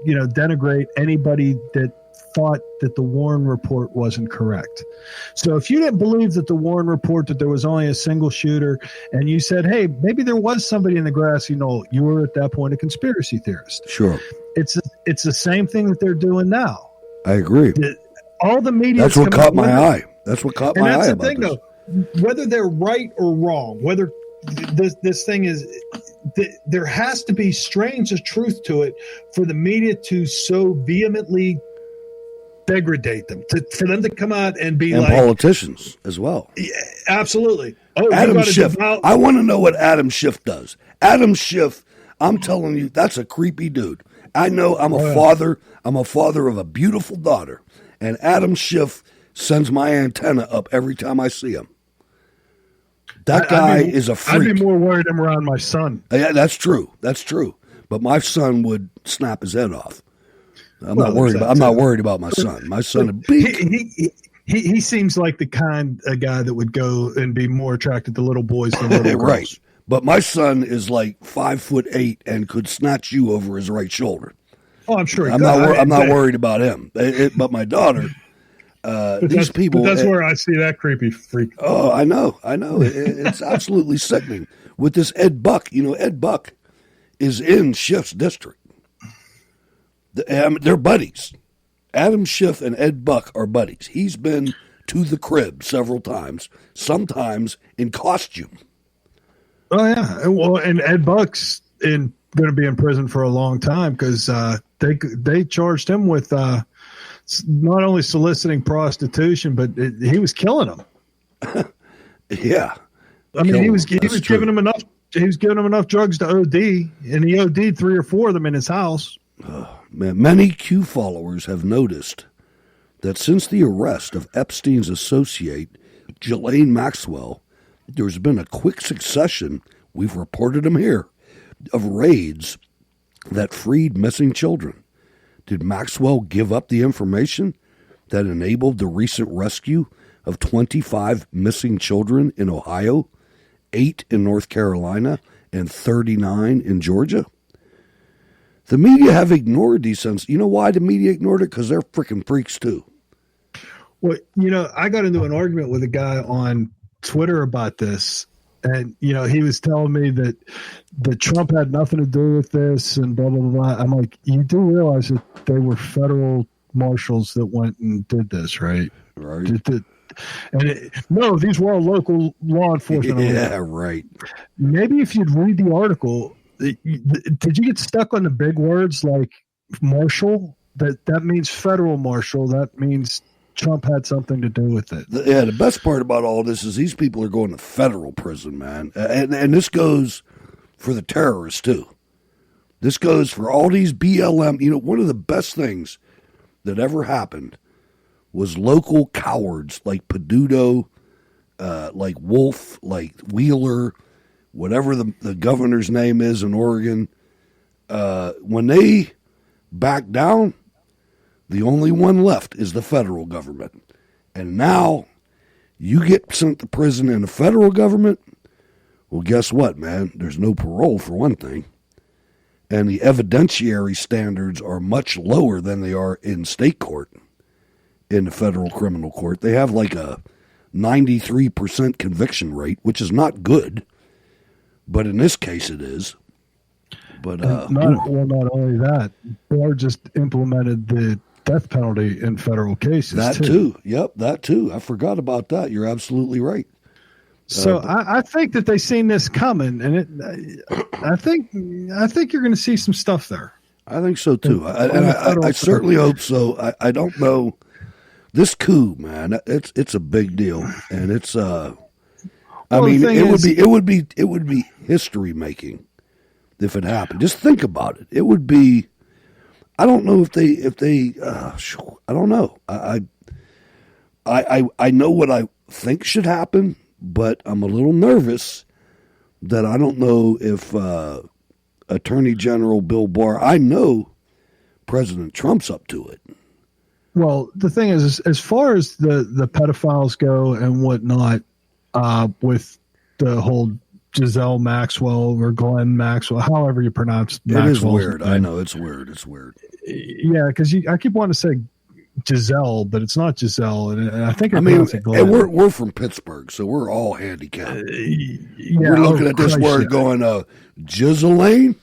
denigrate anybody that thought that the Warren report wasn't correct. So if you didn't believe that the Warren report, that there was only a single shooter, and you said, hey, maybe there was somebody in the grassy knoll, you were at that point a conspiracy theorist. Sure. It's the same thing that they're doing now. I agree. All the media. That's what caught my eye. That's what caught my eye about this. And that's the thing, though. Whether they're right or wrong, whether this thing is, there has to be strange of truth to it for the media to so vehemently degrade them, for them to come out and be and like politicians as well. Yeah, absolutely. Oh, Adam Schiff. I want to know what Adam Schiff does. Adam Schiff, I'm telling you, that's a creepy dude. I know I'm a father. I'm a father of a beautiful daughter, and Adam Schiff sends my antenna up every time I see him. That guy is a freak. I'd be more worried I'm around my son. Yeah, that's true. That's true. But my son would snap his head off. I'm not worried about my son. My son would beat. He seems like the kind of guy that would go and be more attracted to little boys than little girls. Right. But my son is like 5'8" and could snatch you over his right shoulder. Oh, I'm sure. I'm not worried about him. But my daughter, these people. But that's where I see that creepy freak. Oh, I know. It's absolutely sickening. With this Ed Buck, Ed Buck is in Schiff's district. They're buddies. Adam Schiff and Ed Buck are buddies. He's been to the crib several times, sometimes in costume. Oh, yeah. Well, and Ed Buck's going to be in prison for a long time because they charged him with not only soliciting prostitution, but he was killing them. Yeah. I mean, he was giving him enough. He was giving him enough drugs to OD, and he OD'd 3 or 4 of them in his house. Man, many Q followers have noticed that since the arrest of Epstein's associate, Ghislaine Maxwell, there's been a quick succession, we've reported them here, of raids that freed missing children. Did Maxwell give up the information that enabled the recent rescue of 25 missing children in Ohio, 8 in North Carolina, and 39 in Georgia? The media have ignored these things. You know why the media ignored it? Because they're freaking freaks too. Well, I got into an argument with a guy on Twitter about this, and he was telling me that Trump had nothing to do with this and blah blah blah. I'm like, you do realize that they were federal marshals that went and did this, right? Right. No, these were all local law enforcement. Yeah, right. Maybe if you'd read the article, did you get stuck on the big words like marshal? That means federal marshal. That means Trump had something to do with it. Yeah, the best part about all this is these people are going to federal prison, man. And this goes for the terrorists, too. This goes for all these BLM. One of the best things that ever happened was local cowards like Peduto, like Wolf, like Wheeler, whatever the governor's name is in Oregon. When they back down, the only one left is the federal government. And now you get sent to prison in the federal government. Well, guess what, man? There's no parole for one thing. And the evidentiary standards are much lower than they are in state court, in the federal criminal court. They have like a 93% conviction rate, which is not good. But in this case, it is. But not only that, Barr just implemented the death penalty in federal cases. That too. Yep, that too. I forgot about that. You're absolutely right. So I think that they seen this coming, and I think you're going to see some stuff there. I think so too. I certainly hope so. I don't know. This coup, man, it's a big deal, and it's it would be history making if it happened. Just think about it. It would be. I don't know if they. I don't know. I know what I think should happen, but I'm a little nervous that I don't know if Attorney General Bill Barr. I know President Trump's up to it. Well, the thing is, as far as the pedophiles go and whatnot, with the whole Giselle Maxwell or Glenn Maxwell, however you pronounce Maxwell. It is weird. I know it's weird. It's weird. Yeah, because I keep wanting to say Giselle, but it's not Giselle, and I think pronounce it Glenn. And we're from Pittsburgh, so we're all handicapped. We're looking at this word going, Ghislaine?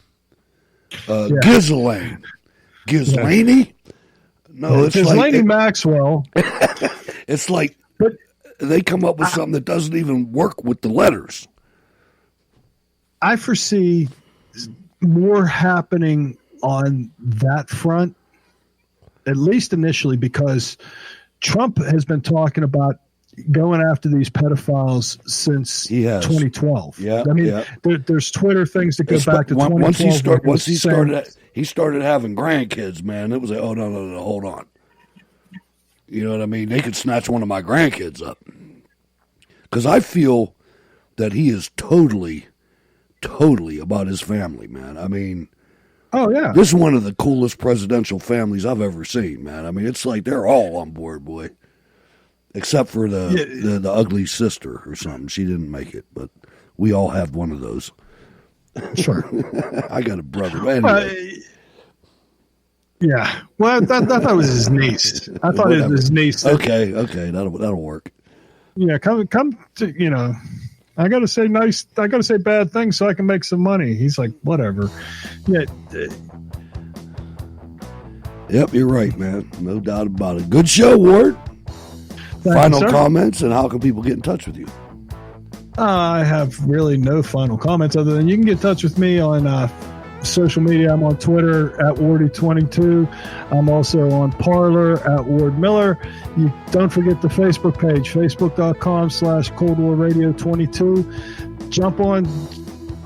Ghislaine. Ghislaine? No, it's Ghislaine like Maxwell. It's like they come up with something that doesn't even work with the letters. I foresee more happening on that front, at least initially, because Trump has been talking about going after these pedophiles since 2012. Yeah, I mean, there's Twitter things that go back to 2012. Once he started, he started having grandkids, man, it was like, oh, no, hold on. You know what I mean? They could snatch one of my grandkids up. Because I feel that he is totally about his family, man. I mean, oh, yeah. This is one of the coolest presidential families I've ever seen, man. I mean, it's like they're all on board, boy. Except for the ugly sister or something. She didn't make it, but we all have one of those. Sure. I got a brother. Anyway. Yeah. Well, I thought it was his niece. I thought it was his niece. Okay. That'll work. Yeah, come to, I got to say bad things so I can make some money. He's like, whatever. Yeah. Yep, you're right, man. No doubt about it. Good show, Ward. Final comments, and how can people get in touch with you? I have really no final comments other than you can get in touch with me on social media. I'm on Twitter at Wardy22. I'm also on Parler at Ward Miller. You don't forget the Facebook page, facebook.com/Cold War Radio 22. Jump on,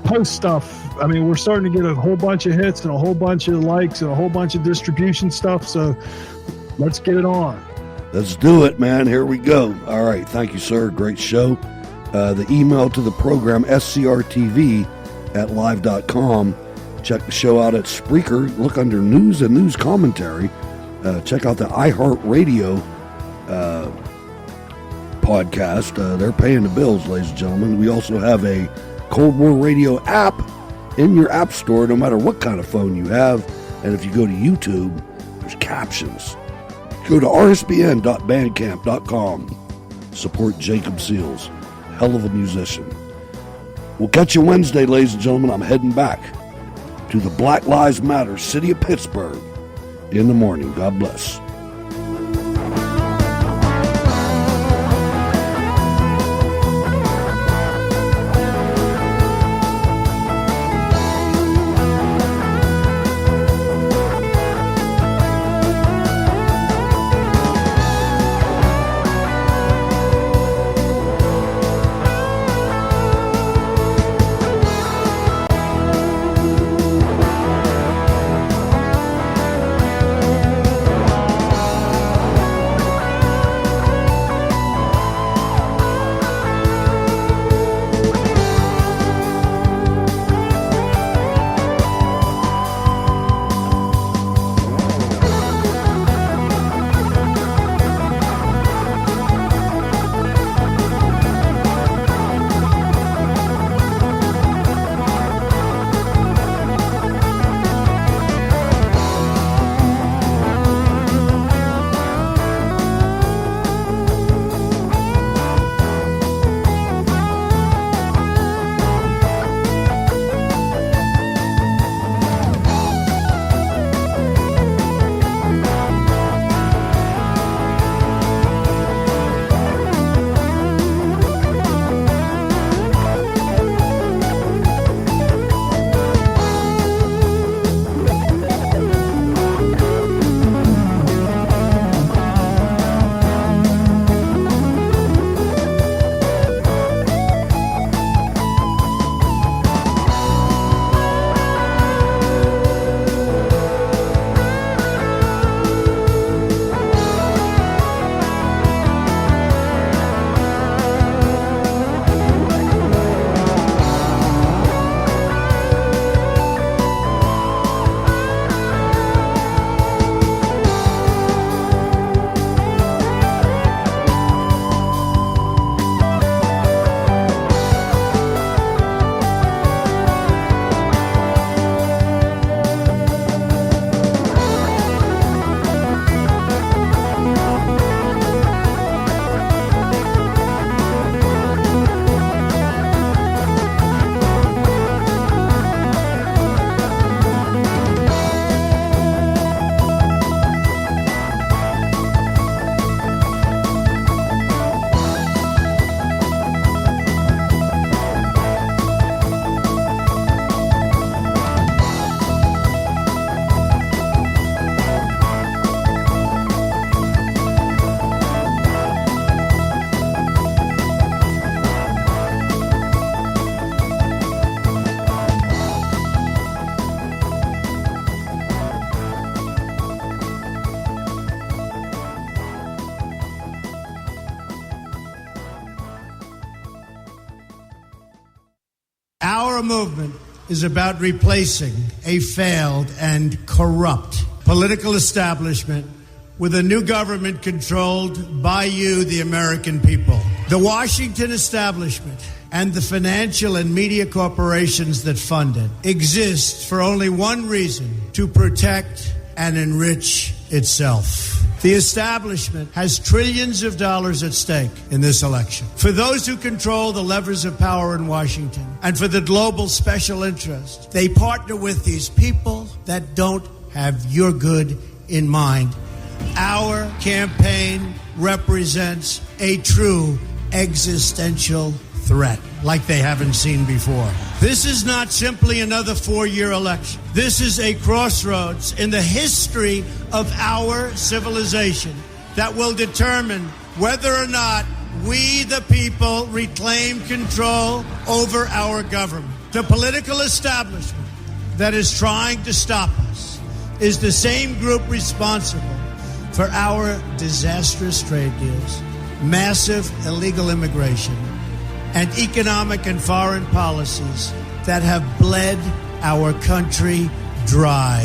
post stuff. I mean, we're starting to get a whole bunch of hits and a whole bunch of likes and a whole bunch of distribution stuff. So let's get it on. Let's do it, man. Here we go. All right. Thank you, sir. Great show. The email to the program, scrtv@live.com. Check the show out at Spreaker. Look under news and news commentary. Check out the iHeartRadio podcast. They're paying the bills, ladies and gentlemen. We also have a Cold War Radio app in your app store, no matter what kind of phone you have. And if you go to YouTube, there's captions. Go to rsbn.bandcamp.com. Support Jacob Seals. Hell of a musician. We'll catch you Wednesday, ladies and gentlemen. I'm heading back to the Black Lives Matter city of Pittsburgh in the morning. God bless. Our movement is about replacing a failed and corrupt political establishment with a new government controlled by you, the American people. The Washington establishment and the financial and media corporations that fund it exist for only one reason: to protect and enrich itself. The establishment has trillions of dollars at stake in this election. For those who control the levers of power in Washington and for the global special interest, they partner with these people that don't have your good in mind. Our campaign represents a true existential threat like they haven't seen before. This is not simply another 4-year election. This is a crossroads in the history of our civilization that will determine whether or not we, the people, reclaim control over our government. The political establishment that is trying to stop us is the same group responsible for our disastrous trade deals, massive illegal immigration, and economic and foreign policies that have bled our country dry.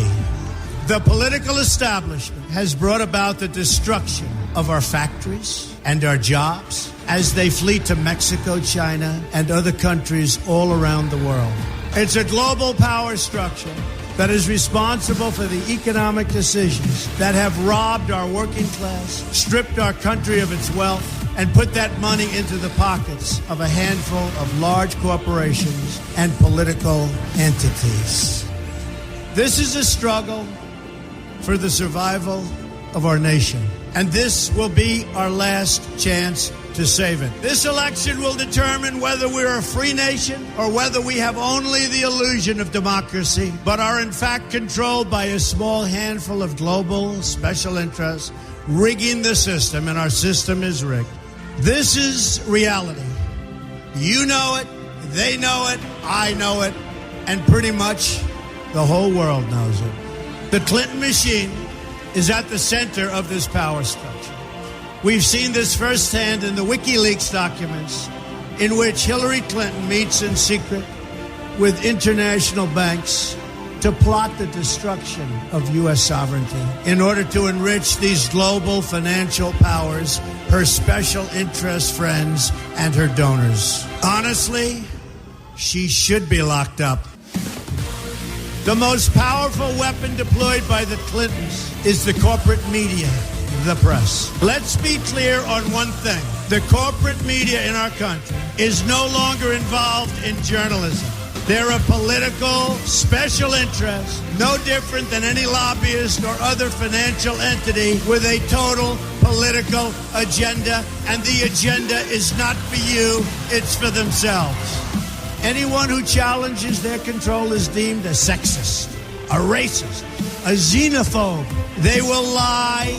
The political establishment has brought about the destruction of our factories and our jobs as they flee to Mexico, China, and other countries all around the world. It's a global power structure that is responsible for the economic decisions that have robbed our working class, stripped our country of its wealth, and put that money into the pockets of a handful of large corporations and political entities. This is a struggle for the survival of our nation, and this will be our last chance to save it. This election will determine whether we're a free nation or whether we have only the illusion of democracy, but are in fact controlled by a small handful of global special interests rigging the system, and our system is rigged. This is reality. You know it, they know it, I know it, and pretty much the whole world knows it. The Clinton machine is at the center of this power structure. We've seen this firsthand in the WikiLeaks documents, in which Hillary Clinton meets in secret with international banks to plot the destruction of U.S. sovereignty in order to enrich these global financial powers, her special interest friends, and her donors. Honestly, she should be locked up. The most powerful weapon deployed by the Clintons is the corporate media, the press. Let's be clear on one thing. The corporate media in our country is no longer involved in journalism. They're a political special interest, no different than any lobbyist or other financial entity with a total political agenda, and the agenda is not for you, it's for themselves. Anyone who challenges their control is deemed a sexist, a racist, a xenophobe. They will lie,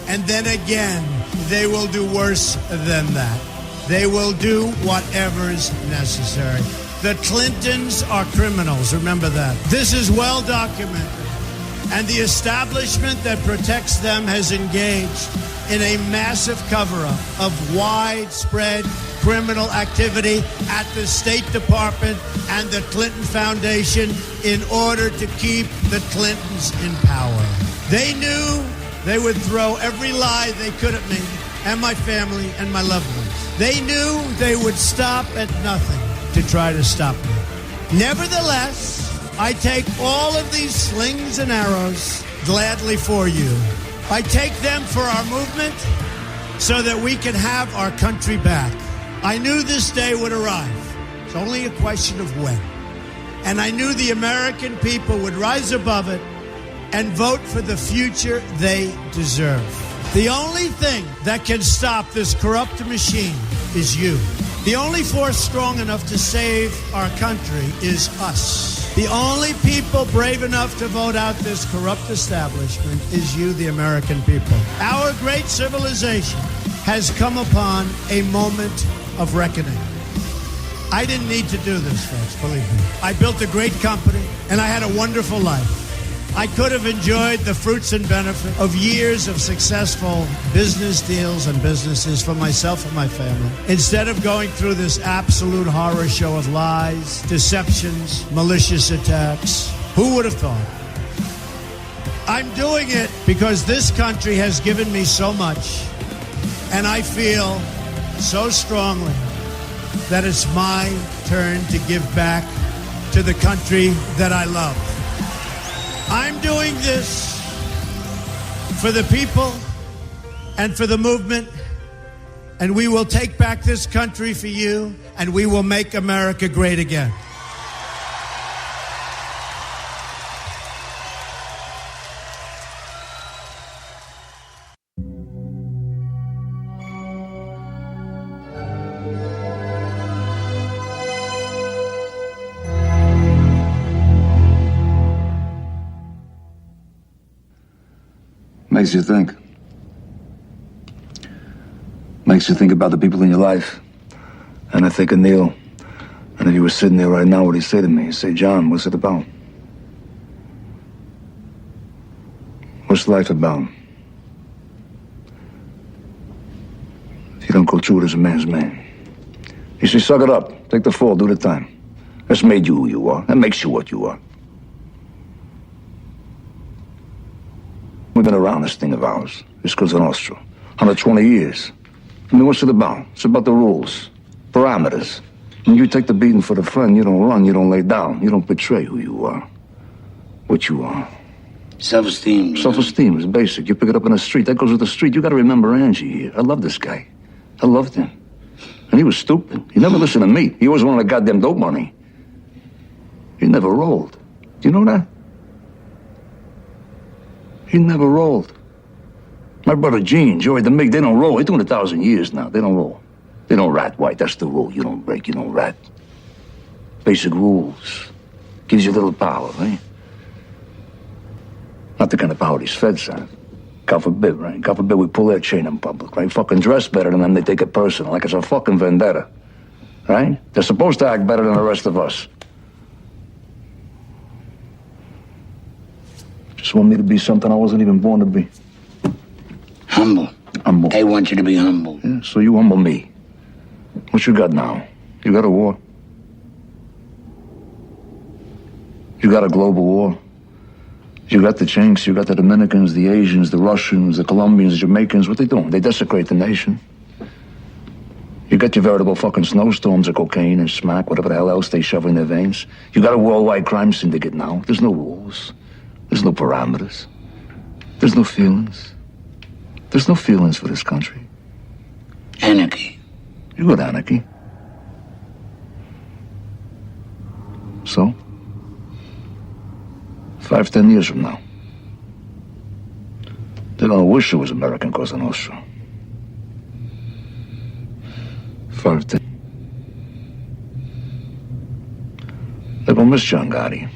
and then again, they will do worse than that. They will do whatever is necessary. The Clintons are criminals, remember that. This is well documented, and the establishment that protects them has engaged in a massive cover-up of widespread criminal activity at the State Department and the Clinton Foundation in order to keep the Clintons in power. They knew they would throw every lie they could at me and my family and my loved ones. They knew they would stop at nothing to try to stop me. Nevertheless, I take all of these slings and arrows gladly for you. I take them for our movement so that we can have our country back. I knew this day would arrive. It's only a question of when. And I knew the American people would rise above it and vote for the future they deserve. The only thing that can stop this corrupt machine is you. The only force strong enough to save our country is us. The only people brave enough to vote out this corrupt establishment is you, the American people. Our great civilization has come upon a moment of reckoning. I didn't need to do this, folks, believe me. I built a great company, and I had a wonderful life. I could have enjoyed the fruits and benefit of years of successful business deals and businesses for myself and my family. Instead of going through this absolute horror show of lies, deceptions, malicious attacks, who would have thought? I'm doing it because this country has given me so much, and I feel so strongly that it's my turn to give back to the country that I love. I'm doing this for the people and for the movement, and we will take back this country for you, and we will make America great again. Makes you think. Makes you think about the people in your life. And I think of Neil. And if he was sitting there right now, what he'd say to me? He'd say, John, what's it about? What's life about? If you don't go through it as a man's man. You say, suck it up. Take the fall. Do the time. That's made you who you are. That makes you what you are. We've been around this thing of ours, this Cosa Nostra, 120 years. I mean, what's it about? It's about the rules, parameters. When you take the beating for the friend, you don't run, you don't lay down, you don't betray who you are, what you are. Self-esteem. Self-esteem is basic. You pick it up in the street, that goes with the street. You got to remember Angie here. I love this guy. I loved him. And he was stupid. He never listened to me. He always wanted goddamn dope money. He never rolled. Do you know that? He never rolled. My brother Gene, Joey DeMig, they don't roll. They're doing 1,000 years now. They don't roll. They don't rat, White. That's the rule. You don't break, you don't rat. Basic rules. Gives you a little power, right? Not the kind of power these feds have. God forbid, right? God forbid we pull their chain in public, right? Fucking dress better than them, they take it personal, like it's a fucking vendetta. Right? They're supposed to act better than the rest of us. Just want me to be something I wasn't even born to be. Humble. Humble. They want you to be humble. Yeah, so you humble me. What you got now? You got a war? You got a global war? You got the Chinks, you got the Dominicans, the Asians, the Russians, the Colombians, the Jamaicans. What they doing? They desecrate the nation. You got your veritable fucking snowstorms of cocaine and smack, whatever the hell else they shove in their veins. You got a worldwide crime syndicate now. There's no rules. There's no parameters. There's no feelings. There's no feelings for this country. Anarchy. You got anarchy. So? 5, 10 years from now, they're gonna wish it was American Cosa Nostra. 5, 10. They're gonna miss John Gotti.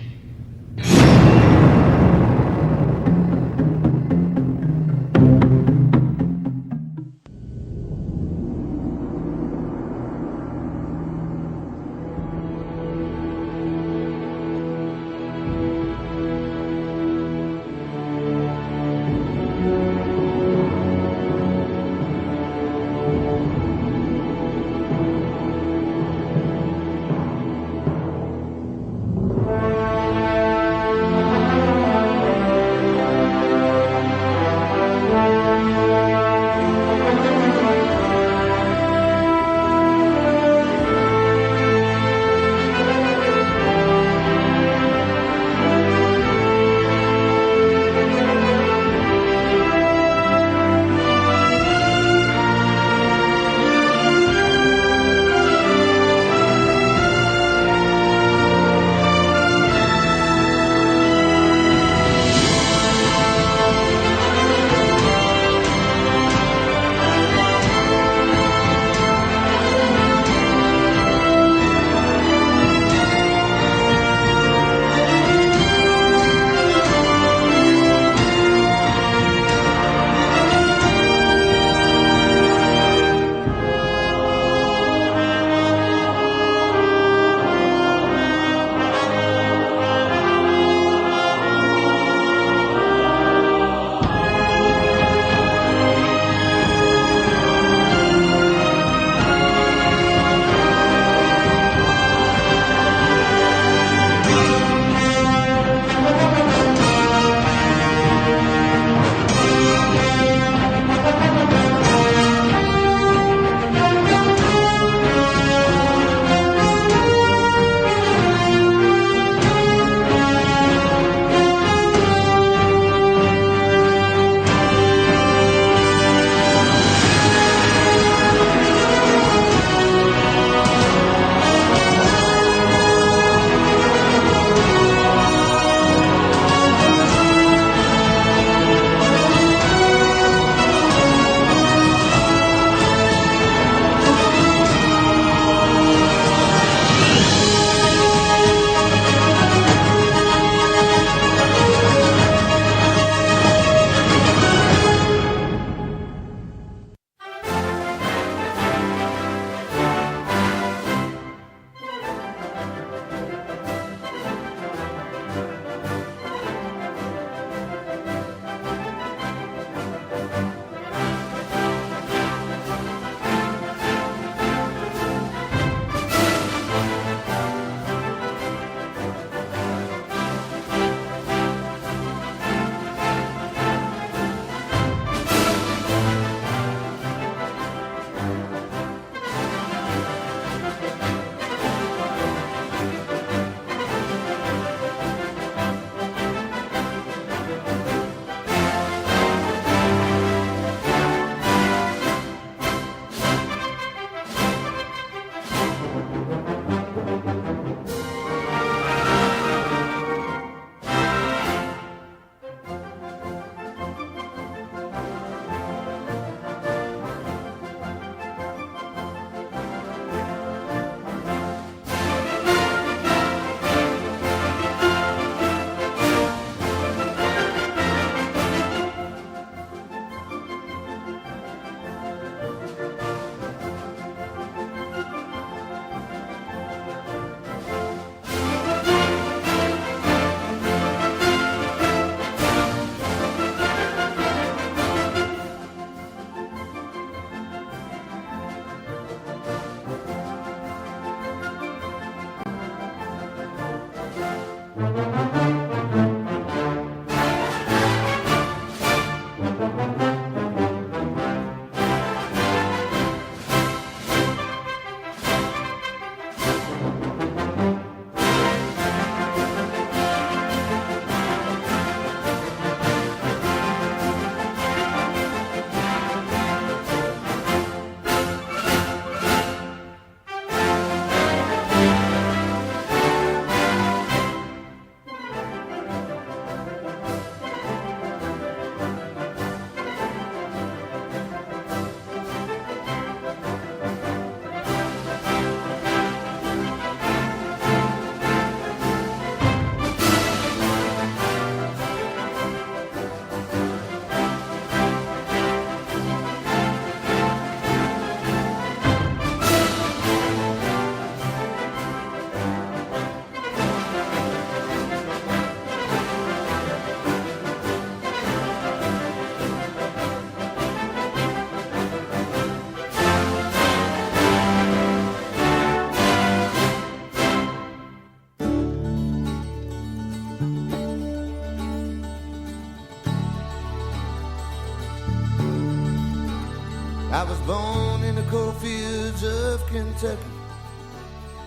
born in the coalfields of Kentucky.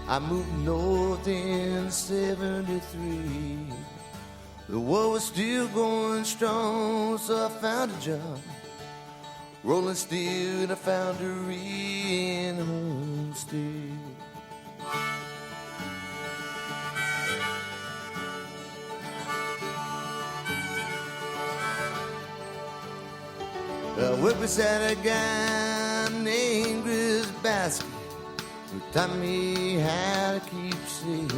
I moved north in 73. The war was still going strong, so I found a job rolling steel in a foundry in Homestead. I worked beside a guy named Chris Baskin, who taught me how to keep safe.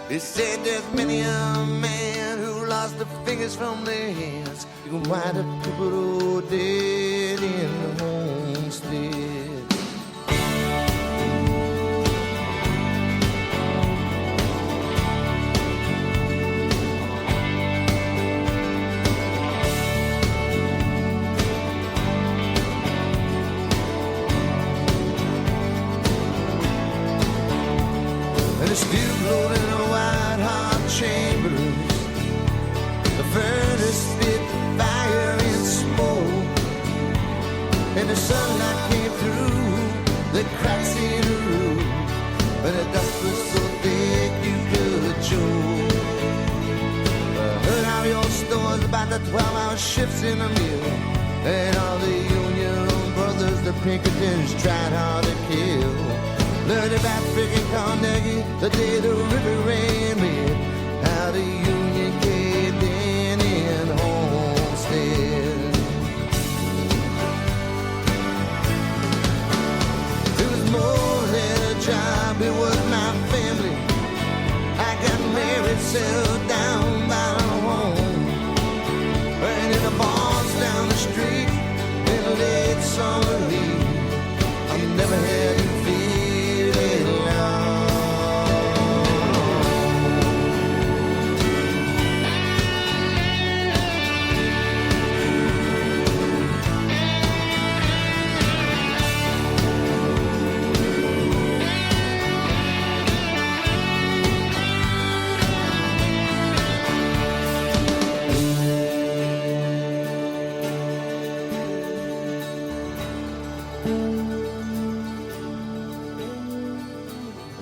He said there's many a man who lost the fingers from their hands. You can wind up people dead in the homestead. And it's still floating in white hot chambers. The furnace spit fire and smoke. And the sunlight came through the cracks in the roof. And the dust was so thick you could choke. I heard all your stories about the 12-hour shifts in the mill. And all the Union brothers, the Pinkertons, tried hard to kill. Learned about freaking Carnegie the day the river ran red. How the Union caved in Homestead. It was more than a job, it was my family. I got married, settled down by a home. And in the barns down the street in the late summer heat, you never had to feel it alone.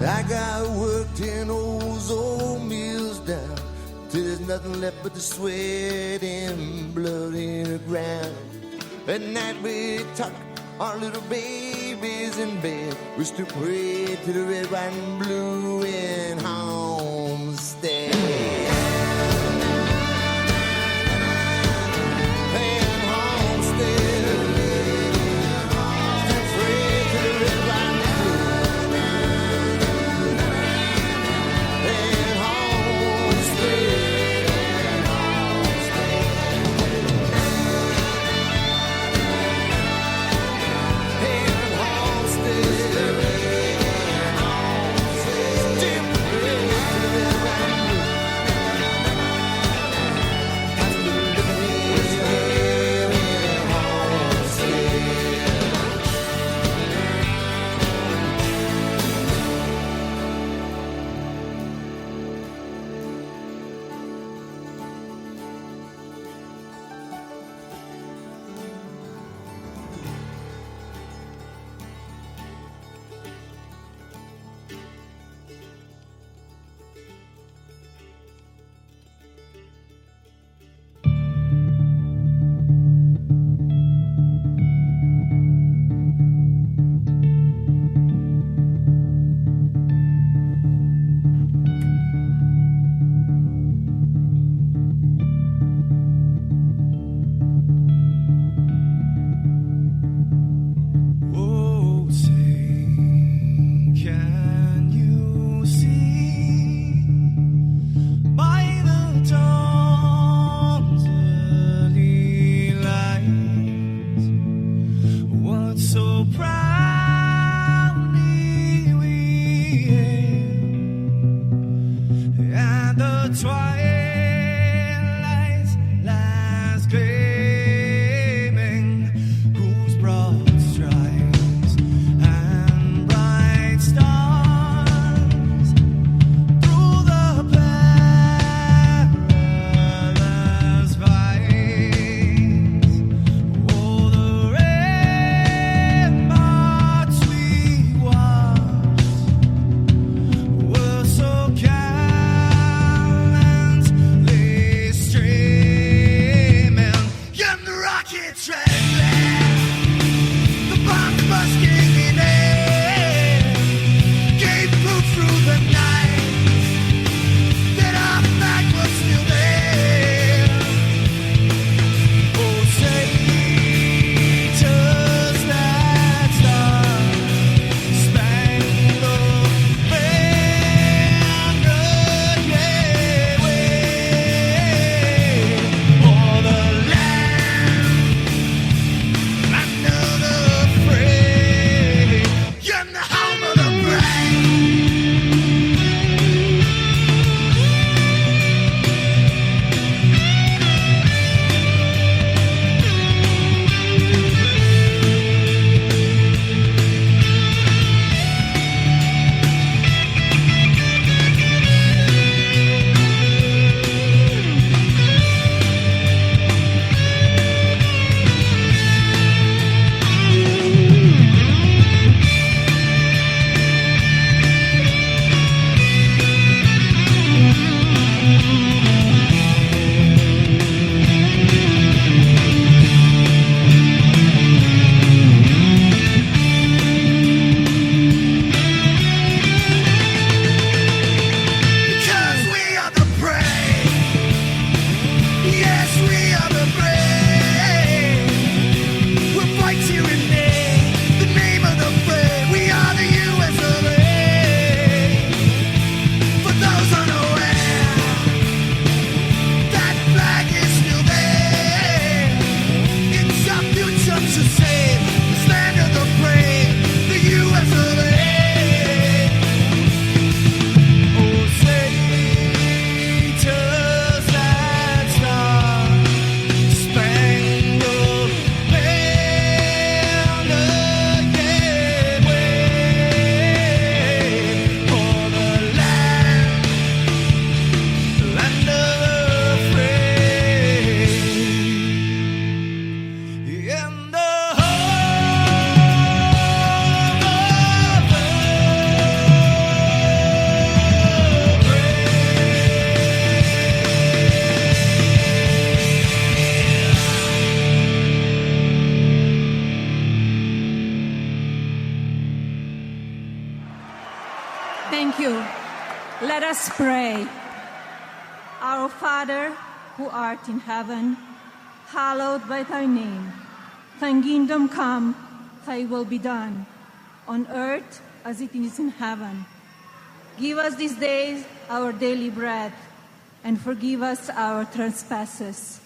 I got worked in those old mills down till there's nothing left but the sweat and blood in the ground. At night we tuck our little babies in bed. We still pray to the red, white, and blue in Homestead. In Homestead. Still pray to the red, white, and blue. Still Thank you. Let us pray. Our Father, who art in heaven, hallowed be thy name. Thy kingdom come, thy will be done, on earth as it is in heaven. Give us this day our daily bread, and forgive us our trespasses,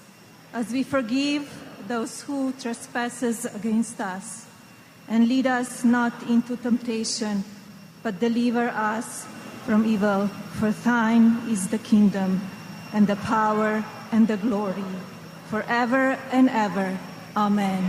as we forgive those who trespass against us. And lead us not into temptation, but deliver us from evil. For thine is the kingdom, and the power, and the glory, forever and ever. Amen.